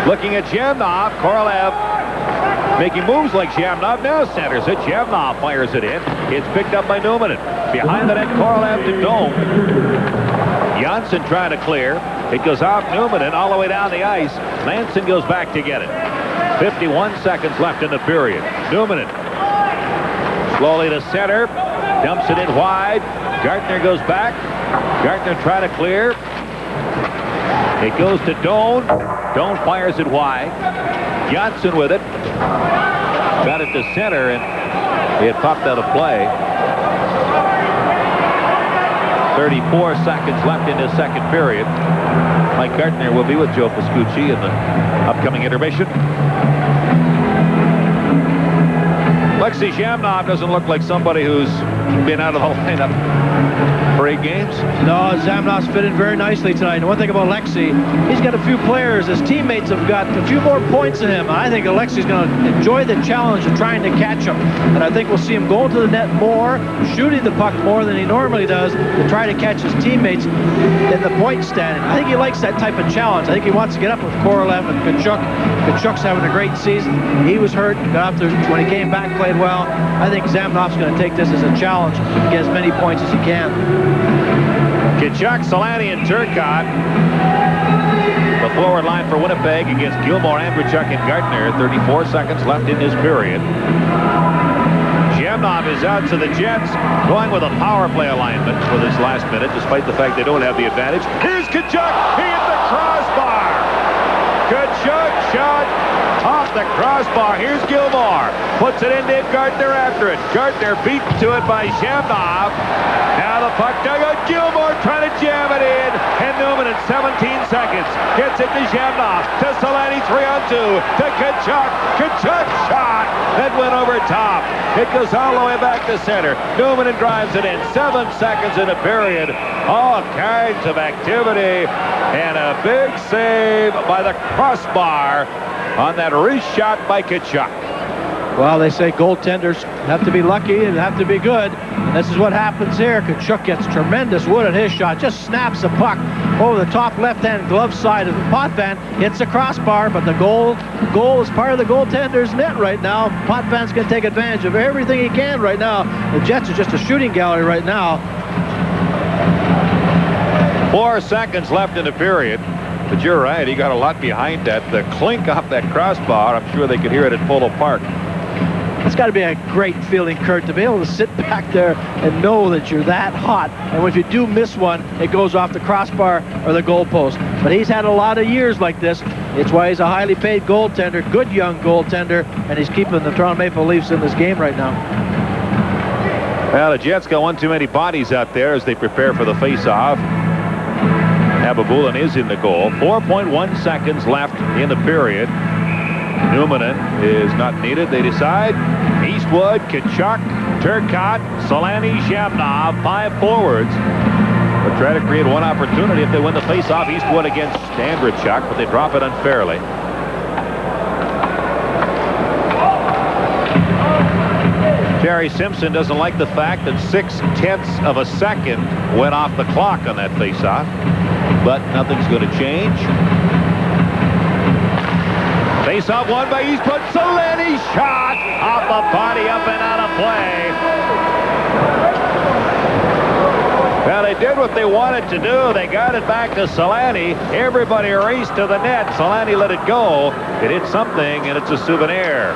[SPEAKER 3] looking at Zhamnov. Korolev making moves like Zhamnov, now centers it. Zhamnov fires it in. It's picked up by Newman. Behind the net, Korolev to Doan. Janssen trying to clear. It goes off Newman all the way down the ice. Manson goes back to get it. 51 seconds left in the period. Newman slowly to center. Dumps it in wide. Gartner goes back. Gartner trying to clear. It goes to Doan. Doan fires it wide. Janssen with it. Got it to center, and he had popped out of play. 34 seconds left in the second period. Mike Gartner will be with Joe Pascucci in the upcoming intermission. Alexei Zhamnov doesn't look like somebody who's been out of the lineup for 8 games.
[SPEAKER 2] No, Zhamnov's fit in very nicely tonight. And one thing about Alexei, he's got a few players. His teammates have got a few more points than him. I think Alexei's going to enjoy the challenge of trying to catch him. And I think we'll see him going to the net more, shooting the puck more than he normally does to try to catch his teammates in the point standing. I think he likes that type of challenge. I think he wants to get up with Korolev and Tkachuk. Tkachuk's having a great season. He was hurt. Got up there when he came back, played well. I think Zhamnov's going to take this as a challenge to get as many points as he can.
[SPEAKER 3] Tkachuk, Solani, and Turcotte. The forward line for Winnipeg against Gilmore, Andreychuk, and Gartner. 34 seconds left in this period. Zhamnov is out to the Jets, going with a power play alignment for this last minute, despite the fact they don't have the advantage. Here's Tkachuk. He hit the crossbar. Tkachuk shot off the crossbar. Here's Gilmore. Puts it in Dave Gartner after it. Gartner beat to it by Zhamnov. Now the puck dug out. Gilmore trying to jam it in. And Newman in 17 seconds gets it to Zhamnov. To Solani, 3-on-2. To Tkachuk. Tkachuk shot. That went over top. It goes all the way back to center. Newman drives it in. 7 seconds in a period. All kinds of activity. And a big save by the crossbar on that wrist shot by Tkachuk.
[SPEAKER 2] Well, they say goaltenders have to be lucky and have to be good. This is what happens here. Tkachuk gets tremendous wood at his shot. Just snaps the puck over the top left-hand glove side of the Potvin. Hits the crossbar, but the goal is part of the goaltender's net right now. Potvin's going to take advantage of everything he can right now. The Jets are just a shooting gallery right now.
[SPEAKER 3] 4 seconds left in the period. But you're right, he got a lot behind that. The clink off that crossbar, I'm sure they could hear it at Polo Park.
[SPEAKER 2] It's got to be a great feeling, Kurt, to be able to sit back there and know that you're that hot. And if you do miss one, it goes off the crossbar or the goalpost. But he's had a lot of years like this. It's why he's a highly paid goaltender, good young goaltender, and he's keeping the Toronto Maple Leafs in this game right now.
[SPEAKER 3] Well, the Jets got one too many bodies out there as they prepare for the face-off. Ababulin is in the goal. 4.1 seconds left in the period. Newman is not needed, they decide. Eastwood, Tkachuk, Turcotte, Solani, Zhamnov, 5 forwards. They'll try to create one opportunity if they win the face-off. Eastwood against Andreychuk, but they drop it unfairly. Terry Simpson doesn't like the fact that 0.6 of a second went off the clock on that face-off, but nothing's going to change. Face-off won by Eastwood. Solani shot off the body, up and out of play. Well, they did what they wanted to do. They got it back to Solani. Everybody raced to the net. Solani let it go. It hit something, and it's a souvenir.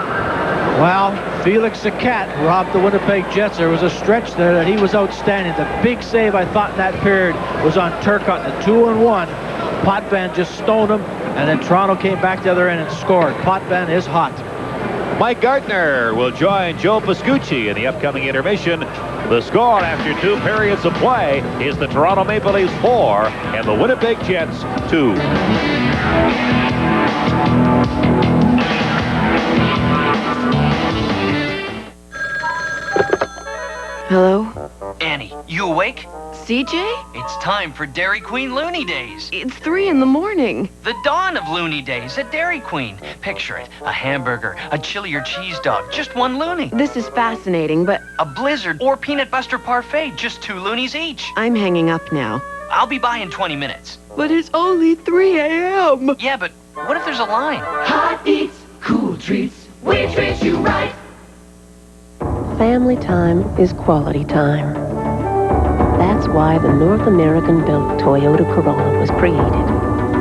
[SPEAKER 2] Well, Felix the Cat robbed the Winnipeg Jets. There was a stretch there that he was outstanding. The big save, I thought, in that period was on Turcotte, the 2-on-1. Potvin just stoned him. And then Toronto came back the other end and scored. Potvin is hot.
[SPEAKER 3] Mike Gartner will join Joe Pascucci in the upcoming intermission. The score after 2 periods of play is the Toronto Maple Leafs 4 and the Winnipeg Jets 2.
[SPEAKER 6] Hello?
[SPEAKER 12] Annie, you awake?
[SPEAKER 6] CJ?
[SPEAKER 12] It's time for Dairy Queen Looney Days.
[SPEAKER 6] It's 3 in the morning.
[SPEAKER 12] The dawn of Looney Days at Dairy Queen. Picture it, a hamburger, a chili or cheese dog, just 1 loony.
[SPEAKER 6] This is fascinating, but...
[SPEAKER 12] A blizzard or peanut buster parfait, just 2 loonies each.
[SPEAKER 6] I'm hanging up now.
[SPEAKER 12] I'll be by in 20 minutes.
[SPEAKER 6] But it's only 3 a.m.
[SPEAKER 12] Yeah, but what if there's a line?
[SPEAKER 22] Hot eats, cool treats, we treat you right.
[SPEAKER 13] Family time is quality time. That's why the North American-built Toyota Corolla was created,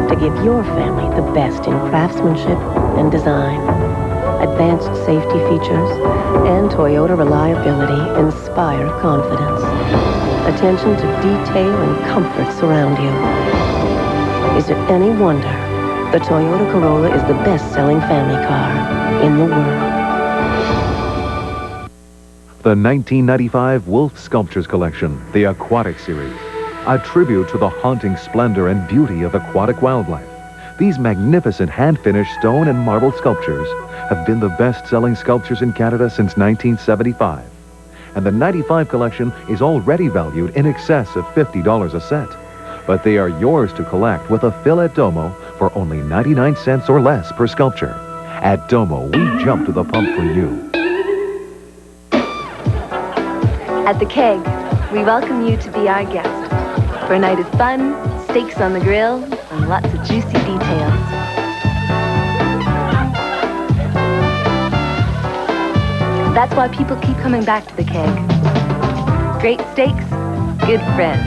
[SPEAKER 13] to give your family the best in craftsmanship and design. Advanced safety features and Toyota reliability inspire confidence. Attention to detail and comfort surround you. Is it any wonder the Toyota Corolla is the best-selling family car in the world?
[SPEAKER 28] The 1995 Wolf Sculptures Collection, the Aquatic Series, a tribute to the haunting splendor and beauty of aquatic wildlife. These magnificent hand-finished stone and marble sculptures have been the best-selling sculptures in Canada since 1975. And the 95 collection is already valued in excess of $50 a set. But they are yours to collect with a fill at Domo for only 99 cents or less per sculpture. At Domo, we jump to the pump for you.
[SPEAKER 14] At the Keg, we welcome you to be our guest for a night of fun, steaks on the grill, and lots of juicy details. That's why people keep coming back to the Keg. Great steaks, good friends.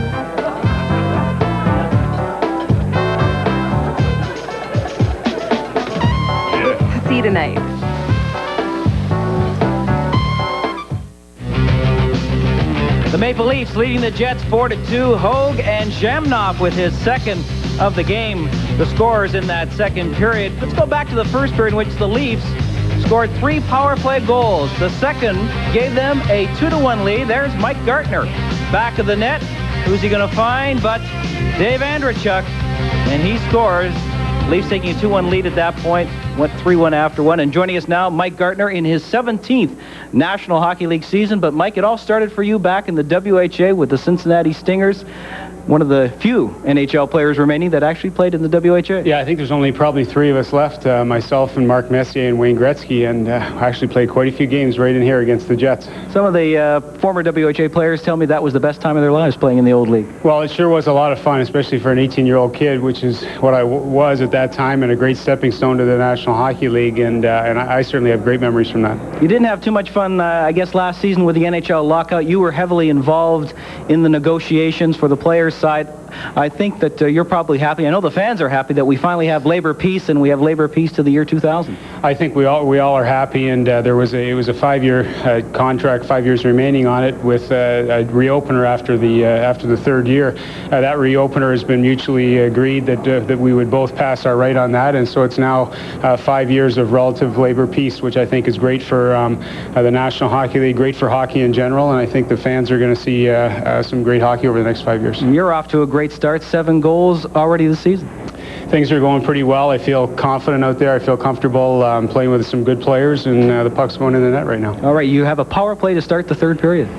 [SPEAKER 14] See you tonight.
[SPEAKER 1] The Maple Leafs leading the Jets 4-2. Hogue and Zhamnov with his second of the game. The scores in that second period. Let's go back to the first period in which the Leafs scored 3 power play goals. The second gave them a 2-1 lead. There's Mike Gartner. Back of the net. Who's he going to find but Dave Andreychuk? And he scores. Leafs taking a 2-1 lead at that point. Went 3-1 after one. And joining us now, Mike Gartner in his 17th National Hockey League season. But Mike, it all started for you back in the WHA with the Cincinnati Stingers. One of the few NHL players remaining that actually played in the WHA.
[SPEAKER 15] Yeah, I think there's only probably 3 of us left, myself and Mark Messier and Wayne Gretzky, and I actually played quite a few games right in here against the Jets.
[SPEAKER 1] Some of the former WHA players tell me that was the best time of their lives playing in the old league.
[SPEAKER 15] Well, it sure was a lot of fun, especially for an 18-year-old kid, which is what I was at that time, and a great stepping stone to the National Hockey League, and I certainly have great memories from that.
[SPEAKER 1] You didn't have too much fun, I guess, last season with the NHL lockout. You were heavily involved in the negotiations for the players' side. I think that you're probably happy. I know the fans are happy that we finally have labor peace, and we have labor peace to the year 2000.
[SPEAKER 15] I think we all are happy, and it was a 5-year contract, 5 years remaining on it, with a reopener after the third year. That reopener has been mutually agreed that we would both pass our right on that, and so it's now 5 years of relative labor peace, which I think is great for the National Hockey League, great for hockey in general, and I think the fans are going to see some great hockey over the next 5 years.
[SPEAKER 1] And you're off to a great start, 7 goals already this season.
[SPEAKER 15] Things are going pretty well. I feel confident out there. I feel comfortable playing with some good players, and the puck's going in the net right now.
[SPEAKER 1] All right, you have a power play to start the third period.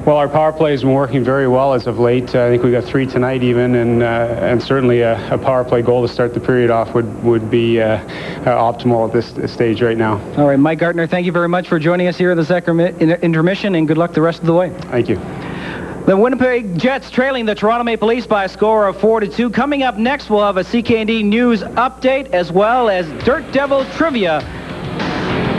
[SPEAKER 15] Well, our power play has been working very well as of late. I think we got 3 tonight even, and certainly a power play goal to start the period off would be optimal at this stage right now.
[SPEAKER 1] All right, Mike Gartner, thank you very much for joining us here at the intermission, and good luck the rest of the way.
[SPEAKER 15] Thank you.
[SPEAKER 1] The Winnipeg Jets trailing the Toronto Maple Leafs by a score of 4-2. Coming up next, we'll have a CK&D news update as well as Dirt Devil trivia.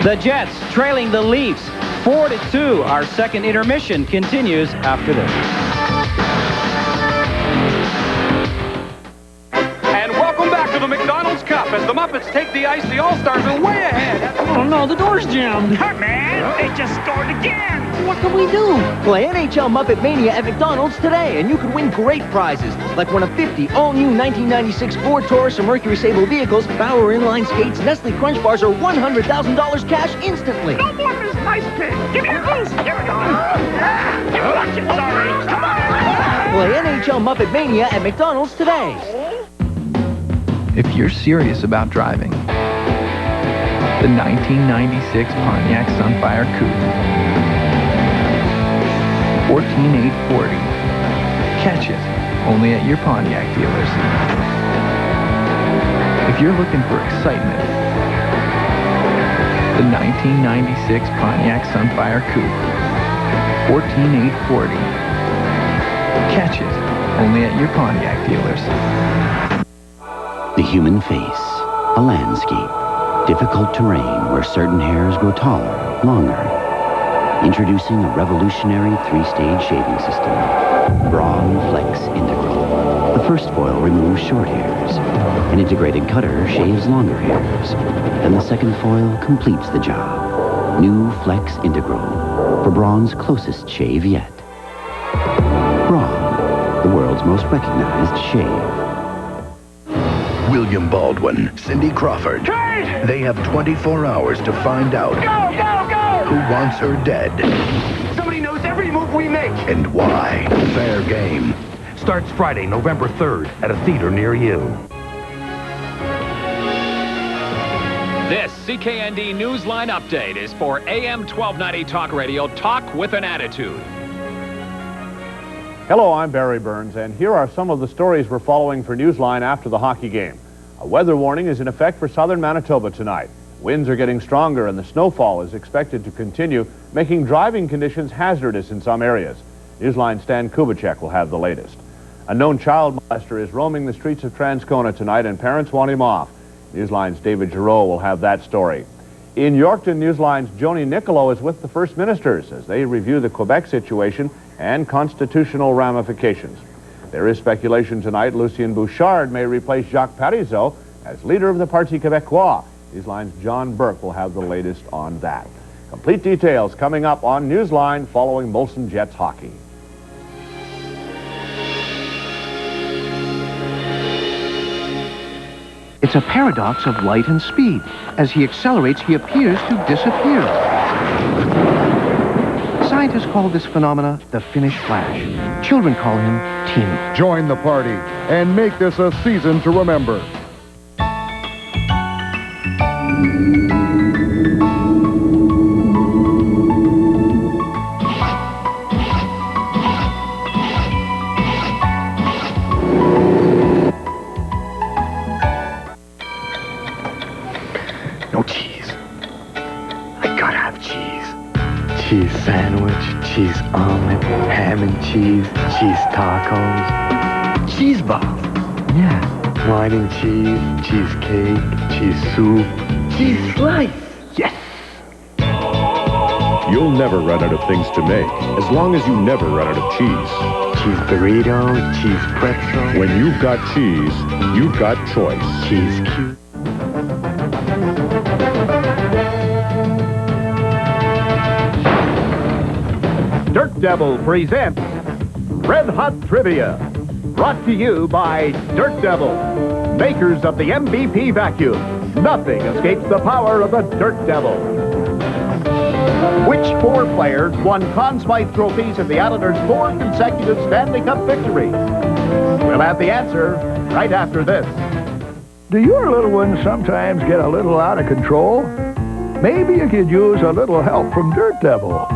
[SPEAKER 1] The Jets trailing the Leafs 4-2. Our second intermission continues after this.
[SPEAKER 16] And welcome back to the McDonald's Cup. As the Muppets take the ice, the All-Stars are way ahead.
[SPEAKER 8] Oh no, the door's jammed.
[SPEAKER 22] Hey, man, they just scored again.
[SPEAKER 8] What can we do?
[SPEAKER 10] Play NHL Muppet Mania at McDonald's today, and you could win great prizes, like one of 50 all-new 1996 Ford Taurus or Mercury Sable vehicles, Bauer inline skates, Nestle Crunch Bars, or $100,000 cash instantly.
[SPEAKER 22] No more Miss Nice Pig. Give me a boost. Here we go. You watch it, sorry. Come on.
[SPEAKER 10] Play NHL Muppet Mania at McDonald's today.
[SPEAKER 17] If you're serious about driving, the 1996 Pontiac Sunfire Coupe, 14840. Catch it only at your Pontiac dealers. If you're looking for excitement, the 1996 Pontiac Sunfire Coupe, 14840. Catch it only at your Pontiac dealers.
[SPEAKER 19] The human face, a landscape, difficult terrain where certain hairs grow taller, longer. Introducing a revolutionary three-stage shaving system, Braun Flex Integral. The first foil removes short hairs. An integrated cutter shaves longer hairs. Then the second foil completes the job. New Flex Integral for Braun's closest shave yet. Braun, the world's most recognized shave.
[SPEAKER 20] William Baldwin, Cindy Crawford.
[SPEAKER 22] Kate!
[SPEAKER 20] They have 24 hours to find out who wants her dead
[SPEAKER 22] Somebody knows every move we make.
[SPEAKER 20] and why. Fair game.
[SPEAKER 21] Starts Friday, November 3rd at a theater near you.
[SPEAKER 23] This CKND Newsline update is for AM 1290 Talk Radio, Talk with an Attitude.
[SPEAKER 3] Hello, I'm Barry Burns, and here are some of the stories we're following for Newsline after the hockey game. A weather warning is in effect for southern Manitoba tonight. Winds are getting stronger, and the snowfall is expected to continue, making driving conditions hazardous in some areas. Newsline's Stan Kubicek will have the latest. A known child molester is roaming the streets of Transcona tonight, and parents want him off. Newsline's David Giroux will have that story. In Yorkton, Newsline's Joni Nicolo is with the First Ministers as they review the Quebec situation and constitutional ramifications. There is speculation tonight Lucien Bouchard may replace Jacques Parizeau as leader of the Parti Québécois. Newsline's John Burke will have the latest on that. Complete details coming up on Newsline following Molson Jets hockey.
[SPEAKER 24] It's a paradox of light and speed. As he accelerates, he appears to disappear. Scientists call this phenomena the Finnish flash. Children call him Team.
[SPEAKER 25] Join the party and make this a season to remember.
[SPEAKER 26] No cheese. I gotta have cheese. Cheese sandwich, cheese omelet, ham and cheese tacos. Cheese balls. Yeah. Wine and cheese, cheesecake, cheese soup. Cheese slice. Yes.
[SPEAKER 28] You'll never run out of things to make, as long as you never run out of cheese.
[SPEAKER 26] Cheese burrito, cheese pretzel.
[SPEAKER 28] When you've got cheese, you've got choice.
[SPEAKER 26] Cheese cube.
[SPEAKER 27] Dirt Devil presents Red Hot Trivia, brought to you by Dirt Devil, makers of the MVP vacuum. Nothing escapes the power of the Dirt Devil. Which four players won Conn Smythe trophies in the Islanders' 4 consecutive Stanley Cup victories? We'll have the answer right after this.
[SPEAKER 25] Do your little ones sometimes get a little out of control? Maybe you could use a little help from Dirt Devil.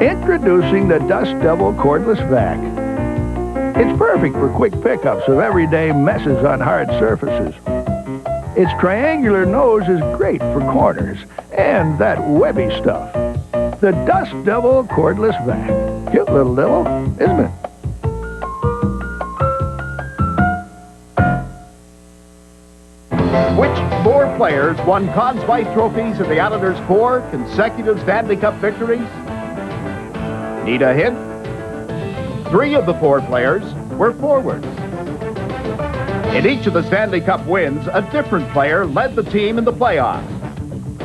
[SPEAKER 25] Introducing the Dust Devil Cordless Vac. It's perfect for quick pickups of everyday messes on hard surfaces. Its triangular nose is great for corners and that webby stuff. The Dust Devil Cordless Vac. Cute little devil, isn't it?
[SPEAKER 27] Which four players won Conn Smythe trophies in the Islanders' 4 consecutive Stanley Cup victories? Need a hint? 3 of the 4 players were forwards. In each of the Stanley Cup wins, a different player led the team in the playoffs.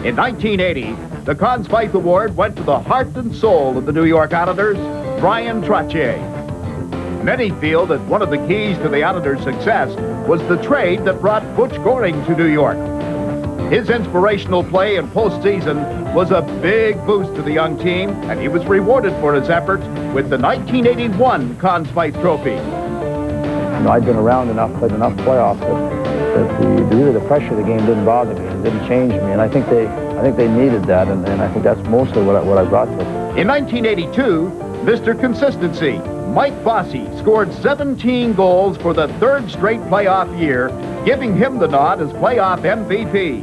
[SPEAKER 27] In 1980, The Conn Smythe Award went to the heart and soul of the New York Islanders, Brian Trottier. Many feel that one of the keys to the Islanders' success was the trade that brought Butch Goring to New York. His inspirational play in postseason was a big boost to the young team, and he was rewarded for his efforts with the 1981 Conn Smythe Trophy.
[SPEAKER 2] You know, I'd been around enough, played enough playoffs that the pressure of the game didn't bother me. It didn't change me, and I think they needed that, and I think that's mostly what I brought to them.
[SPEAKER 27] In 1982, Mr. Consistency, Mike Bossy, scored 17 goals for the third straight playoff year, giving him the nod as playoff MVP.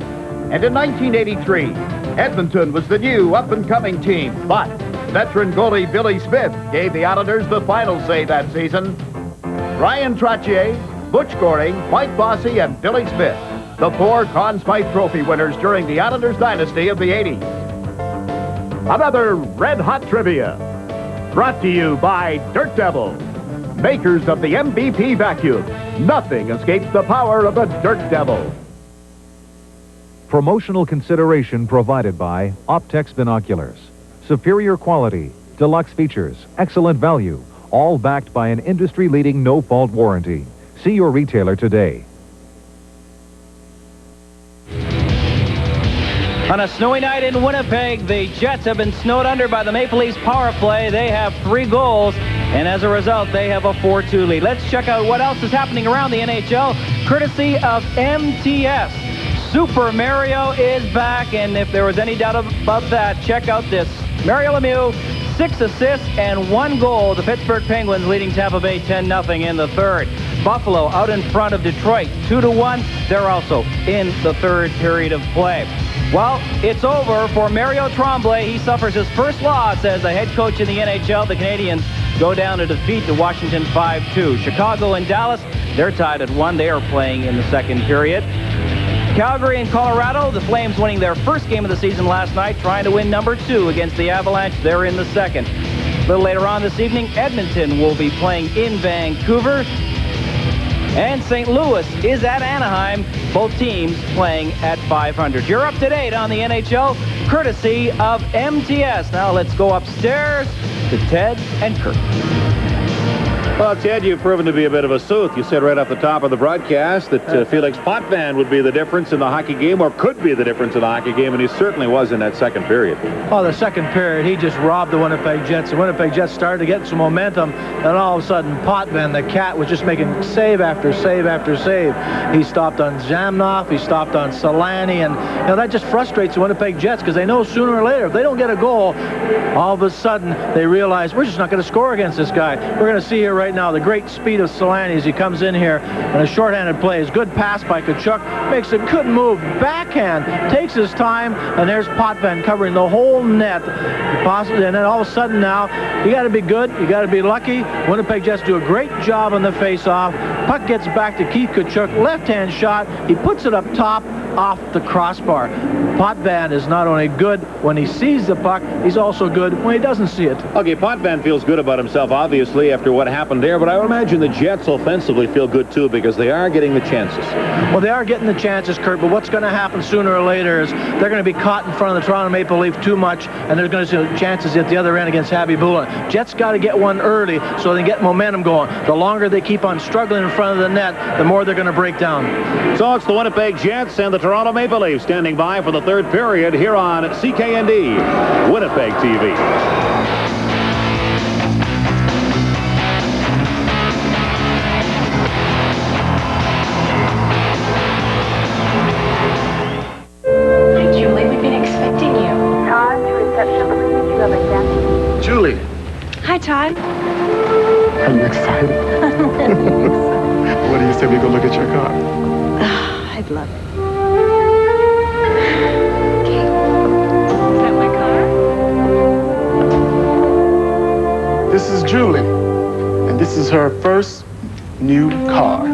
[SPEAKER 27] And in 1983, Edmonton was the new up-and-coming team, but veteran goalie Billy Smith gave the Islanders the final say that season. Brian Trottier, Butch Goring, Mike Bossy, and Billy Smith, the 4 Conn Smythe Trophy winners during the Islanders dynasty of the 80s. Another red-hot trivia, brought to you by Dirt Devil, makers of the MVP vacuum. Nothing escapes the power of the Dirt Devil.
[SPEAKER 28] Promotional consideration provided by Optex Binoculars. Superior quality, deluxe features, excellent value, all backed by an industry-leading no-fault warranty. See your retailer today.
[SPEAKER 1] On a snowy night in Winnipeg, the Jets have been snowed under by the Maple Leafs power play. They have 3 goals, and as a result, they have a 4-2 lead. Let's check out what else is happening around the NHL, courtesy of MTS. Super Mario is back, and if there was any doubt about that, check out this. Mario Lemieux, 6 assists and 1 goal. The Pittsburgh Penguins leading Tampa Bay 10-0 in the third. Buffalo out in front of Detroit, 2-1. They're also in the third period of play. Well, it's over for Mario Tremblay. He suffers his first loss as the head coach in the NHL. The Canadiens go down to defeat the Washington 5-2. Chicago and Dallas, they're tied at 1. They are playing in the second period. Calgary and Colorado, the Flames winning their first game of the season last night, trying to win number 2 against the Avalanche. They're in the second. A little later on this evening, Edmonton will be playing in Vancouver. And St. Louis is at Anaheim, both teams playing at 500. You're up to date on the NHL, courtesy of MTS. Now let's go upstairs to Ted and Kurt.
[SPEAKER 3] Well, Ted, you've proven to be a bit of a sooth. You said right off the top of the broadcast that Felix Potvin would be the difference in the hockey game, or could be the difference in the hockey game, and he certainly was in that second period.
[SPEAKER 4] Oh, the second period, he just robbed the Winnipeg Jets. The Winnipeg Jets started to get some momentum, and all of a sudden, Potvin, the cat, was just making save after save after save. He stopped on Zamnoff, he stopped on Solani, and that just frustrates the Winnipeg Jets, because they know sooner or later, if they don't get a goal, all of a sudden, they realize, we're just not going to score against this guy. We're going to see here right now the great speed of Solani as he comes in here, and a shorthanded play is good pass by Tkachuk, makes a good move, backhand, takes his time, and there's Potvin covering the whole net. Possibly, and then all of a sudden now, you got to be good, you got to be lucky. Winnipeg Jets do a great job on the face-off. Puck gets back to Keith Tkachuk, left-hand shot, he puts it up top, off the crossbar. Potvin is not only good when he sees the puck, he's also good when he doesn't see it.
[SPEAKER 3] Okay, Potvin feels good about himself, obviously, after what happened there, but I would imagine the Jets offensively feel good, too, because they are getting the chances.
[SPEAKER 4] Well, they are getting the chances, Kurt, but what's going to happen sooner or later is they're going to be caught in front of the Toronto Maple Leaf too much, and there's going to be chances at the other end against Habby Bullen. Jets got to get one early so they get momentum going. The longer they keep on struggling in front of the net, the more they're going to break down.
[SPEAKER 3] So it's the Winnipeg Jets and the Toronto Maple Leafs standing by for the third period here on CKND, Winnipeg TV.
[SPEAKER 5] Hi, Julie. We've been expecting you.
[SPEAKER 14] Todd, to reception, please. You have a guest.
[SPEAKER 26] Julie.
[SPEAKER 5] Hi, Todd.
[SPEAKER 26] Are you excited? What do you say we go look at your car?
[SPEAKER 5] I'd love it. Okay. Is that my car?
[SPEAKER 26] This is Julie, and this is her first new car.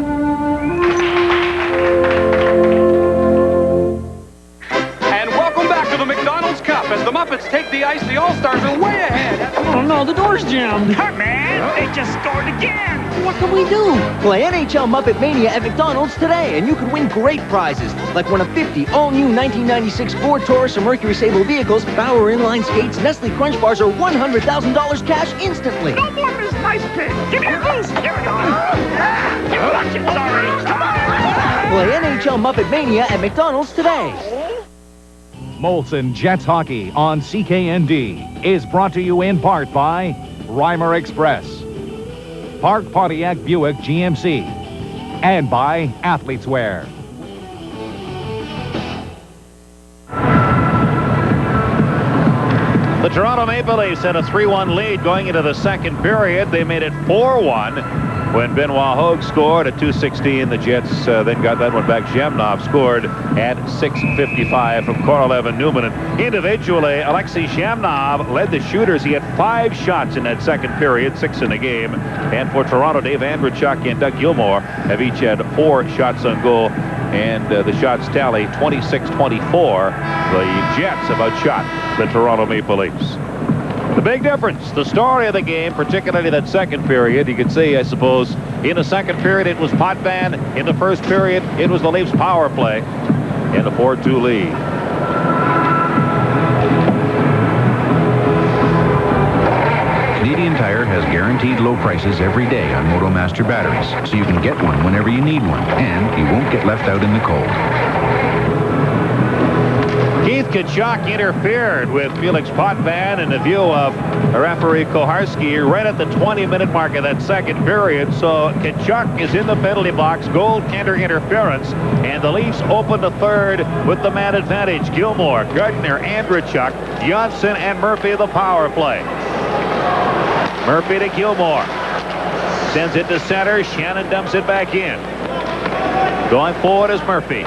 [SPEAKER 16] And welcome back to the McDonald's Cup as the Muppets take the ice. The All-Stars are way ahead.
[SPEAKER 8] Oh, no, the door's jammed.
[SPEAKER 22] Come man, they just scored again.
[SPEAKER 8] What can we do?
[SPEAKER 10] Play NHL Muppet Mania at McDonald's today, and you could win great prizes, like one of 50 all-new 1996 Ford Taurus or Mercury Sable vehicles, Bauer inline skates, Nestle Crunch Bars, or $100,000 cash instantly.
[SPEAKER 22] No more Miss Nice Pig. Give me a boost. Here we go. You watch it, sorry. Come on.
[SPEAKER 10] Play NHL Muppet Mania at McDonald's today.
[SPEAKER 6] Molson Jets Hockey on CKND is brought to you in part by Reimer Express, Park Pontiac Buick GMC, and by Athletes Wear.
[SPEAKER 3] The Toronto Maple Leafs had a 3-1 lead going into the second period. They made it 4-1 when Benoit Hogue scored at 2:16. The Jets then got that one back. Zhamnov scored at 6:55 from Korolev and Newman. And individually, Alexei Zhamnov led the shooters. He had 5 shots in that second period, 6 in the game. And for Toronto, Dave Andreychuk and Doug Gilmour have each had 4 shots on goal. And the shots tally 26-24. The Jets have outshot the Toronto Maple Leafs. The big difference, the story of the game, particularly that second period, you can see, I suppose, in the second period it was Potvin. In the first period, it was the Leafs power play and a 4-2 lead.
[SPEAKER 21] Canadian Tire has guaranteed low prices every day on MotoMaster batteries, so you can get one whenever you need one, and you won't get left out in the cold.
[SPEAKER 3] Keith Tkachuk interfered with Felix Potvin in the view of referee Koharski right at the 20-minute mark of that second period. So Tkachuk is in the penalty box, goaltender interference, and the Leafs open the third with the man advantage. Gilmour, Gardner, Andreychuk, Johnson, and Murphy the power play. Murphy to Gilmour. Sends it to center. Shannon dumps it back in. Going forward is Murphy.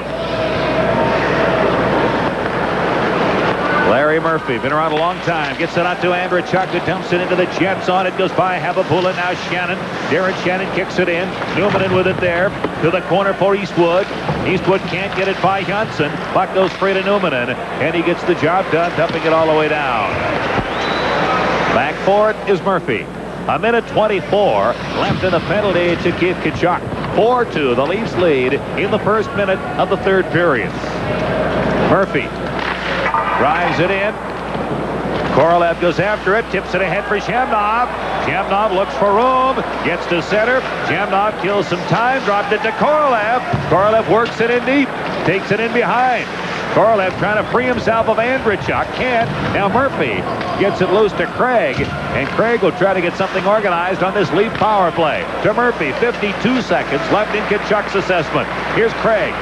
[SPEAKER 3] Larry Murphy, been around a long time, gets it out to Andreychuk, who dumps it into the Jets on. It goes by Hababula, now Shannon. Darren Shannon kicks it in. Newman in with it there to the corner for Eastwood. Eastwood can't get it by Johnson. Puck goes free to Newman, and he gets the job done, dumping it all the way down. Back for it is Murphy. A minute 24 left in the penalty to Keith Tkachuk. 4-2, the Leafs lead in the first minute of the third period. Murphy drives it in. Korolev goes after it, tips it ahead for Zhamnov. Zhamnov looks for room, gets to center. Zhamnov kills some time, dropped it to Korolev. Korolev works it in deep, takes it in behind. Korolev trying to free himself of Andreychuk, can't. Now Murphy gets it loose to Craig, and Craig will try to get something organized on this Leaf power play. To Murphy, 52 seconds left in Tkachuk's assessment. Here's Craig.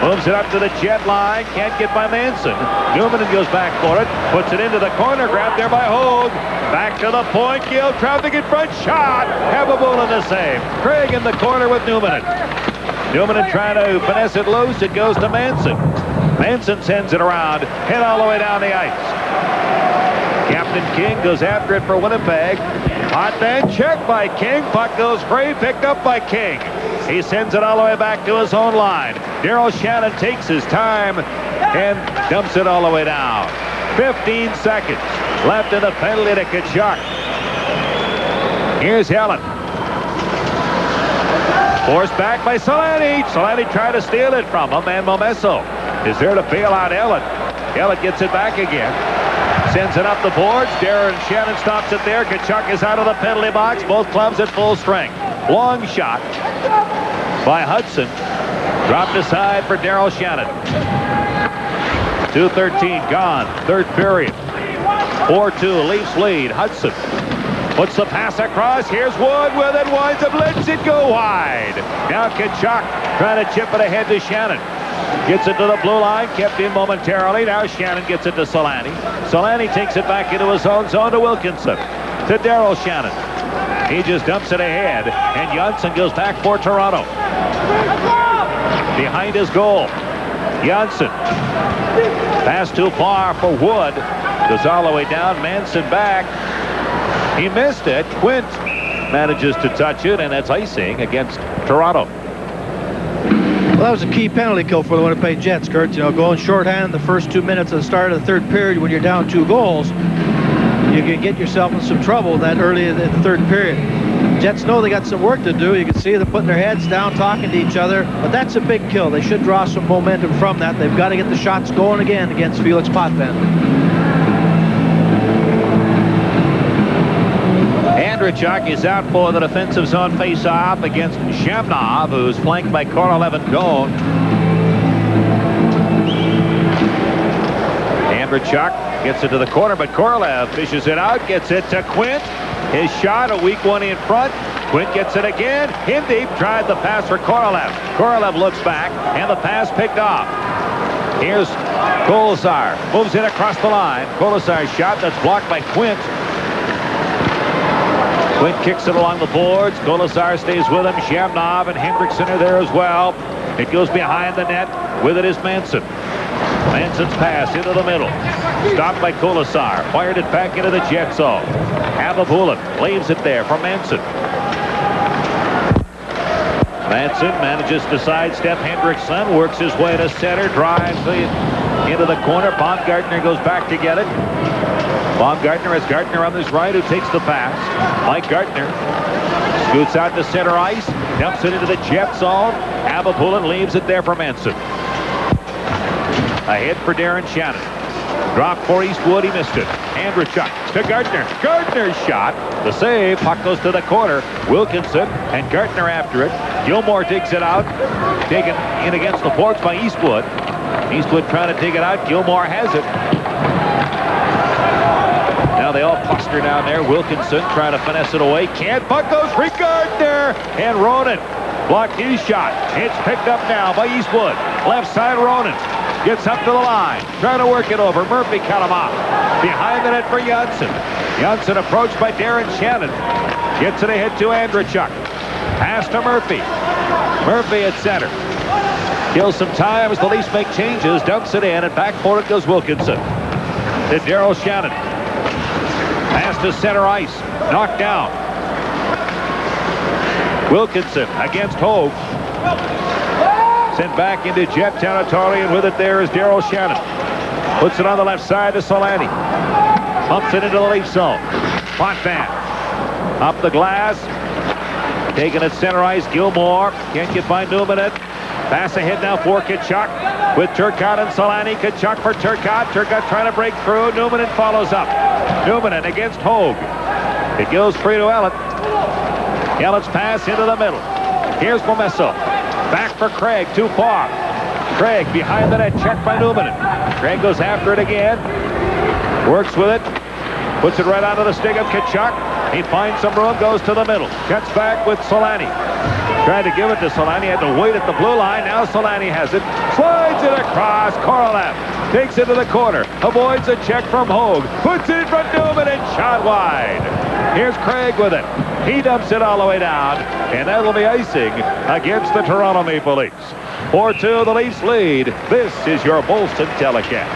[SPEAKER 3] Moves it up to the Jet line. Can't get by Manson. Newman goes back for it. Puts it into the corner. Grabbed there by Hogue. Back to the point. Gill traffic in front. Shot. Hababula the save. Craig in the corner with Newman. Newman trying to finesse it loose. It goes to Manson. Manson sends it around. Head all the way down the ice. Captain King goes after it for Winnipeg. Hot then checked by King. Puck goes free. Picked up by King. He sends it all the way back to his own line. Darryl Shannon takes his time and dumps it all the way down. 15 seconds left in the penalty to Tkachuk. Here's Helen. Forced back by Solani. Solani tried to steal it from him, and Momesso is there to bail out Ellen. Ellen gets it back again. Sends it up the boards. Darren Shannon stops it there. Tkachuk is out of the penalty box. Both clubs at full strength. Long shot by Hudson. Dropped aside for Darryl Shannon. 2:13 gone. Third period. 4-2 Leafs lead. Hudson puts the pass across. Here's Wood with it. Winds up. Lets it go wide. Now Tkachuk trying to chip it ahead to Shannon. Gets it to the blue line. Kept in momentarily. Now Shannon gets it to Solani. Solani takes it back into his own zone to Wilkinson. To Darryl Shannon. He just dumps it ahead. And Johnson goes back for Toronto. Behind his goal. Johnson. Pass too far for Wood. Goes all the way down. Manson back. He missed it. Quint manages to touch it, and that's icing against Toronto.
[SPEAKER 4] Well, that was a key penalty kill for the Winnipeg Jets, Kurt. You know, going shorthand the first 2 minutes of the start of the third period when you're down 2 goals, you can get yourself in some trouble that early in the third period. Jets know they got some work to do. You can see them putting their heads down, talking to each other. But that's a big kill. They should draw some momentum from that. They've got to get the shots going again against Felix Potvin.
[SPEAKER 3] Andrechuk is out for the defensive zone face-off against Zhamnov, who's flanked by Korolev and Doan. Andrechuk gets it to the corner, but Korolev fishes it out, gets it to Quint. His shot, a weak one in front. Quint gets it again. In deep, tried the pass for Korolev. Korolev looks back, and the pass picked off. Here's Kolesar. Moves in across the line. Kolesar's shot that's blocked by Quint. Quint kicks it along the boards. Kolesar stays with him. Zhamnov and Hendrickson are there as well. It goes behind the net. With it is Manson. Manson's pass into the middle. Stopped by Kolesar. Fired it back into the Jet zone. Ababulin leaves it there for Manson. Manson manages to sidestep Hendrickson. Works his way to center. Drives into the corner. Baumgartner goes back to get it. Baumgartner has Gartner on his right, who takes the pass. Mike Gartner scoots out to center ice. Dumps it into the Jet zone. Ababulin leaves it there for Manson. A hit for Darren Shannon. Drop for Eastwood. He missed it. Andrechuk to Gartner. Gartner's shot. The save. Puck goes to the corner. Wilkinson and Gartner after it. Gilmore digs it out. Taken in against the boards by Eastwood. Eastwood trying to dig it out. Gilmore has it. Now they all cluster down there. Wilkinson trying to finesse it away. Can't. Puck goes for Gardner. And Ronan blocked his shot. It's picked up now by Eastwood. Left side, Ronan gets up to the line. Trying to work it over. Murphy cut him off. Behind the net for Janssen. Janssen approached by Darren Shannon. Gets it ahead to Andrechuk. Pass to Murphy. Murphy at center. Kills some time as the Leafs make changes. Dumps it in, and back for it goes Wilkinson. To Daryl Shannon. Pass to center ice. Knocked down. Wilkinson against Hogue. Sent back into Jet territory, and with it there is Daryl Shannon. Puts it on the left side to Solani. Pumps it into the Leaf zone. Potvin up the glass. Taking it center ice. Gilmore can't get by Newman. Pass ahead now for Tkachuk with Turcotte and Solani. Tkachuk for Turcotte. Turcotte trying to break through. Newman follows up. Newman against Hogue. It goes free to Ellett. Ellett's pass into the middle. Here's Momesso. Back for Craig. Too far. Craig behind the net. Checked by Newman. Craig goes after it again. Works with it. Puts it right onto the stick of Tkachuk. He finds some room. Goes to the middle. Cuts back with Solani. Tried to give it to Solani. Had to wait at the blue line. Now Solani has it. Slides it across. Korolev takes it to the corner. Avoids a check from Hogue. Puts it in front of Newman and shot wide. Here's Craig with it. He dumps it all the way down. And that'll be icing against the Toronto Maple Leafs. 4-2, the Leafs lead. This is your Bolston telecast.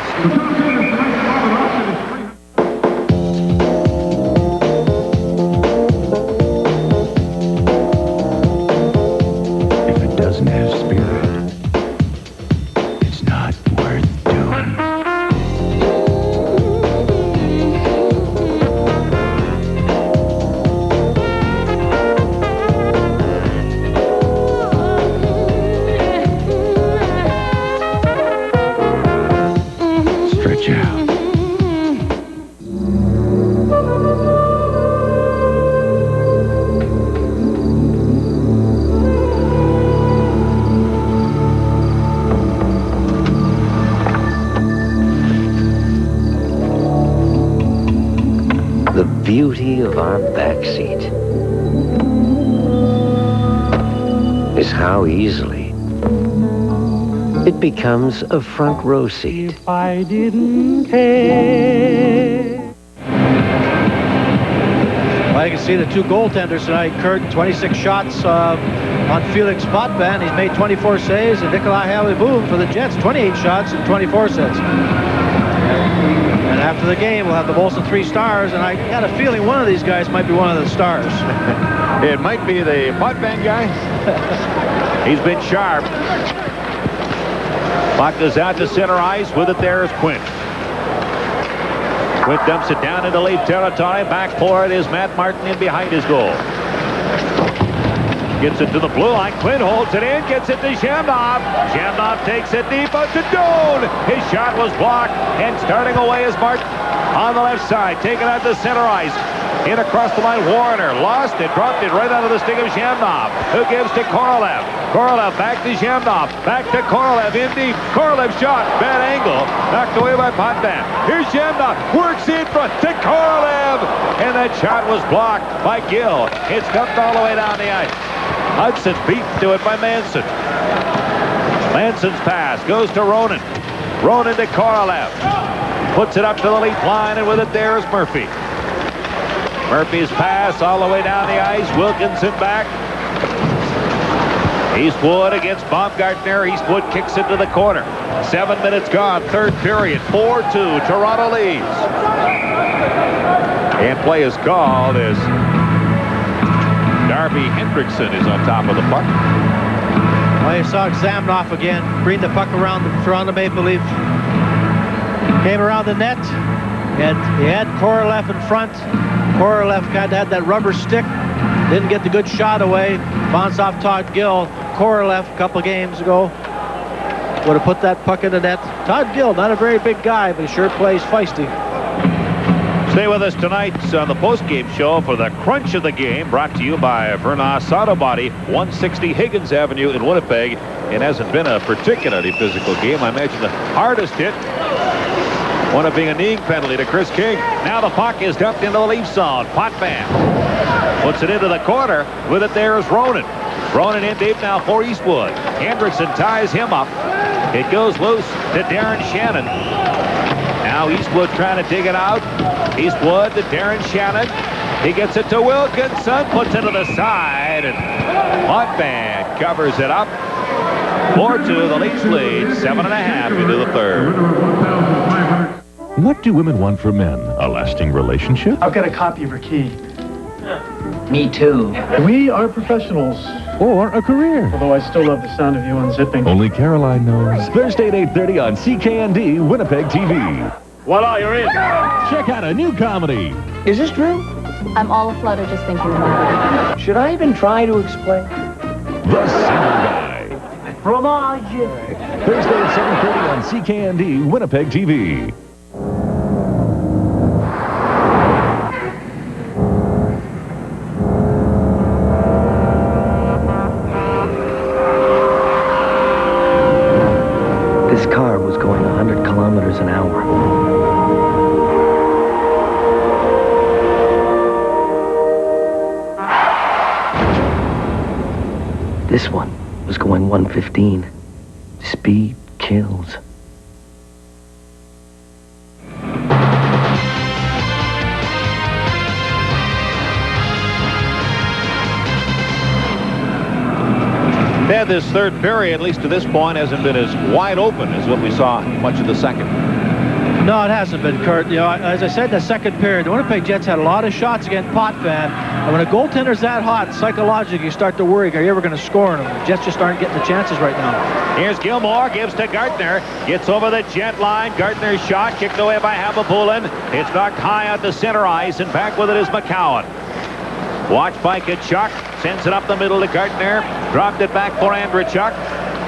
[SPEAKER 7] Beauty of our backseat is how easily it becomes a front row seat.
[SPEAKER 8] If I didn't care.
[SPEAKER 4] Well, you can see the two goaltenders tonight. Kurt, 26 shots on Felix Potvin. He's made 24 saves, and Nikolai Haley-Boom for the Jets, 28 shots and 24 saves. And after the game, we'll have the Molson 3 stars, and I got a feeling one of these guys might be one of the stars.
[SPEAKER 3] It might be the Potvin guy. He's been sharp. Puck goes out to center ice. With it there is Quint. Quint dumps it down into Leaf territory. Back for it is Matt Martin in behind his goal. Gets it to the blue line. Quint holds it in. Gets it to Shamnov. Shamnov takes it deep out to Doan. His shot was blocked. And starting away is Martin on the left side. Taken out to center ice. In across the line, Warner lost it, dropped it right out of the stick of Shamnov, who gives to Korolev. Korolev back to Shamnov, back to Korolev in deep. Korolev shot, bad angle, knocked away by Potvin. Here's Shamnov, works in front to Korolev, and that shot was blocked by Gill. It's dumped all the way down the ice. Hudson beat to it by Manson. Manson's pass goes to Ronan. Ronan to Korolev. Puts it up to the lead line, and with it there is Murphy. Murphy's pass all the way down the ice. Wilkinson back. Eastwood against Baumgartner. Eastwood kicks it to the corner. 7 minutes gone. Third period. 4-2. Toronto leads. And play is called as Darby Hendrickson is on top of the puck.
[SPEAKER 4] Well, you saw Zamnoff again bring the puck around the Toronto Maple Leaf. Came around the net, and he had Korolev in front. Korolev kind of had that rubber stick, didn't get the good shot away. Bounce off Todd Gill. Korolev a couple games ago would have put that puck in the net. Todd Gill, not a very big guy, but he sure plays feisty.
[SPEAKER 3] Stay with us tonight on the post-game show for the crunch of the game, brought to you by Vernas Auto Body, 160 Higgins Avenue in Winnipeg. It hasn't been a particularly physical game. I imagine the hardest hit one of being a kneeing penalty to Chris King. Now the puck is dumped into the Leaf zone. Potvin puts it into the corner. With it there is Ronan. Ronan in deep now for Eastwood. Hendrickson ties him up. It goes loose to Darren Shannon. Now Eastwood trying to dig it out. Eastwood to Darren Shannon. He gets it to Wilkinson. Puts it to the side. And Potvin covers it up. 4-2. The Leafs lead. 7.5 into the third.
[SPEAKER 9] What do women want from men? A lasting relationship?
[SPEAKER 11] I've got a copy of her key.
[SPEAKER 12] Me too.
[SPEAKER 11] We are professionals.
[SPEAKER 9] Or a career?
[SPEAKER 11] Although I still love the sound of you unzipping.
[SPEAKER 9] Only Caroline knows. Thursday at 8:30 on CKND Winnipeg TV.
[SPEAKER 11] Voila, you're in.
[SPEAKER 9] Check out a new comedy.
[SPEAKER 12] Is this true?
[SPEAKER 14] I'm all aflutter just thinking about it.
[SPEAKER 12] Should I even try to explain?
[SPEAKER 9] The Single Guy.
[SPEAKER 12] Fromage.
[SPEAKER 9] Thursday at 7:30 on CKND Winnipeg TV.
[SPEAKER 12] This car was going 100 kilometers an hour. This one was going 115. Speed kills.
[SPEAKER 3] Yeah, this third period, at least to this point, hasn't been as wide open as what we saw much of the second.
[SPEAKER 4] No, it hasn't been, Kurt. You know, as I said, in the second period, the Winnipeg Jets had a lot of shots against Potvin. And when a goaltender's that hot, psychologically, you start to worry, are you ever going to score on him? The Jets just aren't getting the chances right now.
[SPEAKER 3] Here's Gilmore, gives to Gartner. Gets over the Jet line. Gartner's shot kicked away by Hababulin. It's knocked high out to center ice, and back with it is McCowan. Watched by Kachuk. Sends it up the middle to Gartner. Dropped it back for Andrechuk.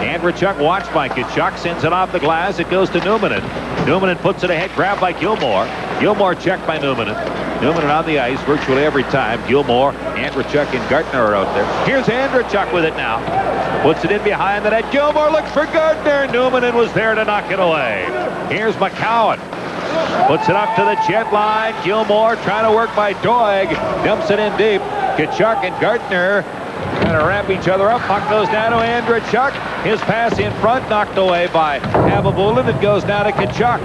[SPEAKER 3] Andrechuk watched by Kachuk. Sends it off the glass. It goes to Newmanen. Newmanen puts it ahead. Grabbed by Gilmore. Gilmore checked by Newmanen. Newmanen on the ice virtually every time. Gilmore, Andrechuk, and Gartner are out there. Here's Andrechuk with it now. Puts it in behind the net. Gilmore looks for Gartner. Newmanen was there to knock it away. Here's McCowan. Puts it up to the Jet line. Gilmore trying to work by Doig. Dumps it in deep. Kachuk and Gartner trying to wrap each other up. Puck goes down to Andrechuk. His pass in front knocked away by Hababulin. It goes down to Kachuk.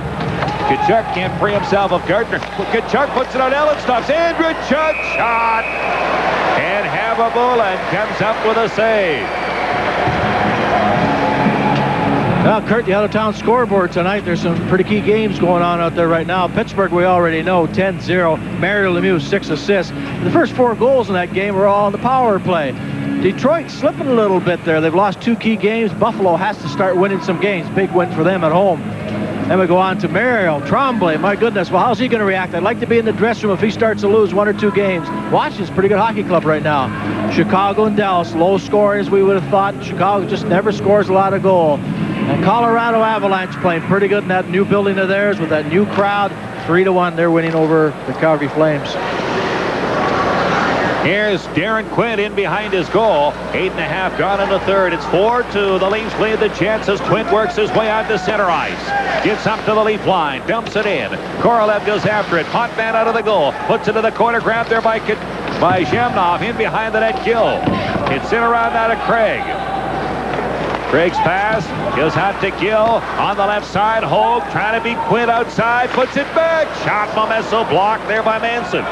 [SPEAKER 3] Kachuk can't free himself of Gartner. Kachuk puts it on Ellen. Stops Andrechuk. Shot. And Hababulin comes up with a save.
[SPEAKER 4] Well, Kurt, the out-of-town scoreboard tonight, there's some pretty key games going on out there right now. Pittsburgh, we already know, 10-0. Mario Lemieux, 6 assists. The first 4 goals in that game were all on the power play. Detroit slipping a little bit there. They've lost 2 key games. Buffalo has to start winning some games. Big win for them at home. Then we go on to Mario Tremblay. My goodness, well, how's he going to react? I'd like to be in the dressing room if he starts to lose 1 or 2 games. Washington's a pretty good hockey club right now. Chicago and Dallas, low scoring as we would have thought. Chicago just never scores a lot of goal. And Colorado Avalanche playing pretty good in that new building of theirs with that new crowd. 3-1, they're winning over the Calgary Flames.
[SPEAKER 3] Here's Darren Quint in behind his goal. 8.5 gone in the third. It's 4-2. The Leafs lead the Jets as Quint works his way out to center ice. Gets up to the Leaf line. Dumps it in. Korolev goes after it. Potvin out of the goal. Puts it to the corner. Grabbed there by Zhamnov. In behind the net. Gill. It's in around now to Craig. Craig's pass goes out to Gill on the left side. Hogue trying to beat Quint outside. Puts it back. Shot Momesso blocked there by Manson.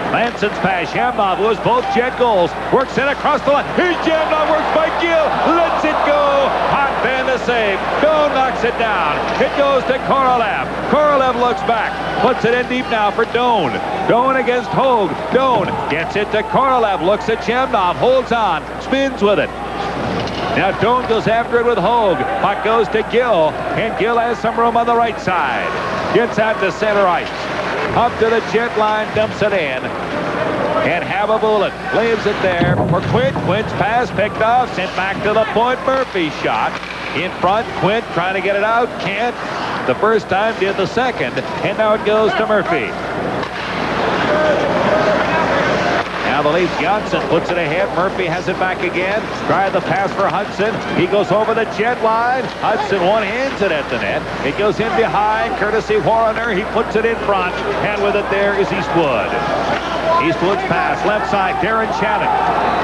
[SPEAKER 3] Manson's pass. Zhamnov, who has both Jet goals, works in across the line. Here's Zhamnov, works by Gill. Lets it go. Potvin the save. Doan knocks it down. It goes to Korolev. Korolev looks back. Puts it in deep now for Doan. Doan against Hogue. Doan gets it to Korolev. Looks at Zhamnov. Holds on. Spins with it. Now Doan goes after it with Hogue. Puck goes to Gill, and Gill has some room on the right side. Gets out to center ice. Up to the Jet line, dumps it in. And Habibulin leaves it there for Quint. Quint's pass picked off, sent back to the point. Murphy shot in front. Quint trying to get it out. Can't. The first time, did the second. And now it goes to Murphy. Now the Leafs, Johnson puts it ahead. Murphy has it back again. Tried the pass for Hudson. He goes over the Jet line. Hudson one-hands it at the net. It goes in behind, courtesy Warrener. He puts it in front. And with it there is Eastwood. Eastwood's pass, left side, Darren Shannon.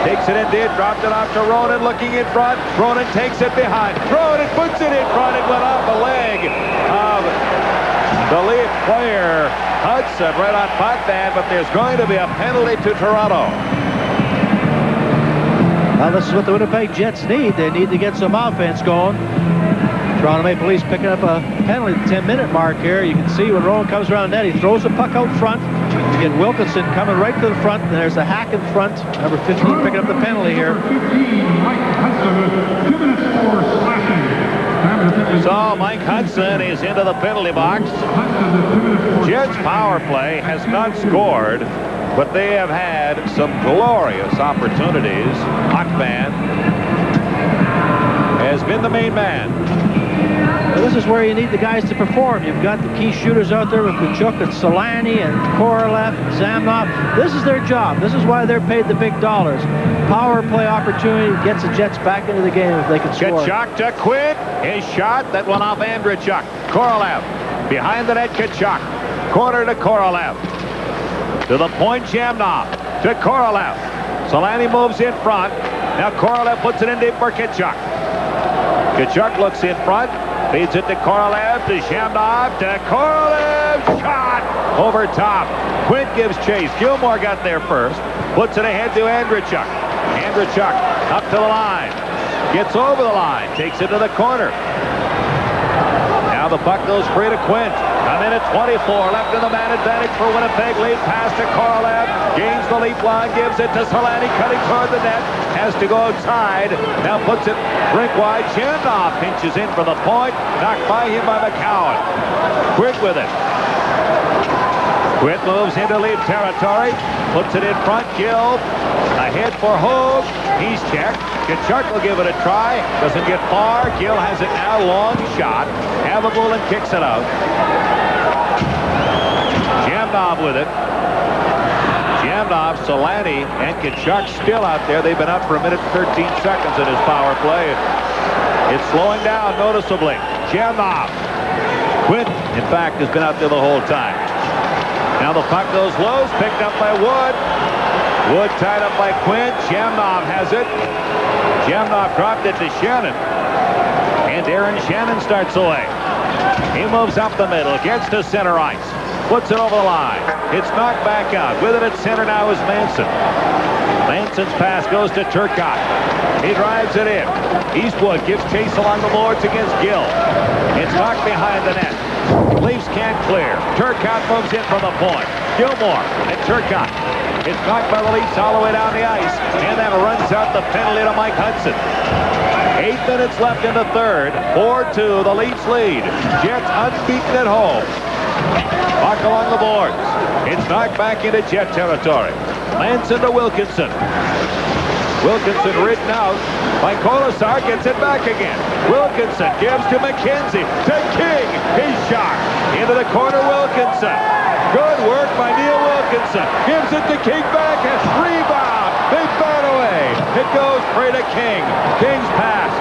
[SPEAKER 3] Takes it in deep, dropped it off to Ronan, looking in front. Ronan takes it behind. Ronan puts it in front. It went off the leg of the Leaf player Hudson right on Potvin, but there's going to be a penalty to Toronto.
[SPEAKER 4] Now this is what the Winnipeg Jets need. They need to get some offense going. Toronto Maple Leafs picking up a penalty at the 10-minute mark here. You can see when Rowan comes around the net, he throws the puck out front. You get Wilkinson coming right to the front, and there's a hack in front. Number 15 picking up the penalty here.
[SPEAKER 3] So Mike Hudson is into the penalty box. Jets power play has not scored, but they have had some glorious opportunities. Potvin has been the main man.
[SPEAKER 4] Well, this is where you need the guys to perform. You've got the key shooters out there with Kachuk and Solani and Korolev and Zhamnov. This is their job. This is why they're paid the big dollars. Power play opportunity gets the Jets back into the game if they can score.
[SPEAKER 3] Kachuk to Quint. His shot that went off Andrechuk. Korolev behind the net. Kachuk. Corner to Korolev. To the point, Zhamnov. To Korolev. Solani moves in front. Now Korolev puts it in deep for Kachuk. Kachuk looks in front. Feeds it to Korolev, to Zhamnov, to Korolev. Shot over top. Quint gives chase. Gilmore got there first. Puts it ahead to Andrechuk. Andrechuk up to the line. Gets over the line. Takes it to the corner. Now the puck goes free to Quint. A minute 24 left in the man advantage for Winnipeg. Lead pass to Korolev. Gains the Leaf line. Gives it to Solani. Cutting toward the net. Has to go outside. Now puts it rink wide. Zhamnov pinches in for the point. Knocked by him by McCowan. Quint with it. Quint moves into Leaf territory. Puts it in front. Gill ahead for Hogue. He's checked. Kachuk will give it a try. Doesn't get far. Gill has it now. Long shot. Habibulin kicks it out. Zhamnov with it. Zhamnov, Solani, and Kachuk still out there. They've been up for a minute and 13 seconds in his power play. It's slowing down noticeably. Zhamnov. Quint, in fact, has been out there the whole time. Now the puck goes low. Picked up by Wood. Wood tied up by Quint. Zhamnov has it. Zhamnov dropped it to Shannon. And Darren Shannon starts away. He moves up the middle. Gets to center ice. Puts it over the line. It's knocked back out. With it at center now is Manson. Manson's pass goes to Turcotte. He drives it in. Eastwood gives chase along the boards against Gill. It's knocked behind the net. Leafs can't clear. Turcotte moves in from the point. Gilmore and Turcotte. It's knocked by the Leafs all the way down the ice. And that runs out the penalty to Mike Hudson. 8 minutes left in the third. 4-2, the Leafs lead. Jets unbeaten at home. Puck along the boards. It's knocked back into Jet territory. Manson to Wilkinson. Wilkinson ridden out by Kolasar, gets it back again. Wilkinson gives to McKenzie, to King. His shot into the corner, Wilkinson. Good work by Neil Wilkinson. Gives it to King back and rebound. They bat away. It goes free to King. King's pass.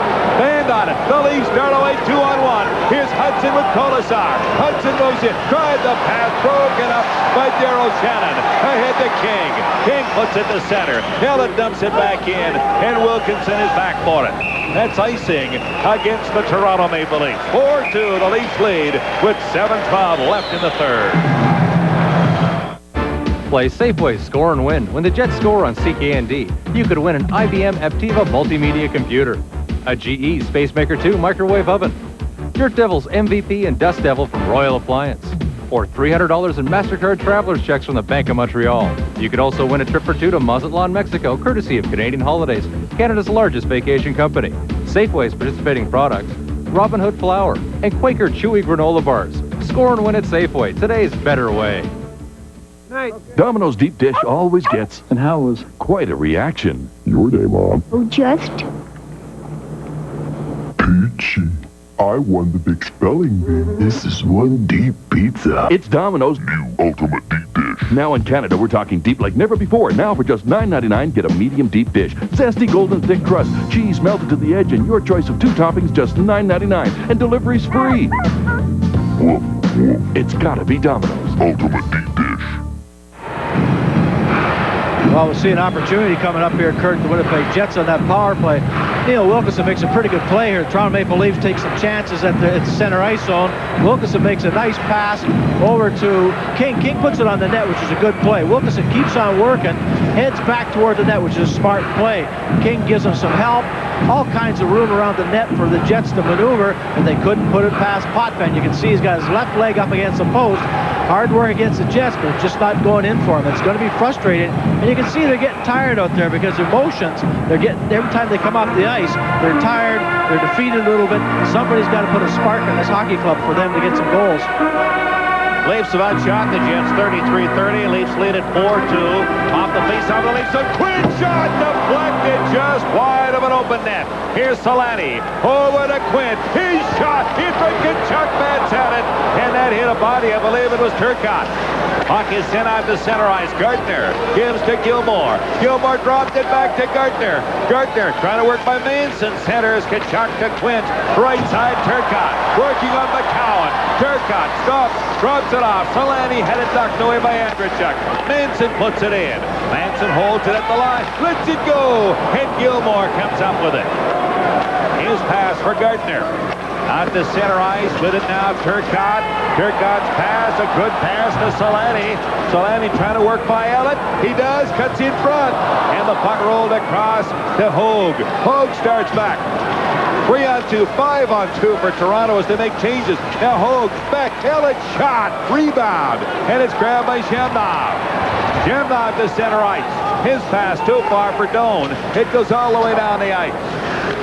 [SPEAKER 3] Band on it. The Leafs start away 2-on-1. Here's Hudson with Kolasar. Hudson moves in. Tried the pass. Broken up by Daryl Shannon. Ahead to King. King puts it to center. Helen dumps it back in. And Wilkinson is back for it. That's icing against the Toronto Maple Leafs. 4-2, the Leafs lead with 7:12 left in the third.
[SPEAKER 13] Play Safeway Score and Win. When the Jets score on CKND, you could win an IBM Aptiva multimedia computer, a GE Spacemaker 2 microwave oven, Dirt Devil's MVP and Dust Devil from Royal Appliance, or $300 in MasterCard Traveler's checks from the Bank of Montreal. You could also win a trip for two to Mazatlan, Mexico, courtesy of Canadian Holidays, Canada's largest vacation company. Safeway's participating products, Robin Hood Flour, and Quaker Chewy Granola Bars. Score and win at Safeway, today's better way.
[SPEAKER 9] Domino's deep dish always gets, and how was quite a reaction. Your day, Mom.
[SPEAKER 15] Oh, just?
[SPEAKER 9] Peachy. I won the big spelling bee. This is one deep pizza. It's Domino's new ultimate deep dish. Now in Canada, we're talking deep like never before. Now for just $9.99, get a medium deep dish. Zesty golden thick crust, cheese melted to the edge, and your choice of 2 toppings just $9.99. And delivery's free. It's gotta be Domino's ultimate deep dish.
[SPEAKER 4] Well, we'll see an opportunity coming up here, Kurt, the Winnipeg Jets on that power play. Neil Wilkinson makes a pretty good play here. The Toronto Maple Leafs take some chances at the center ice zone. Wilkinson makes a nice pass over to King. King puts it on the net, which is a good play. Wilkinson keeps on working, heads back toward the net, which is a smart play. King gives him some help. All kinds of room around the net for the Jets to maneuver, and they couldn't put it past Potvin. You can see he's got his left leg up against the post. Hard work against the Jets, but it's just not going in for him. It's going to be frustrating, and you can see they're getting tired out there because emotions, they're getting, every time they come off the ice, they're tired, they're defeated a little bit. Somebody's got to put a spark in this hockey club for them to get some goals.
[SPEAKER 3] Leafs have outshot the Jets 33-30. Leafs lead at 4-2. Off the face-off the Leafs. A quick shot deflected just wide of an open net. Here's Solani. Over to Quint. His shot. If I can Chuck Mans at it. And that hit a body. I believe it was Turcotte. Puck is sent out to center ice. Gardner gives to Gilmore. Gilmore dropped it back to Gardner. Gardner trying to work by Manson. Centers Tkachuk to Quint. Right side Turcotte. Working on McCowan. Turcotte stops. Drops it off. Solani had it knocked away by Andrechuk. Manson puts it in. Manson holds it at the line. Lets it go. And Gilmore comes up with it. His pass for Gardner. Out to center ice. With it now Turcotte. Turcotte's pass. A good pass to Solani. Solani trying to work by Ellett. He does. Cuts in front. And the puck rolled across to Hogue. Hogue starts back. 3-on-2, 5-on-2 for Toronto as they make changes. Now Hogue back, Ellett shot, rebound, and it's grabbed by Shamnov. Shamnov to center ice. His pass too far for Doan. It goes all the way down the ice.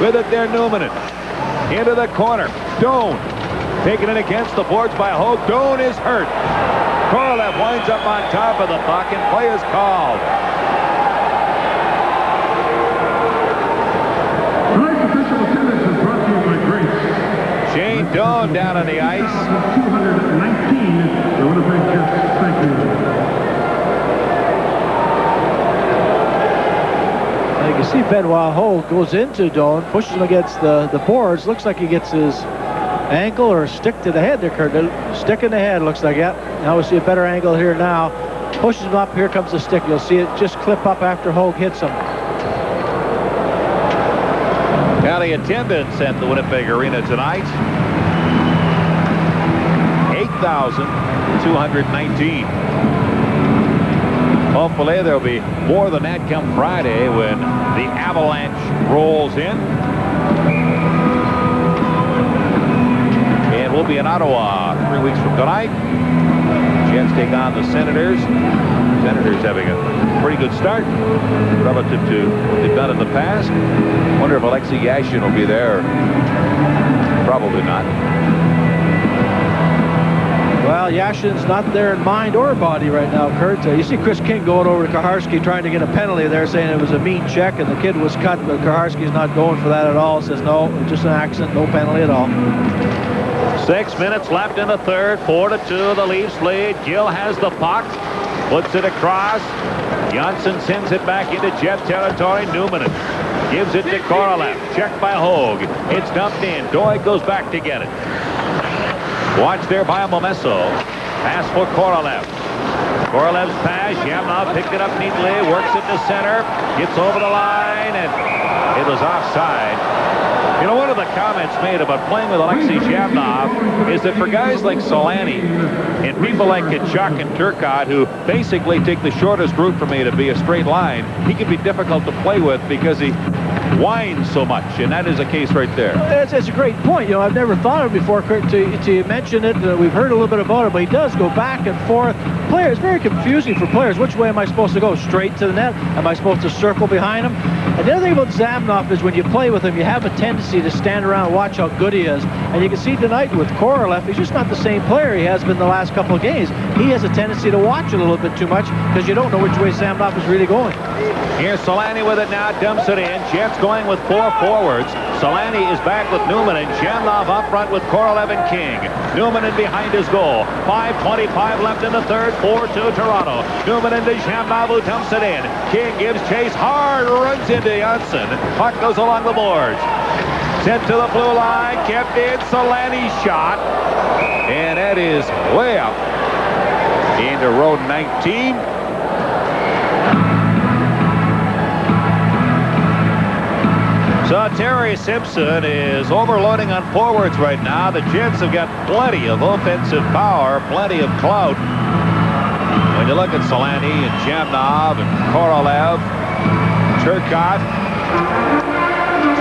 [SPEAKER 3] With it there, Newman. Into the corner. Doan taking it against the boards by Hogue. Doan is hurt. Korolev winds up on top of the puck and play is called. Shane Doan down on the ice.
[SPEAKER 25] 219, the Winnipeg Jets. Thank you.
[SPEAKER 4] And you can see Benoit Hogue goes into Doan, pushes him against the boards. Looks like he gets his ankle or stick to the head there, Kurt. Stick in the head, looks like it. Now we see a better angle here now. Pushes him up. Here comes the stick. You'll see it just clip up after Hogue hits him.
[SPEAKER 3] County attendance at the Winnipeg Arena tonight. 8,000. 219. Hopefully there'll be more than that come Friday when the Avalanche rolls in. And we'll be in Ottawa 3 weeks from tonight. Jets take on the Senators. Senators having a pretty good start relative to what they've done in the past. Wonder if Alexei Yashin will be there. Probably not.
[SPEAKER 4] Well, Yashin's not there in mind or body right now, Kurt. You see Chris King going over to Kaharski trying to get a penalty there, saying it was a mean check and the kid was cut, but Kaharski's not going for that at all. Says no, just an accident, no penalty at all.
[SPEAKER 3] 6 minutes left in the third. 4-2, the Leafs lead. Gill has the puck. Puts it across. Janssen sends it back into Jet territory. Newman gives it to Korolev. Checked by Hogue. It's dumped in. Doig goes back to get it. Watch there by Momesso. Pass for Korolev. Korolev's pass. Yamnov picked it up neatly. Works it to center. Gets over the line, and it was offside. You know, one of the comments made about playing with Alexei Yamnov is that for guys like Solani and people like Kachuk and Turcotte, who basically take the shortest route for me to be a straight line, he can be difficult to play with because he whines so much, and that is a case right there.
[SPEAKER 4] That's a great point. You know, I've never thought of it before, Kurt, to mention it. We've heard a little bit about it, but he does go back and forth. Players, very confusing for players. Which way am I supposed to go? Straight to the net? Am I supposed to circle behind him? And the other thing about Zamnov is when you play with him, you have a tendency to stand around and watch how good he is. And you can see tonight with Korolev, he's just not the same player he has been the last couple of games. He has a tendency to watch it a little bit too much because you don't know which way Zamnov is really going.
[SPEAKER 3] Here's Solani with it now, dumps it in. Jets going with 4 forwards. Solani is back with Newman and Jamnov up front with Korolev and King. Newman in behind his goal. 5:25 left in the third. 4-2 Toronto. Newman into Jamnov, who dumps it in. King gives chase hard, runs into Janssen. Puck goes along the boards. Sent to the blue line, kept in. Solani's shot, and that is way up into row 19. So Terry Simpson is overloading on forwards right now. The Jets have got plenty of offensive power, plenty of clout. When you look at Solani and Jamnov and Korolev, Turcotte.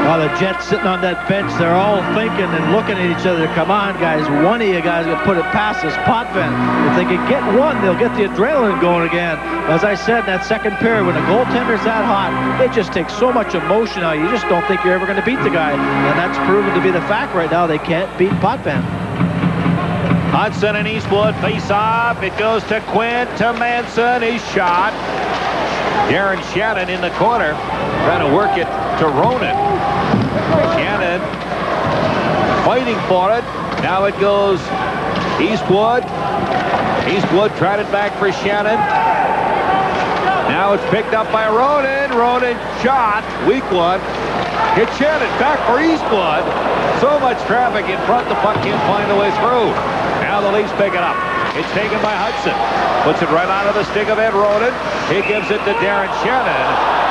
[SPEAKER 4] While the Jets sitting on that bench, they're all thinking and looking at each other. Come on, guys. One of you guys will put it past this Potvin. If they can get one, they'll get the adrenaline going again. As I said in that second period, when a goaltender's that hot, it just takes so much emotion out. You just don't think you're ever going to beat the guy. And that's proven to be the fact right now. They can't beat Potvin.
[SPEAKER 3] Hudson and Eastwood face off. It goes to Quinn, to Manson. His shot. Darren Shannon in the corner, trying to work it to Ronan. Shannon fighting for it. Now it goes Eastwood. Eastwood tried it back for Shannon. Now it's picked up by Ronan. Ronan shot. Weak one. Hit Shannon. Back for Eastwood. So much traffic in front, the puck can't find a way through. Now the Leafs pick it up. It's taken by Hudson. Puts it right onto the stick of Ed Ronan. He gives it to Darren Shannon.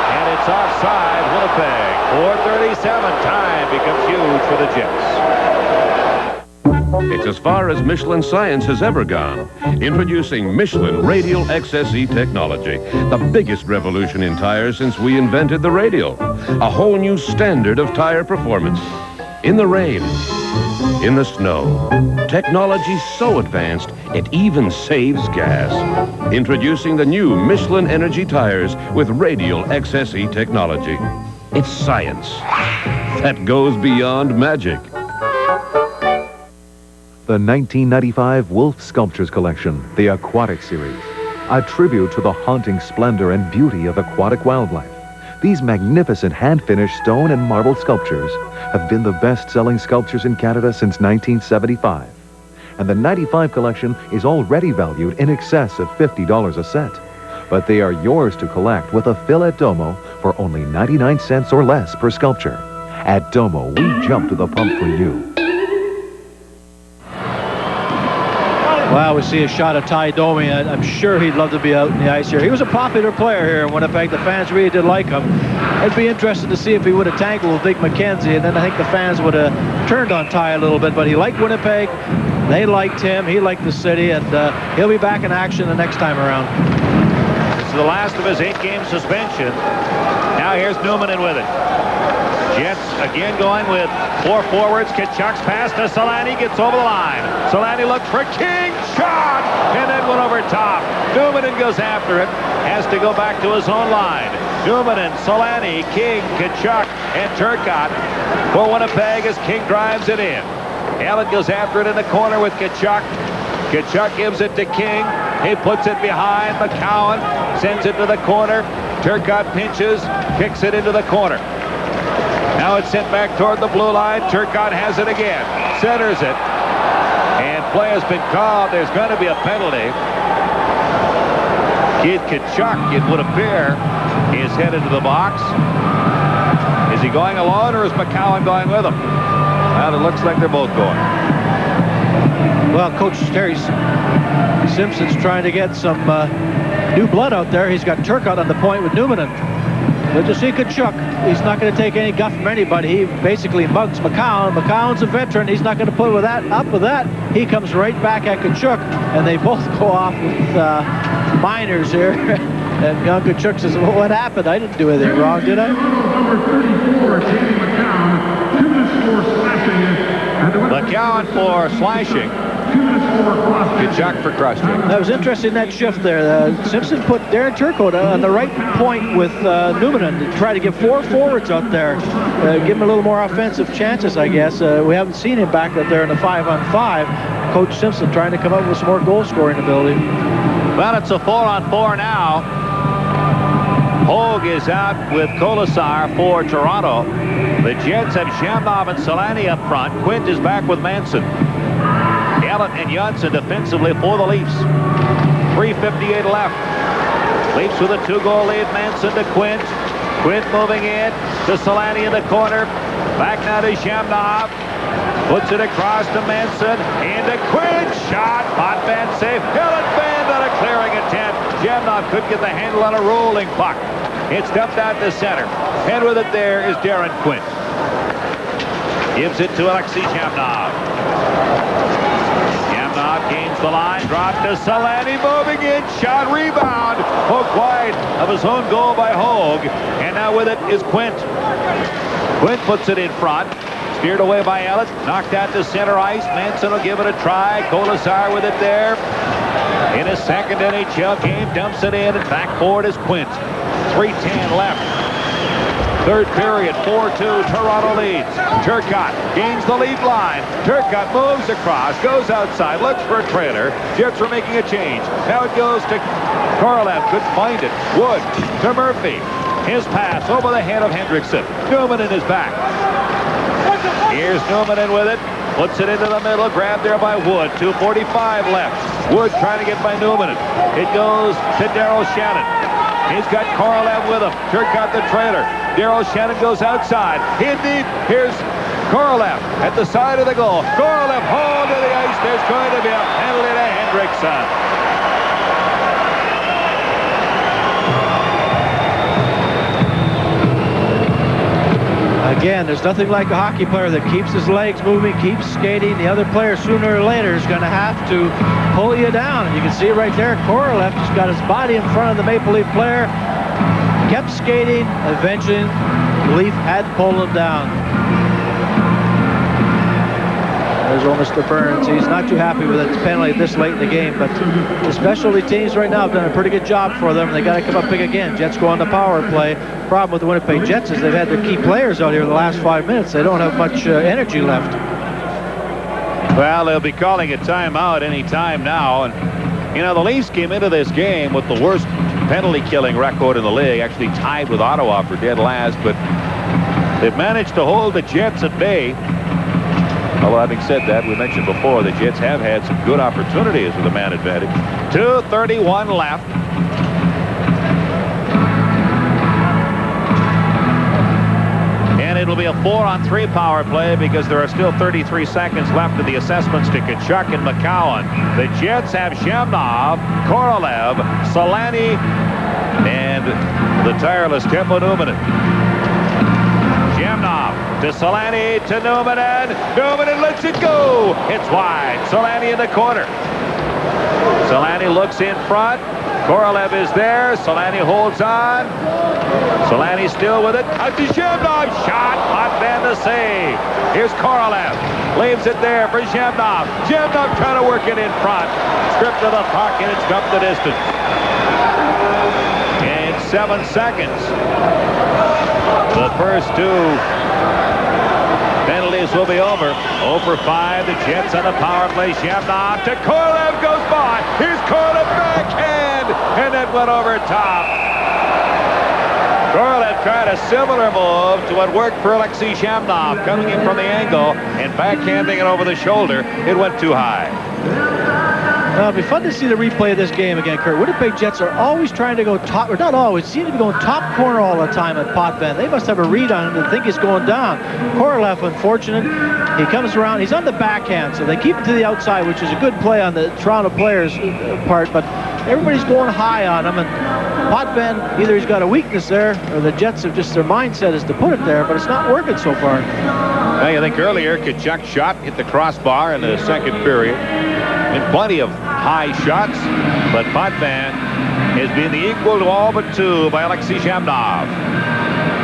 [SPEAKER 3] And it's offside, Winnipeg. 4:37. Time becomes huge for the Jets.
[SPEAKER 2] It's as far as Michelin science has ever gone. Introducing Michelin Radial XSE technology. The biggest revolution in tires since we invented the radial. A whole new standard of tire performance. In the rain. In the snow. Technology so advanced, it even saves gas. Introducing the new Michelin Energy tires with Radial XSE technology. It's science that goes beyond magic.
[SPEAKER 28] The 1995 Wolf Sculptures Collection, the Aquatic Series. A tribute to the haunting splendor and beauty of aquatic wildlife. These magnificent hand-finished stone and marble sculptures have been the best-selling sculptures in Canada since 1975. And the 95 collection is already valued in excess of $50 a set. But they are yours to collect with a fill at Domo for only 99 cents or less per sculpture. At Domo, we jump to the pump for you.
[SPEAKER 4] Well, we see a shot of Ty Domi. I'm sure he'd love to be out in the ice here. He was a popular player here in Winnipeg. The fans really did like him. It'd be interesting to see if he would have tangled with Vic McKenzie, and then I think the fans would have turned on Ty a little bit. But he liked Winnipeg. They liked him. He liked the city, and he'll be back in action the next time around.
[SPEAKER 3] This is the last of his 8-game suspension. Now here's Newman in with it. Jets again going with 4 forwards. Kachuk's pass to Solani, gets over the line. Solani looked for King, shot, and then went over top. Newman goes after it, has to go back to his own line. Newman, Solani, King, Kachuk, and Turcotte for Winnipeg as King drives it in. Allen goes after it in the corner with Kachuk. Kachuk gives it to King. He puts it behind McCowan, sends it to the corner. Turcotte pinches, kicks it into the corner. Now it's sent back toward the blue line. Turcotte has it again. Centers it. And play has been called. There's going to be a penalty. Kid Kachuk, it would appear, is headed to the box. Is he going alone, or is McCowan going with him? Well, it looks like they're both going.
[SPEAKER 4] Well, Coach Terry Simpson's trying to get some new blood out there. He's got Turcotte on the point with Newman. Good to see Kachuk. He's not going to take any guff from anybody. He basically mugs McCowan. McCowan's a veteran. He's not going to put up with that. He comes right back at Kachuk, and they both go off with minors here. And young Kachuk says, well, what happened? I didn't do anything wrong, did I?
[SPEAKER 22] Number 34, Jamie McCowan, 2 minutes for slashing.
[SPEAKER 3] McCowan for slashing. Kachuk for cross check.
[SPEAKER 4] That was interesting, that shift there. Simpson put Darren Turcotte on the right point with Newman to try to get 4 forwards out there. Give him a little more offensive chances, I guess. We haven't seen him back out there in the 5-on-5. Coach Simpson trying to come up with some more goal-scoring ability.
[SPEAKER 3] Well, it's a 4-on-4 now. Hogue is out with Colasar for Toronto. The Jets have Shamnov and Solani up front. Quint is back with Manson. Allen and Johnson defensively for the Leafs. 3:58 left. Leafs with a 2-goal lead. Manson to Quint. Quint moving in to Solani in the corner. Back now to Shamnov. Puts it across to Manson. Into Quint. Shot. Potvin safe. Allen Band on a clearing attempt. Shamnov couldn't get the handle on a rolling puck. It's dumped out to center. And with it there is Darren Quint. Gives it to Alexei Shamnov. Shamnov gains the line. Drop to Solani. Moving in. Shot. Rebound. Hook wide of his own goal by Hogue. And now with it is Quint. Quint puts it in front. Steered away by Elliott. Knocked out to center ice. Manson will give it a try. Colasar with it there. In his second NHL game. Dumps it in. And back forward is Quint. 3:10 left. Third period, 4-2, Toronto leads. Turcotte gains the lead line. Turcotte moves across, goes outside, looks for a trailer. Jets are making a change. Now it goes to Korolev, couldn't find it. Wood to Murphy. His pass over the head of Hendrickson. Newman in his back. Here's Newman in with it. Puts it into the middle, grabbed there by Wood. 2:45 left. Wood trying to get by Newman. It goes to Daryl Shannon. He's got Korolev with him. Turcotte the trailer. Daryl Shannon goes outside. Indeed, here's Korolev at the side of the goal. Korolev hauled to the ice. There's going to be a penalty to Hendrickson.
[SPEAKER 4] Again, there's nothing like a hockey player that keeps his legs moving, keeps skating. The other player sooner or later is going to have to pull you down. And you can see it right there. Korolev just got his body in front of the Maple Leaf player. Kept skating. Eventually, the Leaf had to pull him down. There's old Mr. Burns. He's not too happy with its penalty this late in the game, but the specialty teams right now have done a pretty good job for them. They got to come up big again. Jets go on the power play. Problem with the Winnipeg Jets is they've had their key players out here the last 5 minutes. They don't have much energy left.
[SPEAKER 3] Well, they'll be calling a timeout any time now. And, you know, the Leafs came into this game with the worst penalty-killing record in the league, actually tied with Ottawa for dead last, but they've managed to hold the Jets at bay. Although, having said that, we mentioned before the Jets have had some good opportunities with a man advantage. 2:31 left. And And it'll be a 4-on-3 power play because there are still 33 seconds left in the assessments to Tkachuk and McCowan. The Jets have Shamnov, Korolev, Solani, and the tireless Teppo Numminen. Shamnov to Solani to Numminen. Numminen lets it go. It's wide. Solani in the corner. Solani looks in front. Korolev is there. Solani holds on. Solani still with it. Out to Shamnov. Shot. Potvin the save. Here's Korolev. Leaves it there for Shamnov. Shamnov trying to work it in front. Stripped to the puck, and it's up the distance. In 7 seconds, the first two penalties will be over. 0 for 5. The Jets on the power play. Shamnov to Korolev goes by. Here's Korolev backhand, and that went over top. Korolev tried a similar move to what worked for Alexei Shamnov, coming in from the angle and backhanding it over the shoulder. It went too high.
[SPEAKER 4] It'll be fun to see the replay of this game again, Kurt. Winnipeg Jets are always trying to go top, or not always, seem to be going top corner all the time at Potvin. They must have a read on him and think he's going down. Korolev, unfortunate, he comes around, he's on the backhand, so they keep it to the outside, which is a good play on the Toronto players' part, but everybody's going high on him, and Potvin, either he's got a weakness there, or the Jets have just, their mindset is to put it there, but it's not working so far.
[SPEAKER 3] Well, you think earlier, Tkachuk shot hit the crossbar in the second period. Been plenty of high shots, but Potvin has been the equal to all but two by Alexei Shamnov.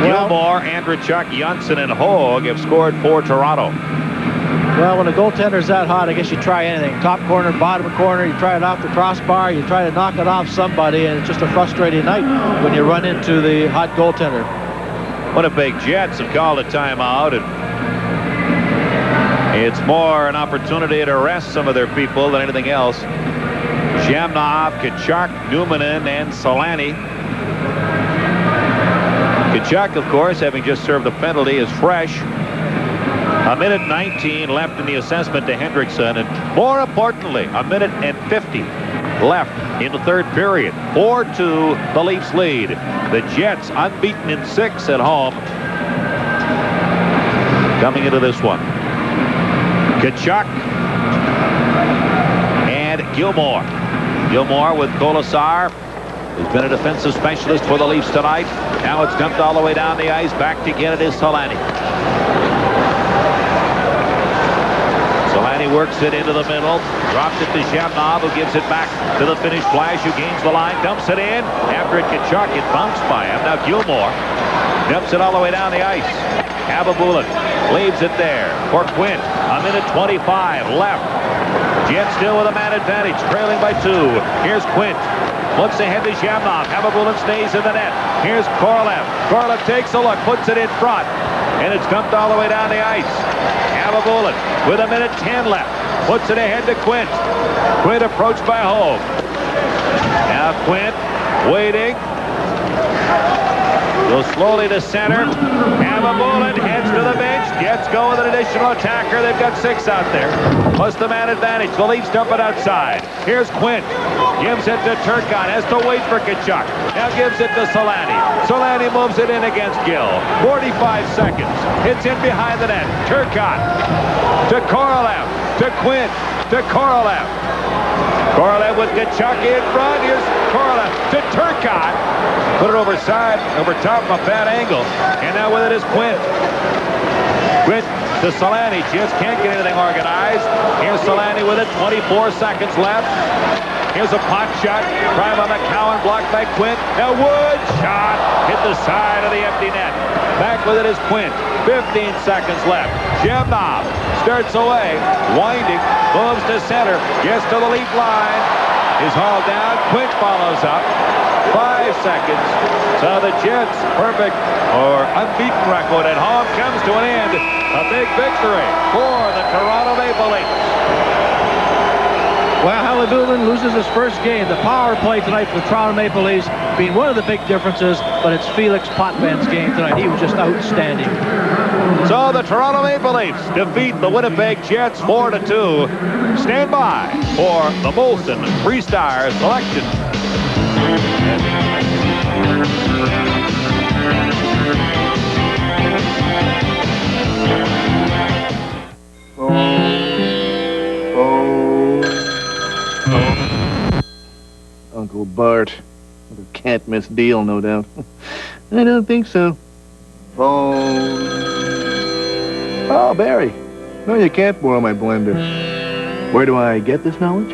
[SPEAKER 3] Gilmore, Andrechuk, Janssen, and Hogue have scored for Toronto.
[SPEAKER 4] Well, when a goaltender's that hot, I guess you try anything. Top corner, bottom corner, you try it off the crossbar, you try to knock it off somebody, and it's just a frustrating night when you run into the hot goaltender.
[SPEAKER 3] Winnipeg Jets have called a timeout, and it's more an opportunity to rest some of their people than anything else. Shamnov, Tkachuk, Numminen, and Solani. Tkachuk, of course, having just served a penalty, is fresh. 1:19 left in the assessment to Hendrickson, and more importantly, 1:50 left in the third period. 4-2, the Leafs lead. The Jets unbeaten in 6 at home. Coming into this one, Tkachuk and Gilmore. Gilmore with Kolasar, who's been a defensive specialist for the Leafs tonight. Now it's dumped all the way down the ice. Back to get it is Solani. Solani works it into the middle. Drops it to Shamnov, who gives it back to the Finnish Flash, who gains the line. Dumps it in. After it, Tkachuk, it bounced by him. Now Gilmore dumps it all the way down the ice. Ababulin leaves it there for Quint. 1:25 left. Jets still with a man advantage, trailing by 2. Here's Quint. Looks ahead to Shamnov. Ababulin stays in the net. Here's Korolev. Korolev takes a look, puts it in front, and it's dumped all the way down the ice. Ababulin with 1:10 left. Puts it ahead to Quint. Quint approached by Hogue. Now Quint waiting. Goes slowly to center. Ababulin heads to the bench. Jets go with an additional attacker. They've got 6 out there, plus the man advantage. The Leafs dump it outside. Here's Quint. Gives it to Turcotte. Has to wait for Tkachuk. Now gives it to Solani. Solani moves it in against Gill. 45 seconds. It's in behind the net. Turcotte to Korolev. To Quint. To Korolev. Korolev with Tkachuk in front. Here's Korolev to Turcotte. Put it over top of a bad angle. And now with it is Quint. Quint to Solani. Just can't get anything organized. Here's Solani with it. 24 seconds left. Here's a pot shot. Tried by McCowan. Blocked by Quint. Now Wood shot. Hit the side of the empty net. Back with it is Quint. 15 seconds left. Shamnov starts away. Winding. Moves to center. Gets to the lead line. Is hauled down. Quint follows up. 5 seconds. So the Jets' perfect or unbeaten record at home comes to an end. A big victory for the Toronto Maple Leafs.
[SPEAKER 4] Well, Ababulin loses his first game. The power play tonight for the Toronto Maple Leafs being one of the big differences, but it's Felix Potvin's game tonight. He was just outstanding.
[SPEAKER 3] So the Toronto Maple Leafs defeat the Winnipeg Jets 4-2. Stand by for the Molson 3-Star selection.
[SPEAKER 4] Little Bart. With a can't-miss deal, no doubt. I don't think so. Phone. Oh, Barry. No, you can't borrow my blender. Where do I get this knowledge?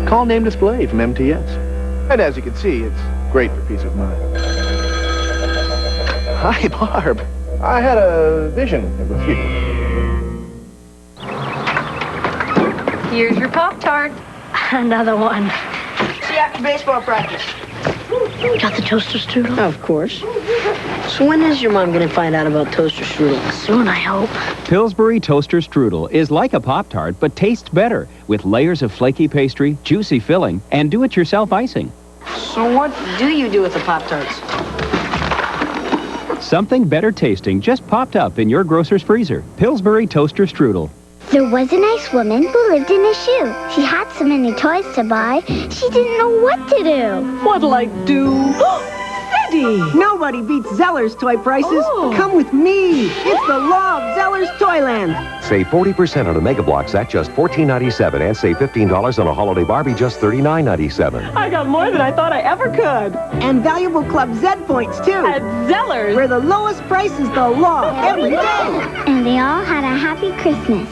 [SPEAKER 4] Call Name Display from MTS. And as you can see, it's great for peace of mind. Hi, Barb. I had a vision of the future.
[SPEAKER 5] Here's your Pop-Tart. Another one.
[SPEAKER 10] See you after baseball practice.
[SPEAKER 5] Got the toaster strudel?
[SPEAKER 10] Of course. So when is your mom going to find out about toaster strudel?
[SPEAKER 5] Soon, I hope.
[SPEAKER 15] Pillsbury Toaster Strudel is like a Pop-Tart, but tastes better, with layers of flaky pastry, juicy filling, and do-it-yourself icing.
[SPEAKER 10] So what do you do with the Pop-Tarts?
[SPEAKER 15] Something better tasting just popped up in your grocer's freezer. Pillsbury Toaster Strudel.
[SPEAKER 17] There was a nice woman who lived in a shoe. She had so many toys to buy, she didn't know what to do.
[SPEAKER 18] What'll I do? Eddie! Nobody beats Zeller's toy prices. Come with me. It's the law of Zeller's Toyland.
[SPEAKER 19] Save 40% on a Mega Bloks at just $14.97 and save $15 on a Holiday Barbie just $39.97.
[SPEAKER 18] I got more than I thought I ever could. And valuable Club Z points, too. At Zeller's. Where the lowest price is the law every day.
[SPEAKER 17] And they all had a happy Christmas.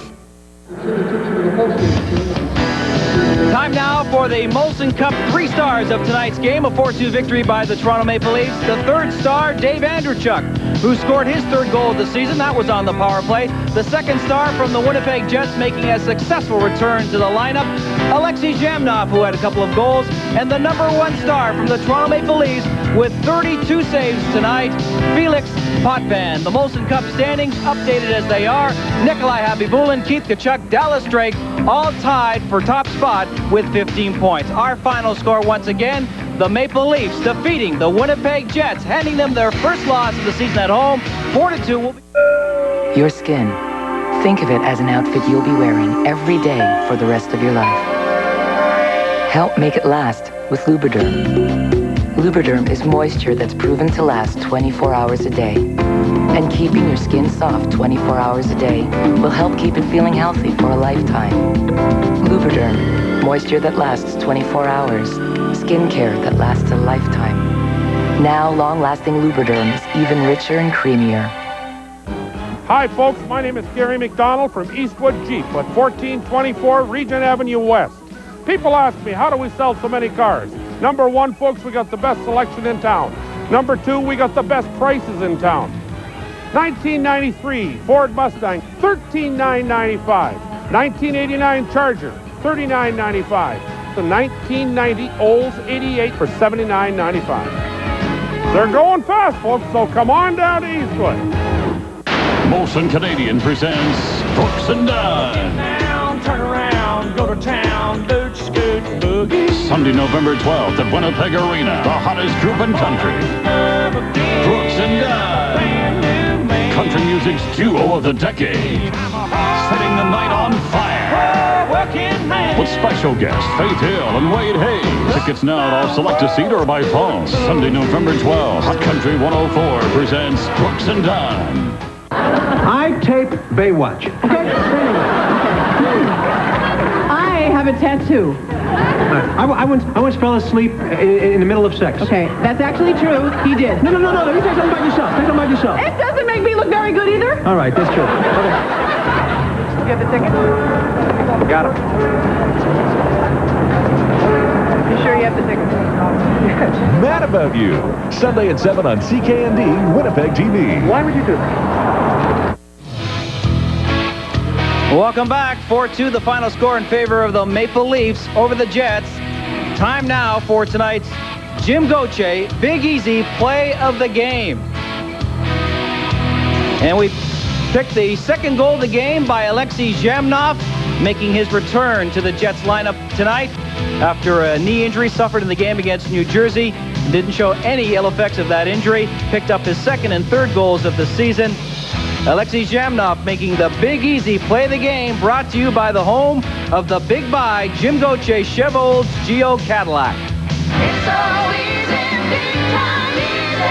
[SPEAKER 1] Time now for the Molson Cup 3 stars of tonight's game. A 4-2 victory by the Toronto Maple Leafs. The third star, Dave Andrewchuk, who scored his third goal of the season. That was on the power play. The second star from the Winnipeg Jets, making a successful return to the lineup, Alexei Zhamnov, who had a couple of goals. And the number 1 star from the Toronto Maple Leafs with 32 saves tonight, Felix Potvin. The Molson Cup standings updated as they are. Nikolai Habibulin, Keith Tkachuk, Dallas Drake, all tied for top spot with 15 points. Our final score once again, the Maple Leafs defeating the Winnipeg Jets, handing them their first loss of the season at home. 4-2 will be...
[SPEAKER 20] Your skin. Think of it as an outfit you'll be wearing every day for the rest of your life. Help make it last with Lubriderm. Lubriderm is moisture that's proven to last 24 hours a day. And keeping your skin soft 24 hours a day will help keep it feeling healthy for a lifetime. Lubriderm, moisture that lasts 24 hours, skincare that lasts a lifetime. Now long-lasting Lubriderm is even richer and creamier.
[SPEAKER 23] Hi folks, my name is Gary McDonald from Eastwood Jeep at 1424 Regent Avenue West. People ask me, how do we sell so many cars? Number 1, folks, we got the best selection in town. Number 2, we got the best prices in town. 1993 Ford Mustang, $13,995. 1989 Charger, $39,995. The 1990 Olds 88 for $79,995. They're going fast, folks, so come on down to Eastwood.
[SPEAKER 3] Molson Canadian presents Brooks and Dunn.
[SPEAKER 22] Turn around, go to town, boot, scoot, boogie.
[SPEAKER 3] Sunday, November 12th at Winnipeg Arena, the hottest group in country. Brooks and Dunn. Country music's duo of the decade. Setting the night on fire. With special guests Faith Hill and Wade Hayes. Tickets now at our select-a-seat or by phone. Sunday, November 12th, Hot Country 104 presents Brooks and Dunn.
[SPEAKER 24] I tape Baywatch. Okay?
[SPEAKER 27] I have a tattoo.
[SPEAKER 24] I once fell asleep in the middle of sex.
[SPEAKER 27] Okay, that's actually true. He did.
[SPEAKER 24] No. You say something about yourself. Say something about yourself.
[SPEAKER 27] It doesn't make me look very good either.
[SPEAKER 24] All right, that's true. Okay.
[SPEAKER 27] You have the ticket?
[SPEAKER 24] Got him.
[SPEAKER 27] You sure you have the ticket?
[SPEAKER 6] Mad About You. Sunday at 7 on CKND Winnipeg TV.
[SPEAKER 24] Why would you do that?
[SPEAKER 1] Welcome back. 4-2, the final score in favor of the Maple Leafs over the Jets. Time now for tonight's Jim Gauthier Big Easy Play of the Game. And we picked the second goal of the game by Alexei Zhamnov, making his return to the Jets lineup tonight after a knee injury suffered in the game against New Jersey. Didn't show any ill effects of that injury. Picked up his second and third goals of the season. Alexei Zhamnov making the Big Easy Play of the Game, brought to you by the home of the Big Buy, Jim Gauthier Chevrolet Geo Cadillac.
[SPEAKER 22] It's so easy, big time easy.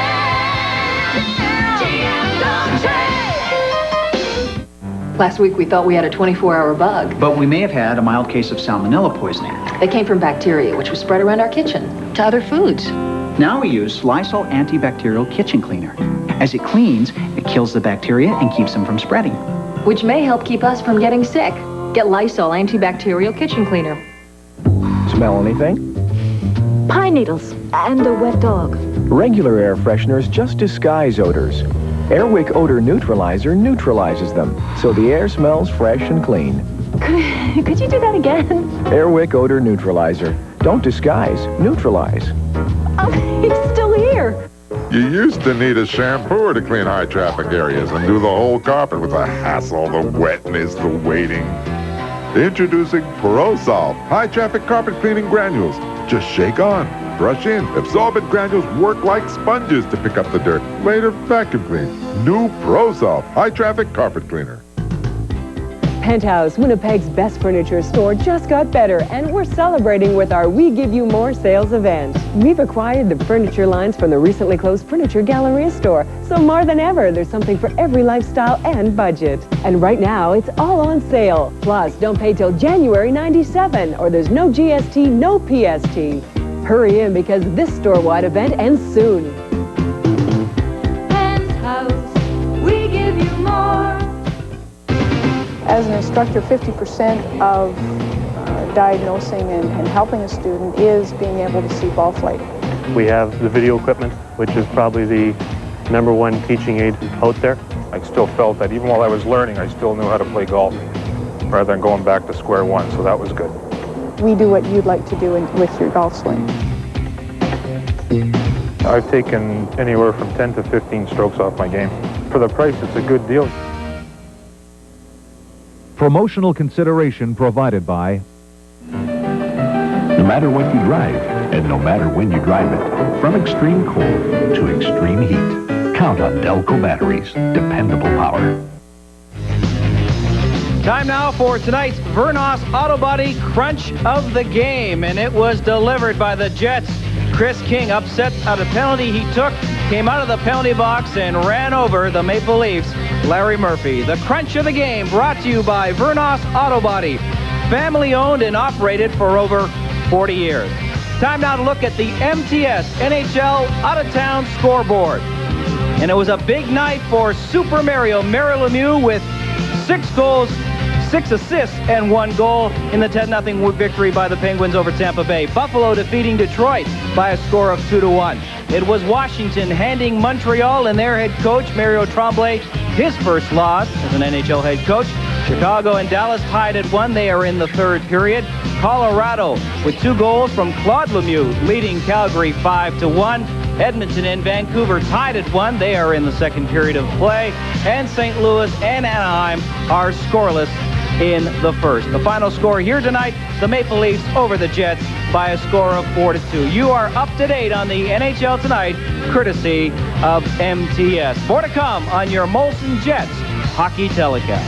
[SPEAKER 22] GM Gauthier.
[SPEAKER 5] Last week we thought we had a 24-hour bug.
[SPEAKER 7] But we may have had a mild case of salmonella poisoning.
[SPEAKER 5] They came from bacteria, which was spread around our kitchen to other foods.
[SPEAKER 7] Now we use Lysol antibacterial kitchen cleaner. As it cleans, it kills the bacteria and keeps them from spreading.
[SPEAKER 5] Which may help keep us from getting sick. Get Lysol antibacterial kitchen cleaner.
[SPEAKER 8] Smell anything?
[SPEAKER 11] Pine needles and a wet dog.
[SPEAKER 8] Regular air fresheners just disguise odors. Airwick Odor Neutralizer neutralizes them, so the air smells fresh and clean.
[SPEAKER 11] Could you do that again?
[SPEAKER 8] Airwick Odor Neutralizer. Don't disguise, neutralize.
[SPEAKER 11] Oh, he's still here.
[SPEAKER 12] You used to need a shampooer to clean high-traffic areas and do the whole carpet with the hassle, the wetness, the waiting. Introducing ProSolve high-traffic carpet cleaning granules. Just shake on, brush in. Absorbent granules work like sponges to pick up the dirt. Later, vacuum clean. New ProSolve high-traffic carpet cleaner.
[SPEAKER 14] Penthouse, Winnipeg's best furniture store, just got better, and we're celebrating with our We Give You More sales event. We've acquired the furniture lines from the recently closed Furniture Galleria store, so more than ever, there's something for every lifestyle and budget. And right now, it's all on sale. Plus, don't pay till January '97, or there's no GST, no PST. Hurry in because this store-wide event ends soon.
[SPEAKER 16] Penthouse, we give you more.
[SPEAKER 27] As an instructor, 50% of diagnosing and helping a student is being able to see ball flight.
[SPEAKER 21] We have the video equipment, which is probably the #1 teaching aid out there.
[SPEAKER 23] I still felt that even while I was learning, I still knew how to play golf rather than going back to square one, so that was good.
[SPEAKER 27] We do what you'd like to do with your golf swing.
[SPEAKER 23] I've taken anywhere from 10 to 15 strokes off my game. For the price, it's a good deal.
[SPEAKER 6] Promotional consideration provided by...
[SPEAKER 9] No matter what you drive, and no matter when you drive it, from extreme cold to extreme heat, count on Delco batteries. Dependable power.
[SPEAKER 1] Time now for tonight's Vernos Auto Body Crunch of the Game, and it was delivered by the Jets. Chris King, upset at a penalty he took, came out of the penalty box and ran over the Maple Leafs. Larry Murphy. The Crunch of the Game brought to you by Vernos Auto Body, family owned and operated for over 40 years. Time now to look at the MTS NHL out-of-town scoreboard. And it was a big night for Super Mario Lemieux with 6 goals, 6 assists, and 1 goal in the 10-0 victory by the Penguins over Tampa Bay. Buffalo defeating Detroit by a score of 2-1. It was Washington handing Montreal and their head coach, Mario Tremblay, his first loss as an NHL head coach. Chicago and Dallas tied at 1. They are in the third period. Colorado with 2 goals from Claude Lemieux, leading Calgary 5-1. Edmonton and Vancouver tied at 1. They are in the second period of play. And St. Louis and Anaheim are scoreless in the first. The final score here tonight, the Maple Leafs over the Jets by a score of 4-2. You are up to date on the NHL Tonight, courtesy of MTS. More to come on your Molson Jets hockey telecast.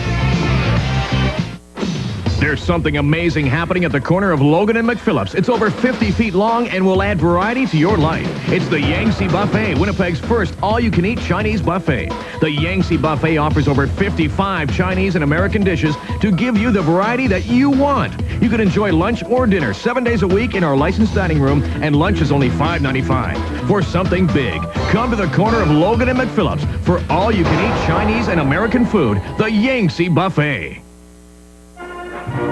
[SPEAKER 6] There's something amazing happening at the corner of Logan and McPhillips. It's over 50 feet long and will add variety to your life. It's the Yangtze Buffet, Winnipeg's first all-you-can-eat Chinese buffet. The Yangtze Buffet offers over 55 Chinese and American dishes to give you the variety that you want. You can enjoy lunch or dinner 7 days a week in our licensed dining room, and lunch is only $5.95. For something big, come to the corner of Logan and McPhillips for all-you-can-eat Chinese and American food, the Yangtze Buffet.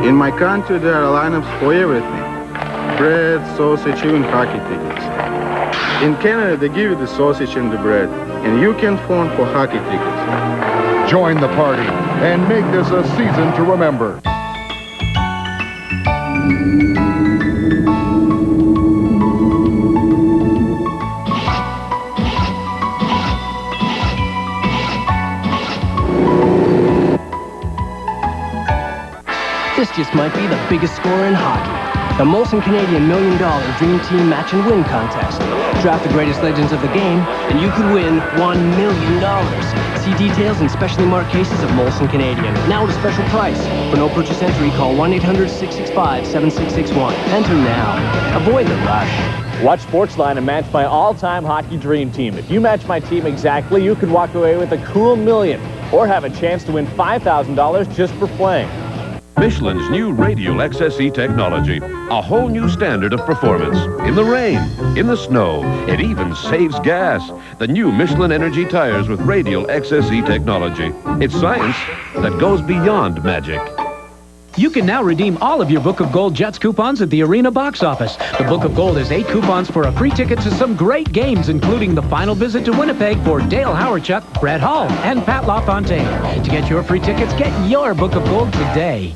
[SPEAKER 26] In my country, there are lineups for everything. Bread, sausage, even hockey tickets. In Canada, they give you the sausage and the bread, and you can phone for hockey tickets.
[SPEAKER 23] Join the party and make this a season to remember.
[SPEAKER 10] This just might be the biggest score in hockey.
[SPEAKER 2] The Molson Canadian $1 Million Dream Team Match and Win Contest. Draft the greatest legends of the game, and you could win $1 million. See details in specially marked cases of Molson Canadian. Now at a special price. For no purchase entry, call 1-800-665-7661. Enter now. Avoid the rush.
[SPEAKER 1] Watch Sportsline and match my all-time hockey dream team. If you match my team exactly, you could walk away with a cool $1 million or have a chance to win $5,000 just for playing.
[SPEAKER 4] Michelin's new Radial XSE technology, a whole new standard of performance. In the rain, in the snow, it even saves gas. The new Michelin Energy tires with Radial XSE technology. It's science that goes beyond magic.
[SPEAKER 1] You can now redeem all of your Book of Gold Jets coupons at the Arena box office. The Book of Gold has 8 coupons for a free ticket to some great games, including the final visit to Winnipeg for Dale Howarchuk, Brett Hull, and Pat LaFontaine. To get your free tickets, get your Book of Gold today.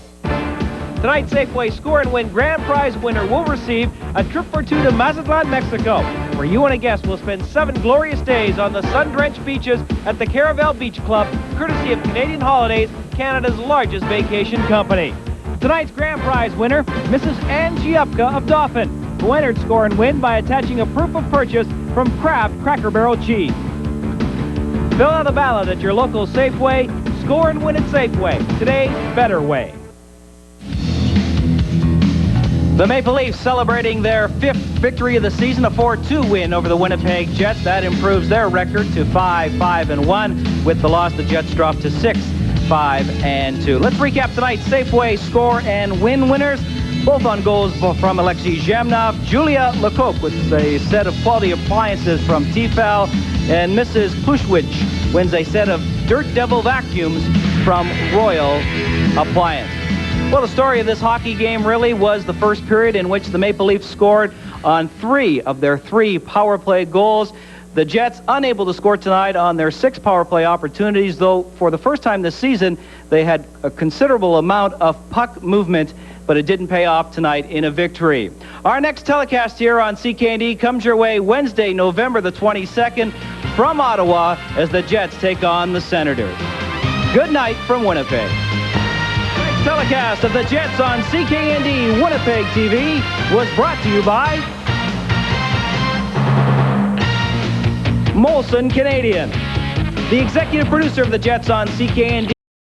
[SPEAKER 1] Tonight's Safeway Score and Win grand prize winner will receive a trip for 2 to Mazatlan, Mexico, where you and a guest will spend 7 glorious days on the sun-drenched beaches at the Caravel Beach Club, courtesy of Canadian Holidays, Canada's largest vacation company. Tonight's grand prize winner, Mrs. Ann Giupka of Dauphin, who entered Score and Win by attaching a proof of purchase from Kraft Cracker Barrel Cheese. Fill out a ballot at your local Safeway. Score and Win at Safeway. Today's better way. The Maple Leafs celebrating their 5th victory of the season, a 4-2 win over the Winnipeg Jets. That improves their record to 5-5-1. With the loss, the Jets dropped to 6-5-2. Let's recap tonight's Safeway Score and Win winners. Both on goals from Alexei Zhamnov. Julia Lecoq with a set of quality appliances from Tefal. And Mrs. Plushwich wins a set of Dirt Devil vacuums from Royal Appliance. Well, the story of this hockey game really was the first period in which the Maple Leafs scored on 3 of their 3 power play goals. The Jets unable to score tonight on their 6 power play opportunities, though for the first time this season they had a considerable amount of puck movement, but it didn't pay off tonight in a victory. Our next telecast here on CKND comes your way Wednesday, November the 22nd from Ottawa as the Jets take on the Senators. Good night from Winnipeg. Telecast of the Jets on CKND Winnipeg TV was brought to you by Molson Canadian. The executive producer of the Jets on CKND